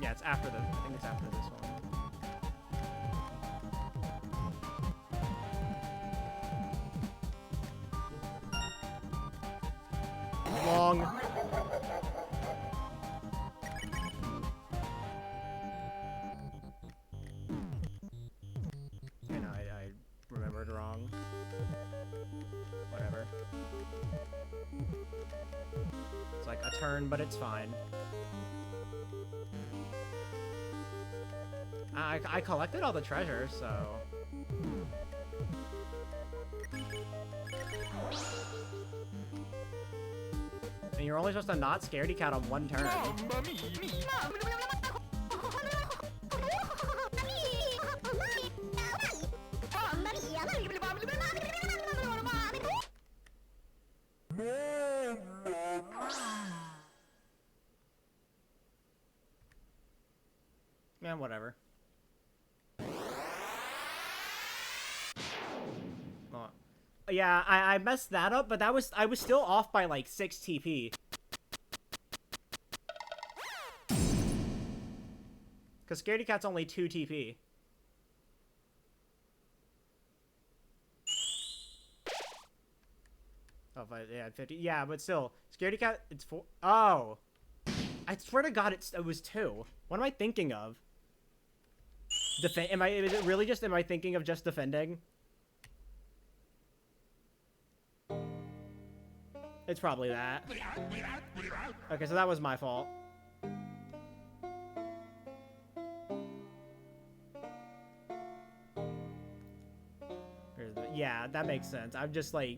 Yeah, it's after the. I think it's after this one. Long. And I remembered wrong. Whatever. It's like a turn, but it's fine. I collected all the treasures, so... And you're only supposed to not scaredy cat on one turn. Man, whatever. Yeah, I messed that up, but I was still off by like 6 TP. Because Scaredy Cat's only 2 TP. Oh, if I had 50. Yeah, but still, Scaredy Cat, it's 4. Oh, I swear to God, it was 2. What am I thinking of? Is it really just? Am I thinking of just defending? It's probably that. Okay, so that was my fault. Yeah, that makes sense. I'm just like...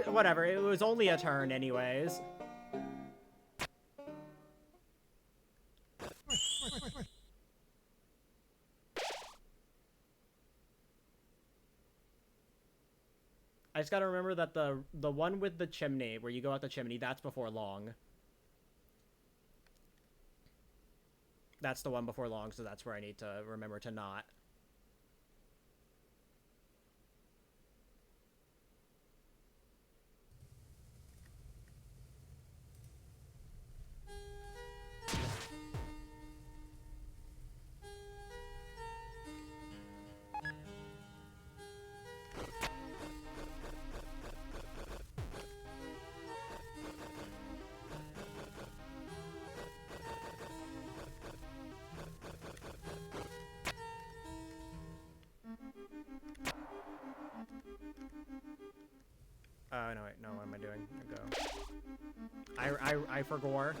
whatever, it was only a turn anyways. I just gotta remember that the one with the chimney, where you go out the chimney, that's before long. That's the one before long, so that's where I need to remember to not. No, wait, no, what am I doing? I forgore.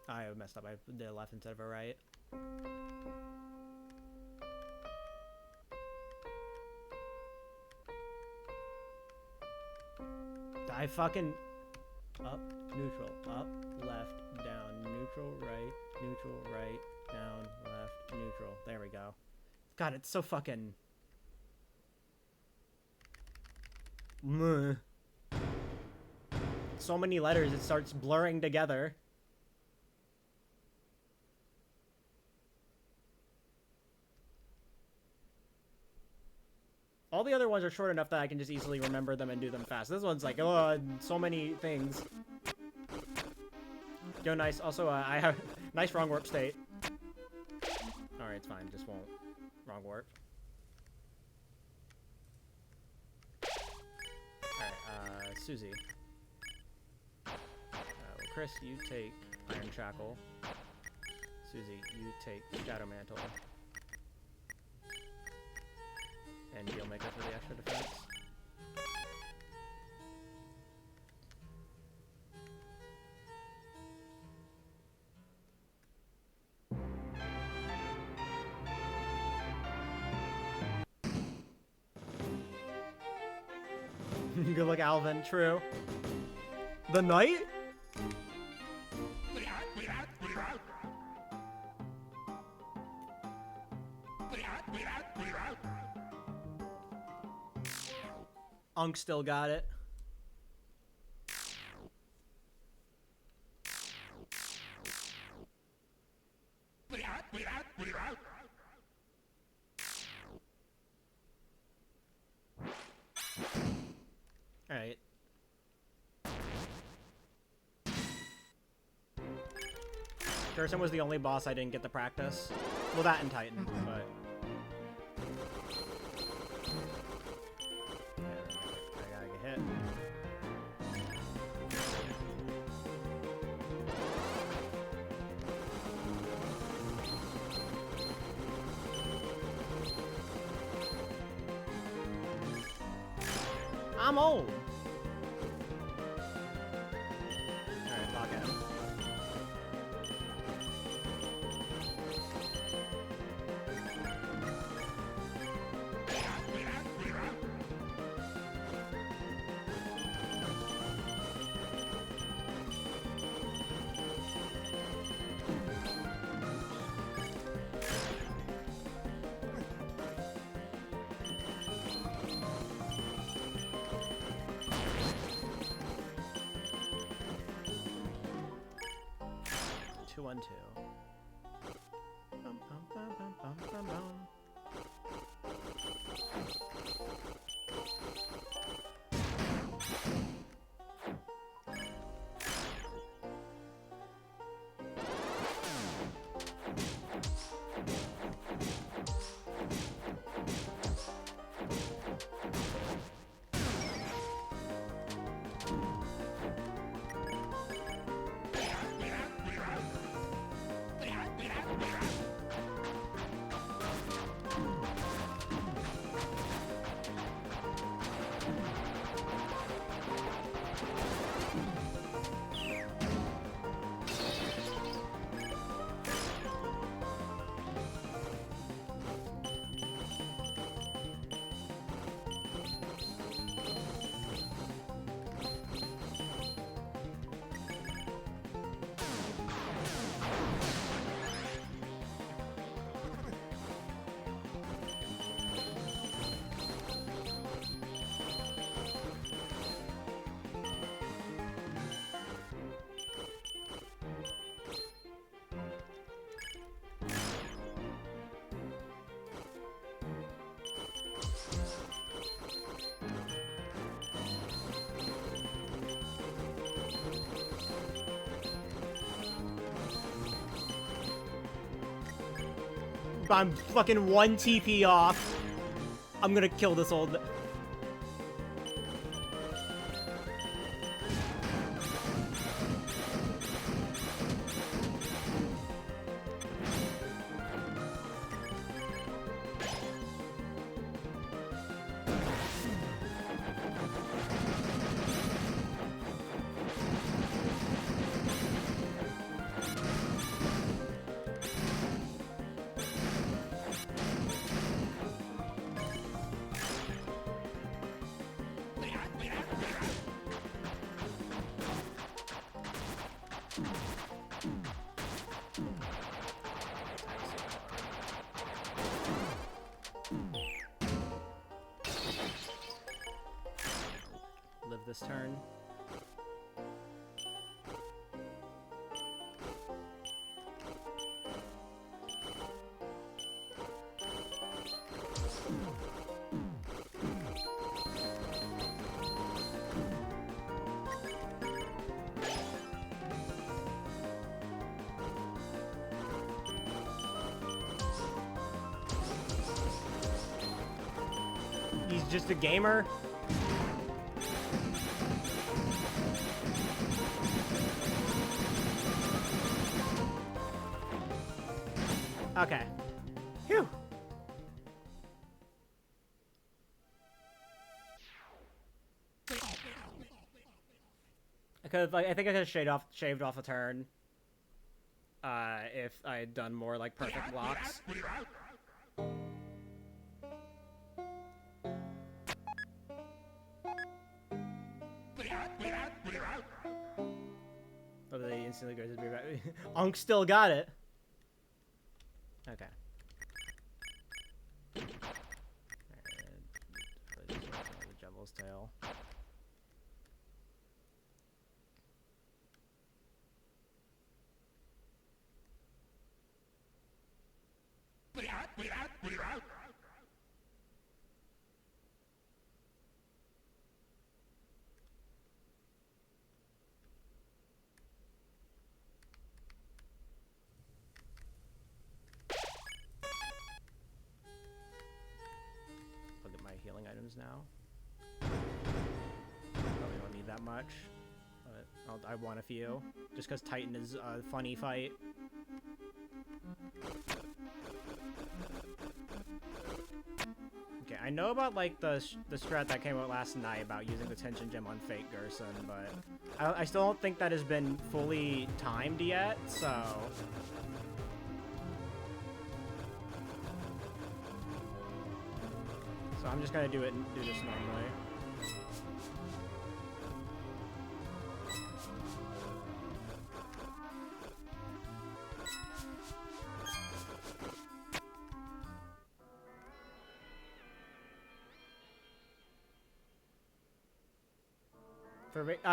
I messed up. I did a left instead of a right. I fucking... Up, neutral, up, left, down, neutral, right, down, left, neutral. There we go. God, it's so fucking... So many letters, it starts blurring together. All the other ones are short enough that I can just easily remember them and do them fast. This one's like, oh, so many things. Yo, nice. Also, I have nice wrong warp state. Alright, it's fine. Just won't. Wrong warp. Alright, Susie. Well, Chris, you take Iron Shackle. Susie, you take Shadow Mantle. And Deal Maker for the extra defense. Good luck, Alvin. True. The knight? Unk still got it. Alright. Gerson was the only boss I didn't get to practice. Well, that and Titan, but... Hit. I'm old. Alright, lock in. One, two. Bum, bum, bum, bum, bum, bum, bum. I'm fucking one TP off. I'm gonna kill this old... live this turn. He's just a gamer. Okay. Phew. I think I could have shaved off a turn. If I had done more like perfect blocks. Oh, they instantly go to the Unk still got it. Okay. The Devil's Tail. Look at my healing items now. Probably don't need that much, but I want a few. Just because Titan is a funny fight. Okay, I know about like the strat that came out last night about using the tension gem on Fake Gerson, but I still don't think that has been fully timed yet, so... So I'm just gonna do this normally.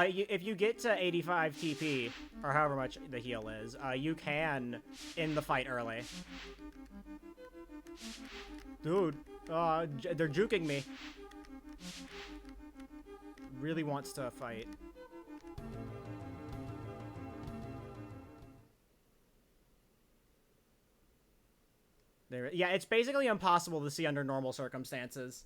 If you get to 85 TP, or however much the heal is, you can end the fight early. Dude, they're juking me. Really wants to fight. Yeah, it's basically impossible to see under normal circumstances.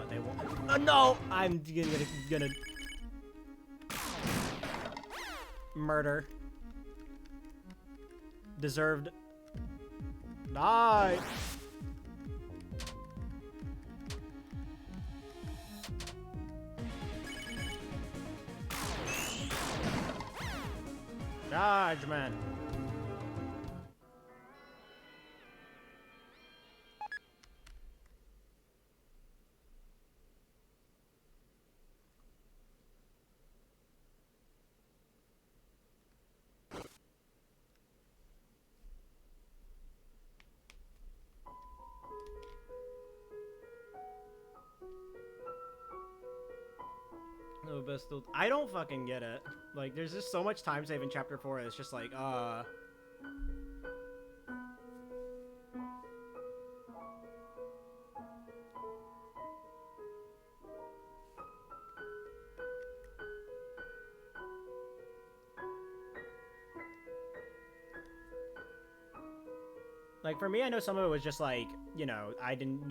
They won't. Oh, no! I'm gonna murder. Deserved. Die. Dodge, man. I don't fucking get it. Like, there's just so much time save in Chapter 4. It's just like, Like, for me, I know some of it was just like, you know, I didn't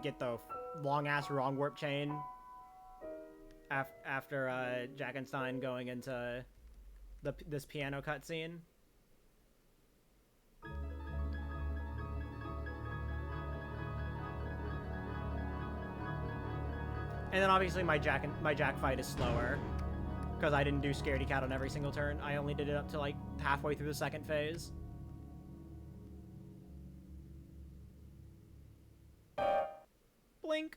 get the long-ass wrong warp chain after Jackenstein going into this piano cutscene. And then obviously my Jack fight is slower because I didn't do Scaredy Cat on every single turn. I only did it up to like halfway through the second phase. Blink.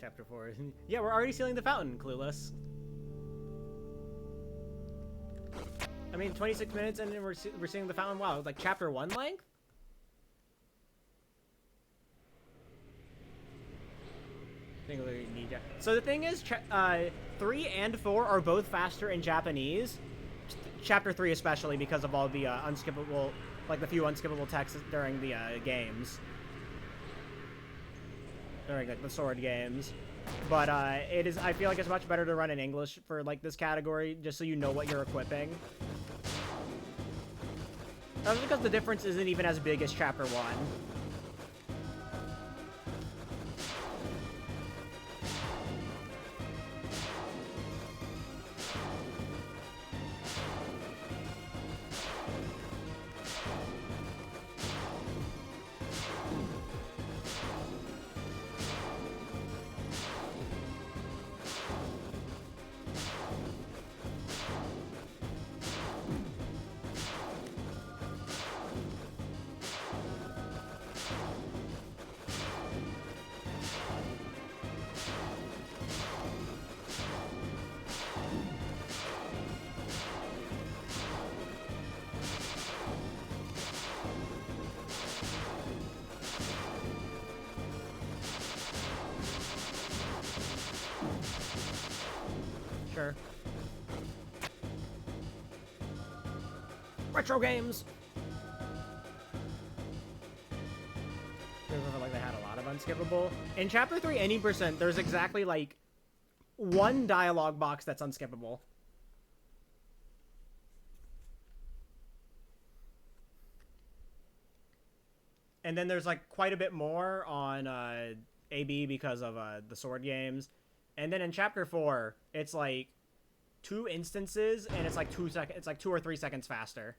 Chapter 4. Yeah, we're already sealing the fountain, Clueless. I mean, 26 minutes and then we're seeing the fountain. Wow, like chapter 1 length? So the thing is, 3 and 4 are both faster in Japanese. Chapter 3 especially because of all the unskippable, like the few unskippable texts during the games. During like the sword games. But I feel like it's much better to run in English for like this category, just so you know what you're equipping. That's because the difference isn't even as big as chapter 1. Sure. Retro games! Like they had a lot of unskippable. In chapter 3, any percent, there's exactly like one dialogue box that's unskippable. And then there's like quite a bit more on AB because of the sword games. And then in chapter 4, it's like 2 instances, and it's like 2 seconds. It's like 2 or 3 seconds faster.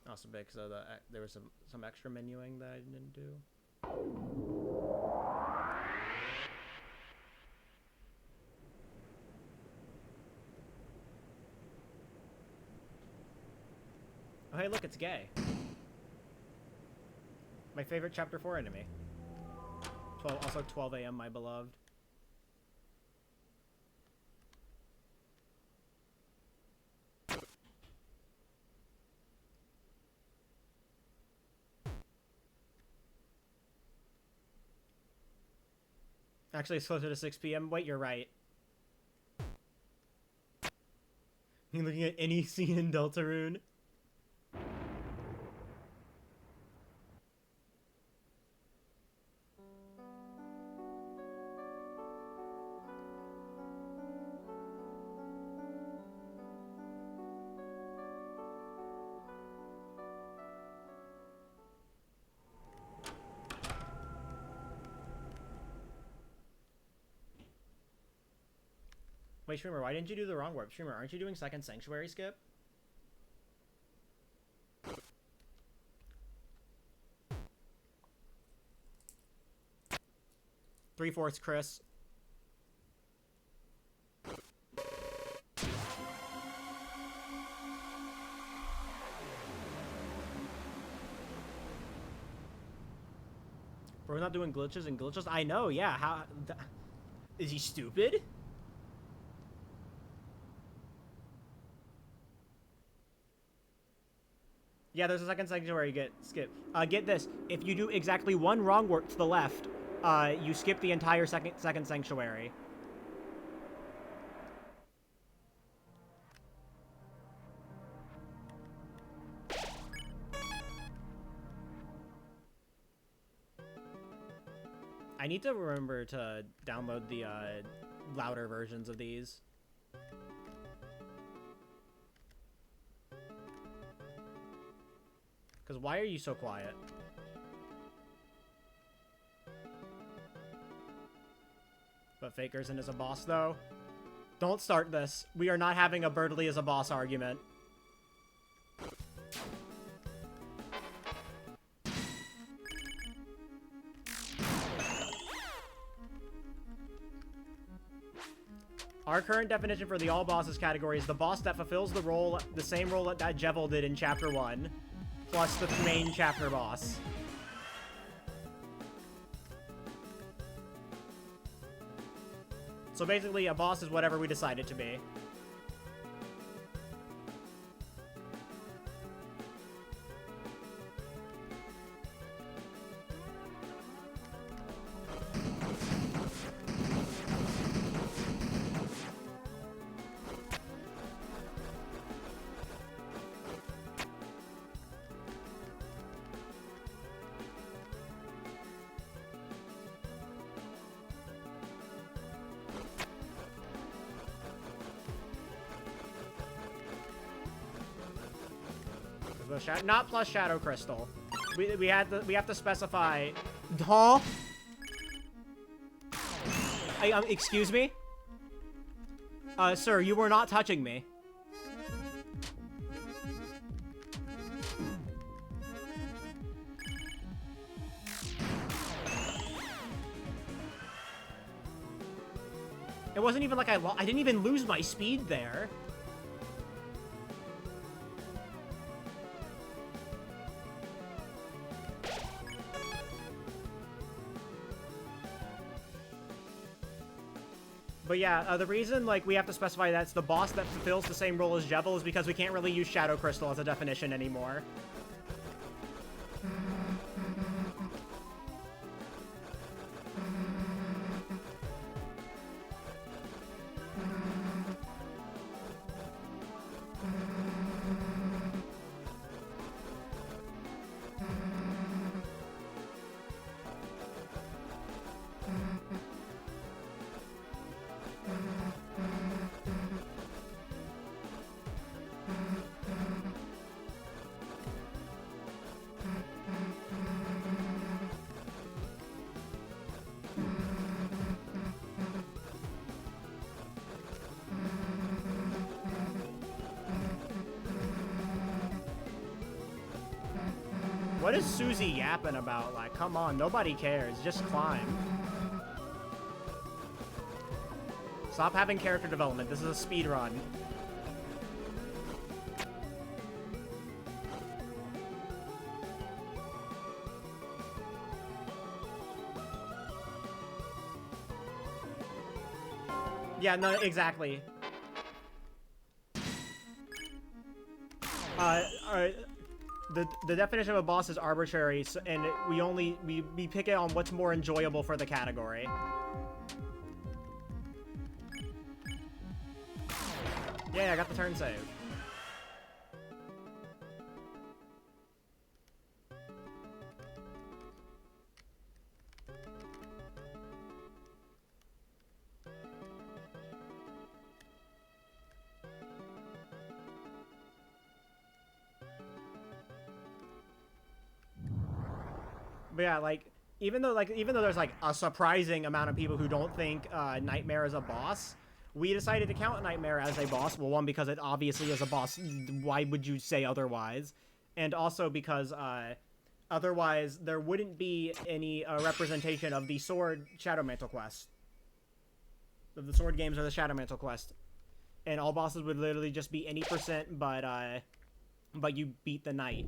Also big, so there was some extra menuing that I didn't do. Oh hey, look, it's gay. My favorite chapter 4 enemy. Also 12 a.m. my beloved. Actually, it's closer to 6 p.m. Wait, you're right. You're looking at any scene in Deltarune? Wait, Streamer, why didn't you do the wrong warp? Streamer, aren't you doing second sanctuary skip? 3/4 Chris. We're not doing glitches and glitches. I know, yeah. How is he stupid? Yeah, there's a second section where you get skipped. Get this: if you do exactly one wrong word to the left, you skip the entire second sanctuary. I need to remember to download the louder versions of these. Because why are you so quiet? But Fakerson is a boss, though. Don't start this. We are not having a Birdly as a boss argument. Our current definition for the all bosses category is the boss that fulfills the role, the same role that Jevil did in Chapter 1, plus the main chapter boss. So basically, a boss is whatever we decide it to be. Not plus Shadow Crystal. We have to specify. Huh? Excuse me? Sir, you were not touching me. It wasn't even like I didn't even lose my speed there. But yeah, the reason like we have to specify that's the boss that fulfills the same role as Jevil is because we can't really use Shadow Crystal as a definition anymore. What is Susie yapping about? Like, come on, nobody cares. Just climb. Stop having character development. This is a speed run. Yeah, no, exactly. The definition of a boss is arbitrary, so, and we pick it on what's more enjoyable for the category. Yeah, I got the turn save. But yeah, like, even though there's like a surprising amount of people who don't think Nightmare is a boss, we decided to count Nightmare as a boss. Well, one, because it obviously is a boss. Why would you say otherwise? And also because Otherwise, there wouldn't be any representation of the Sword Shadow Mantle quest. Of the Sword games or the Shadow Mantle quest. And all bosses would literally just be any percent, but you beat the knight.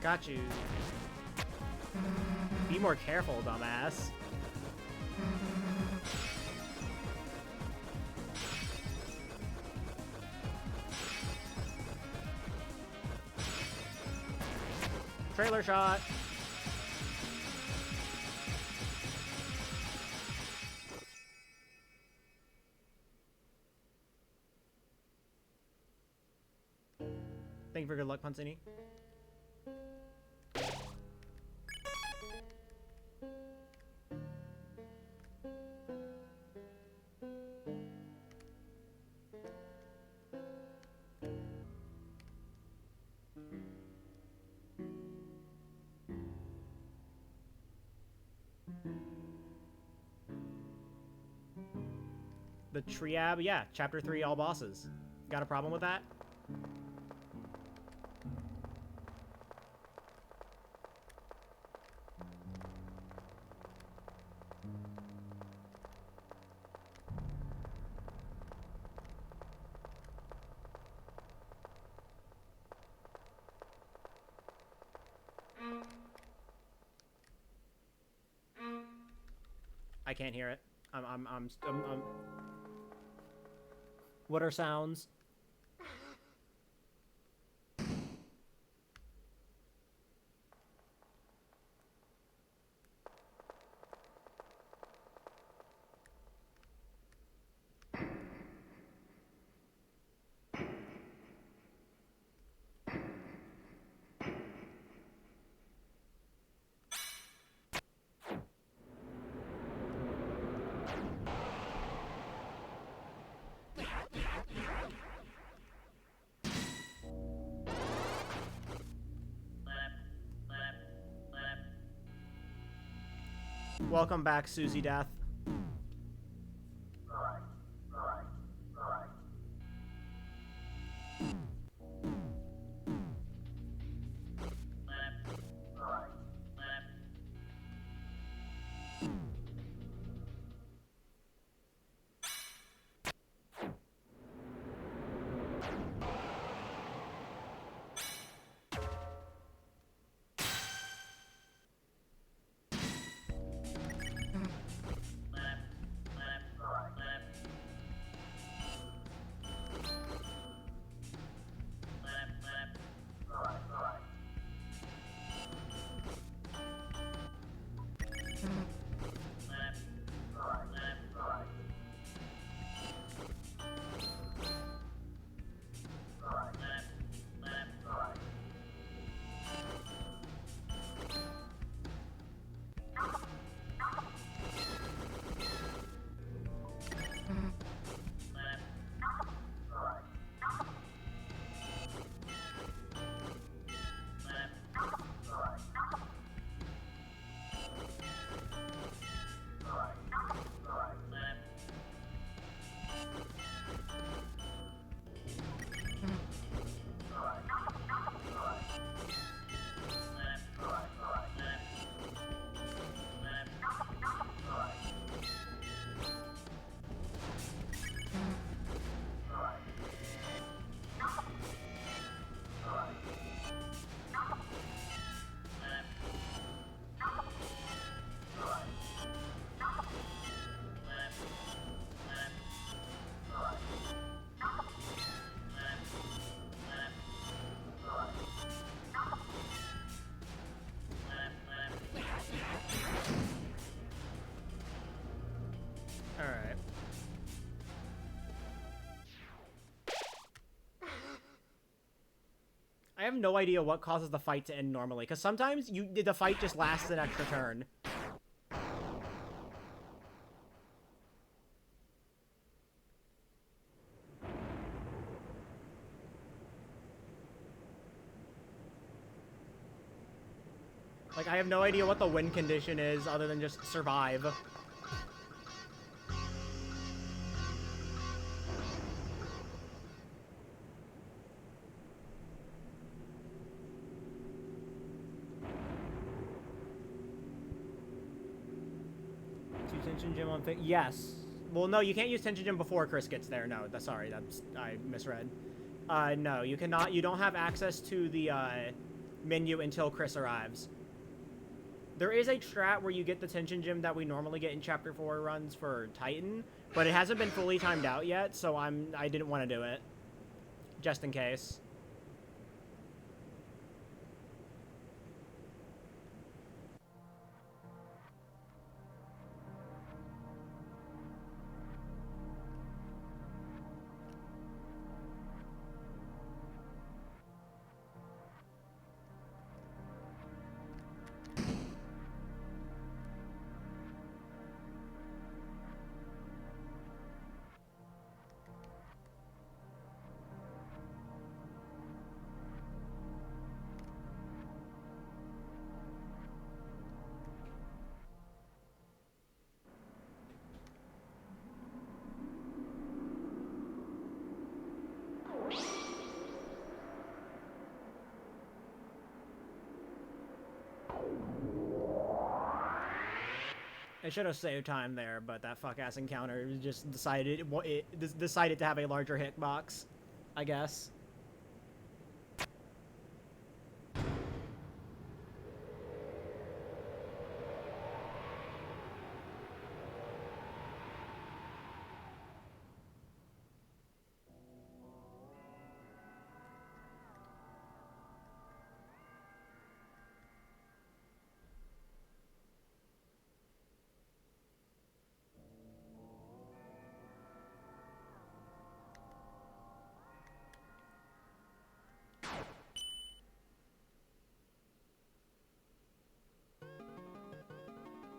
Got you. Be more careful, dumbass. Trailer shot. Thank you for good luck, Pansini. The Triab, yeah, Chapter 3, all bosses. Got a problem with that? I can't hear it. I'm What are sounds? Welcome back, Susie Death. I have no idea what causes the fight to end normally, because sometimes the fight just lasts an extra turn. Like, I have no idea what the win condition is other than just survive. Tension Gem on yes. Well, no, you can't use Tension Gem before Chris gets there. No, sorry, I misread. No, you cannot. You don't have access to the menu until Chris arrives. There is a strat where you get the Tension Gem that we normally get in Chapter 4 runs for Titan, but it hasn't been fully timed out yet, so I didn't want to do it, just in case. I should have saved time there, but that fuck-ass encounter just decided it decided to have a larger hitbox, I guess.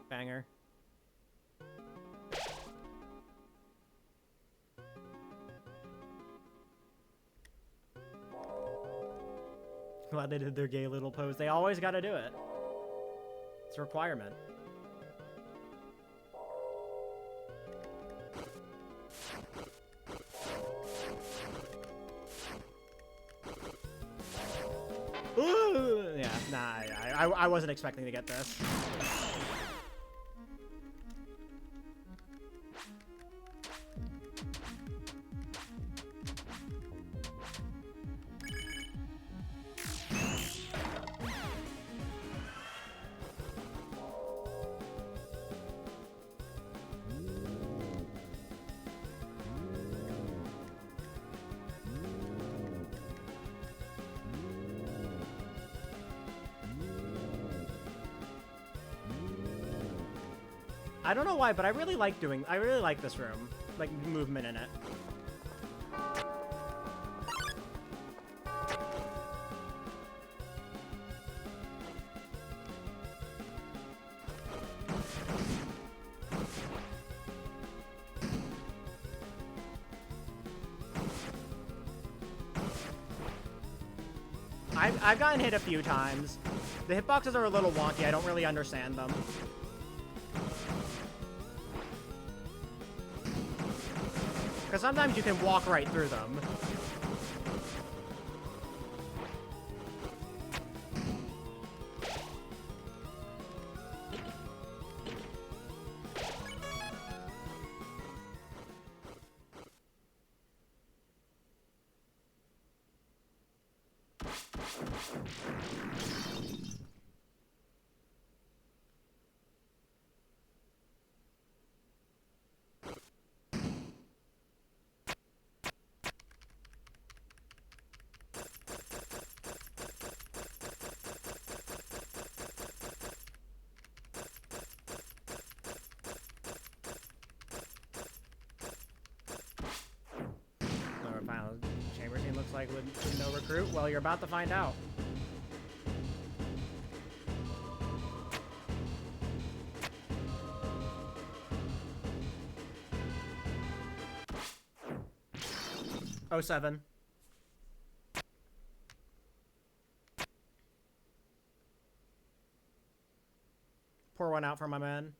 Banger. Glad they did their gay little pose. They always gotta do it. It's a requirement. Ooh! Yeah, nah, I wasn't expecting to get this. I don't know why, but I really like this room. Like, movement in it. I've gotten hit a few times. The hitboxes are a little wonky. I don't really understand them. Because sometimes you can walk right through them. like with no recruit? Well, you're about to find out. Oh, 07. Pour one out for my man.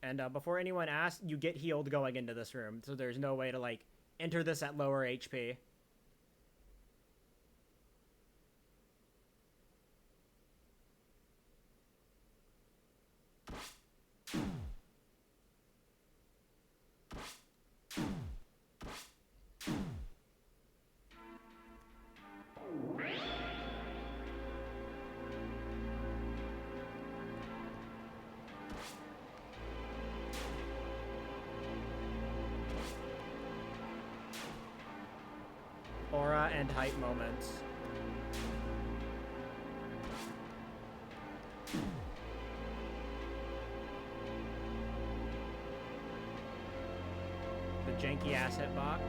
And before anyone asks, you get healed going into this room, so there's no way to, like, enter this at lower HP. Aura and hype moments. The janky ass hitbox.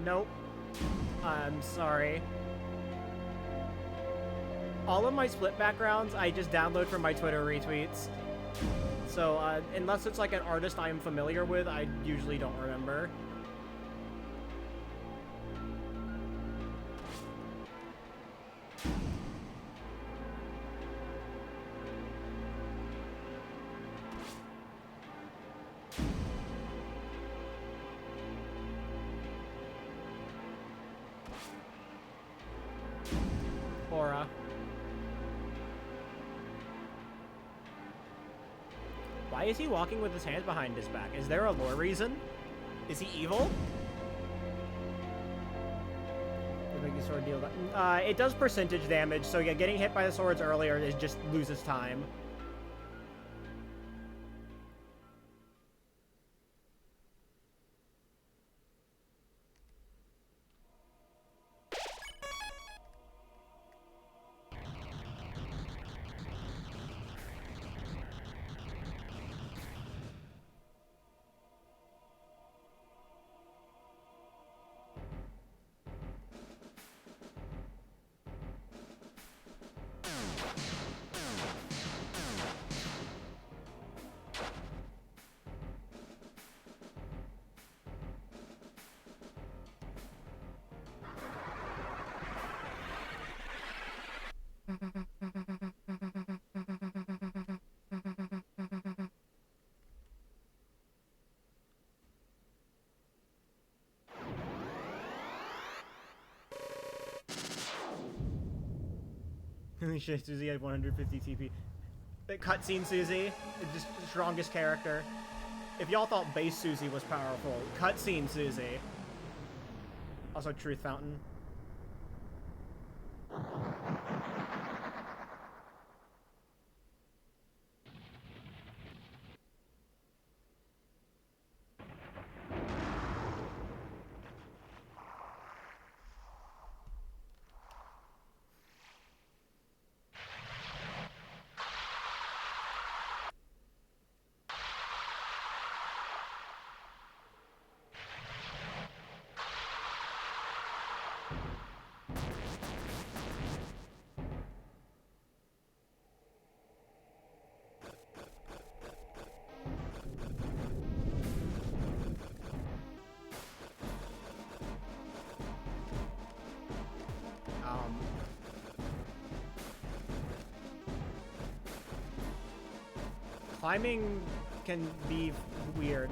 Nope. I'm sorry. All of my split backgrounds I just download from my Twitter retweets. So unless it's like an artist I am familiar with, I usually don't remember. Aura. Why is he walking with his hands behind his back? Is there a lore reason? Is he evil? The sword deal. It does percentage damage, so yeah, getting hit by the swords earlier is just loses time. Holy shit, Susie had 150 TP. The cutscene Susie is just the strongest character. If y'all thought base Susie was powerful, cutscene Susie. Also, Truth Fountain. Climbing can be weird.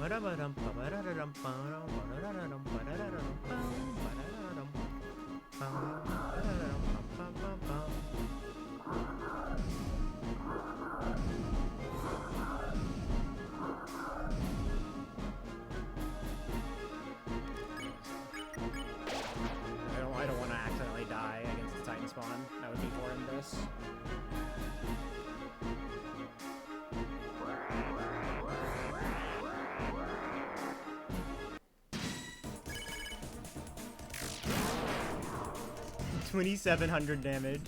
I don't want to accidentally die against the Titan spawn. That would be horrendous. $2,700 damage.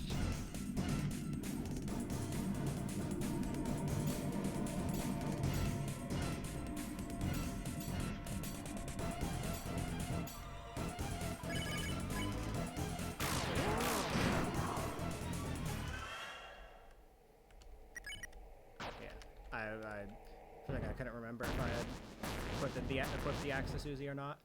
I feel like I couldn't remember if I had equipped the axe to Susie or not.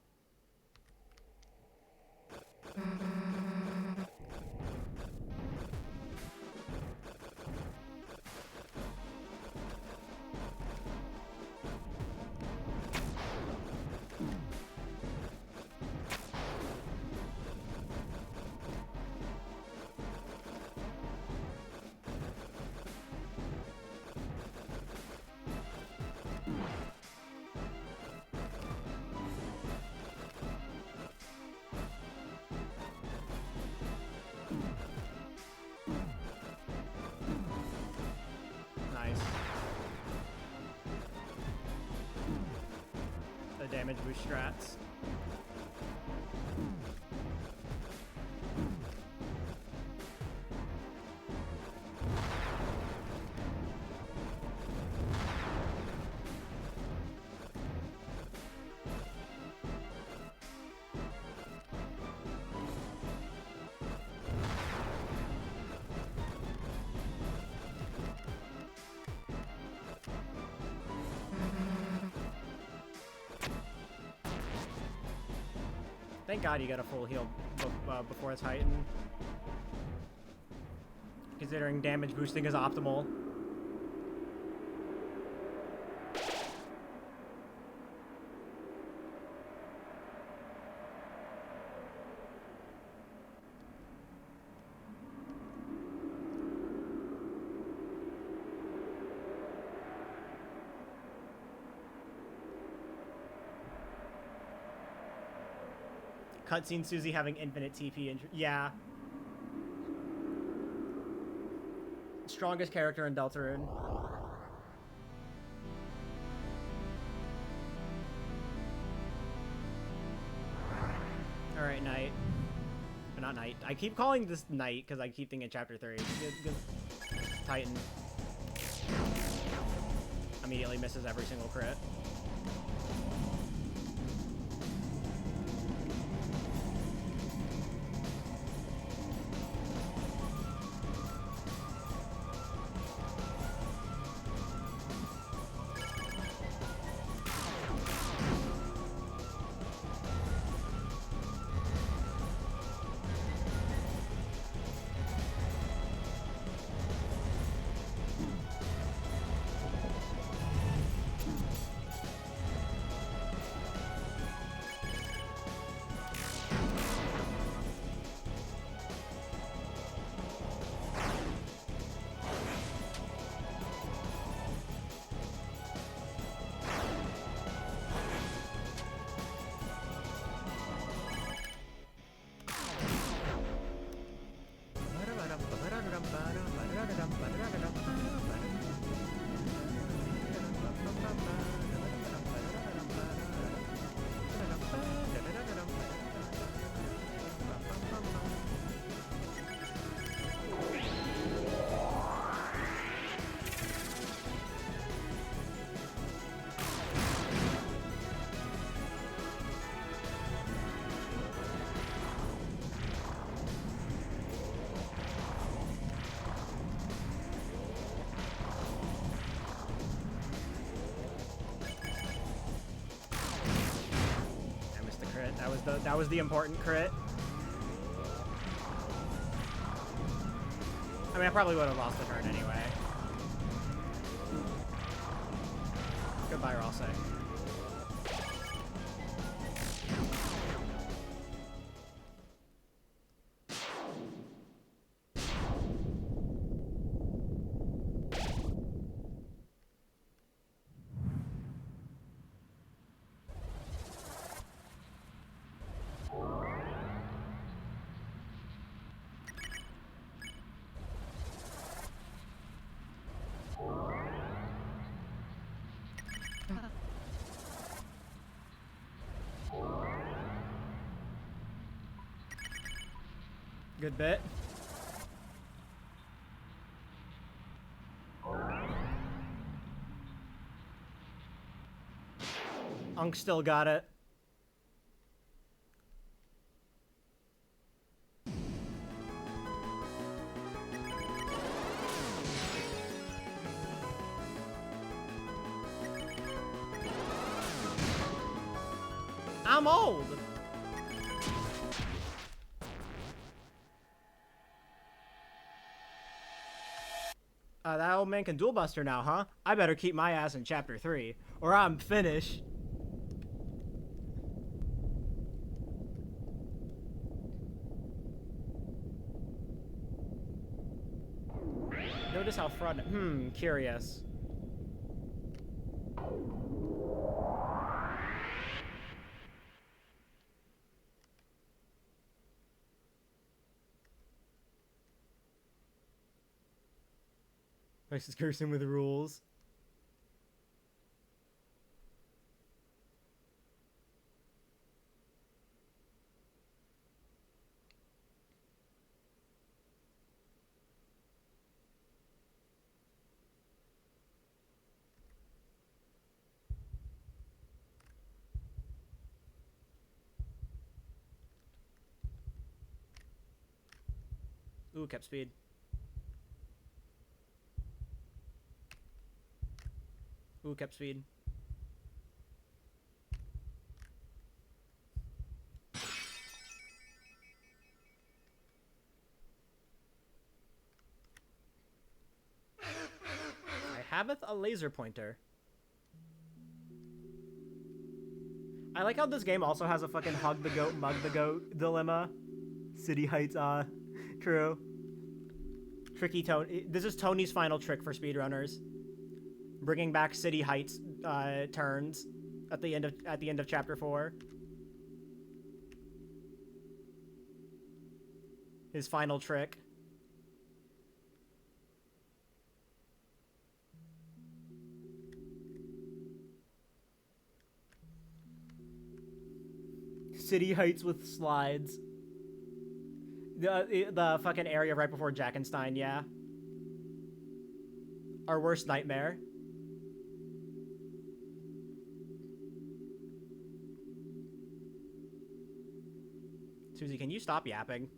Nice. The damage boost strats. Thank God you got a full heal before a Titan. Considering damage boosting is optimal. Cutscene Susie having infinite TP and yeah. Strongest character in Deltarune. Alright, Knight. But not Knight. I keep calling this Knight because I keep thinking Chapter 3. Good. Titan. Immediately misses every single crit. That was the important crit. I mean, I probably would have lost the turn anyway. Goodbye, Ralsei. Good bit. Unk still got it. I'm old. That old man can dual buster now, huh? I better keep my ass in chapter 3, or I'm finished. Notice how front. Curious. Nice cursing with rules. Ooh, kept speed. Ooh, kept speed. I haveth a laser pointer. I like how this game also has a fucking hug the goat, mug the goat dilemma. City Heights, true. Tricky Tony. This is Tony's final trick for speedrunners. Bringing back City Heights turns at the end of chapter 4. His final trick. City Heights with slides. The fucking area right before Jackenstein, yeah. Our worst nightmare. Susie, can you stop yapping?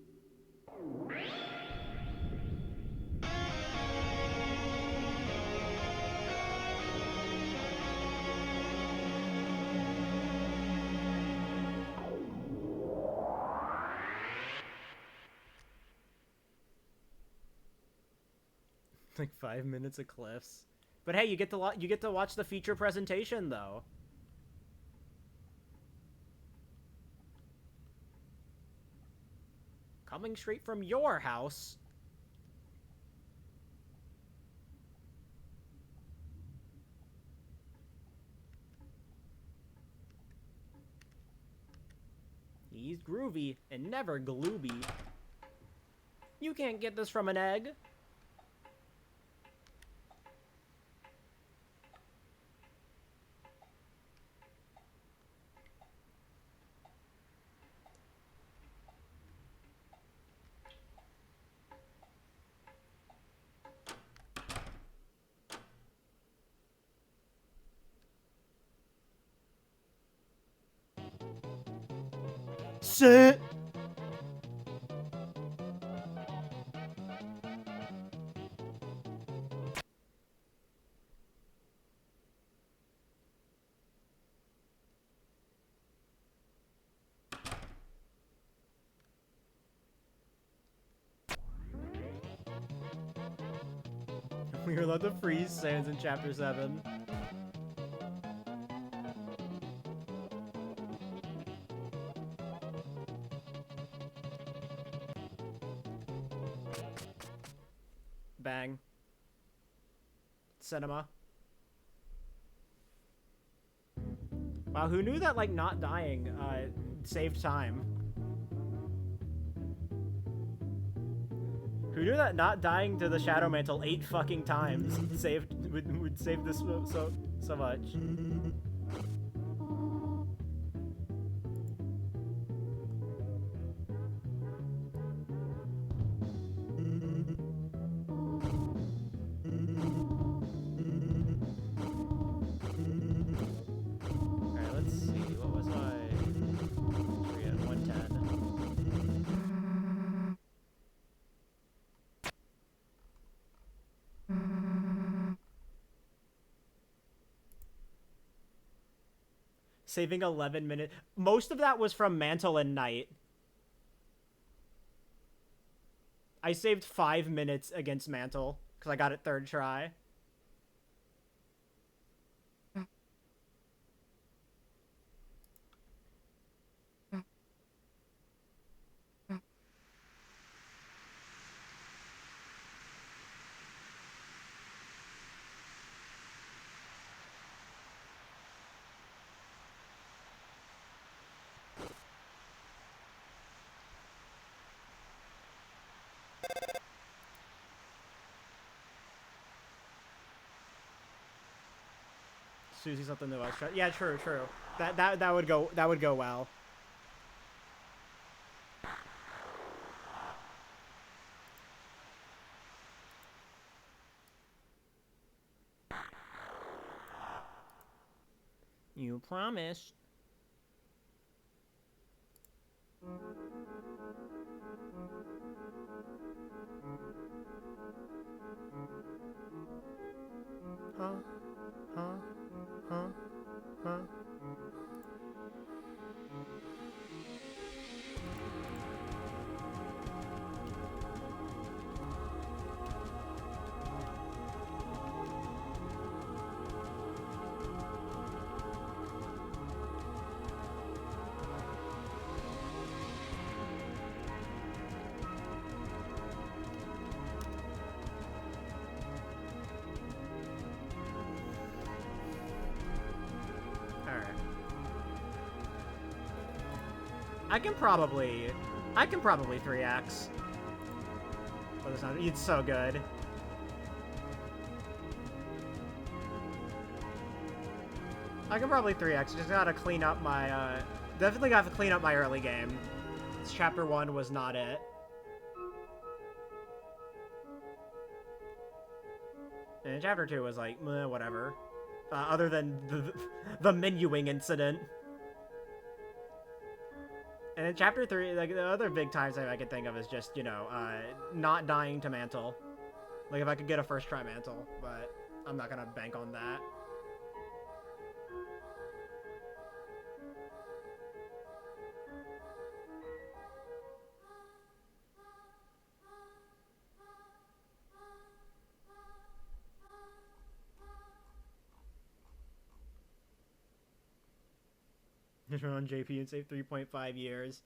Like 5 minutes of cliffs. But hey, you get to watch the feature presentation though. Coming straight from your house. He's groovy and never glooby. You can't get this from an egg. Sit. We were allowed to freeze sands in chapter 7. Bang. Cinema. Wow, who knew that, like, not dying, saved time? Who knew that not dying to the Shadow Mantle 8 fucking times would save this so much? Saving 11 minutes. Most of that was from Mantle and Knight. I saved 5 minutes against Mantle because I got it third try. Susie something to us. Yeah, true. That would go well. You promised. Huh? I can probably 3x. But it's so good. I can probably 3x. Just gotta clean up my, definitely gotta clean up my early game. This chapter 1 was not it. And chapter 2 was like, meh, whatever. Other than the menuing incident. And in chapter 3, like, the other big times I could think of is just, you know, not dying to Mantle. Like, if I could get a first try Mantle, but I'm not gonna bank on that. Just run on JP and save 3.5 years.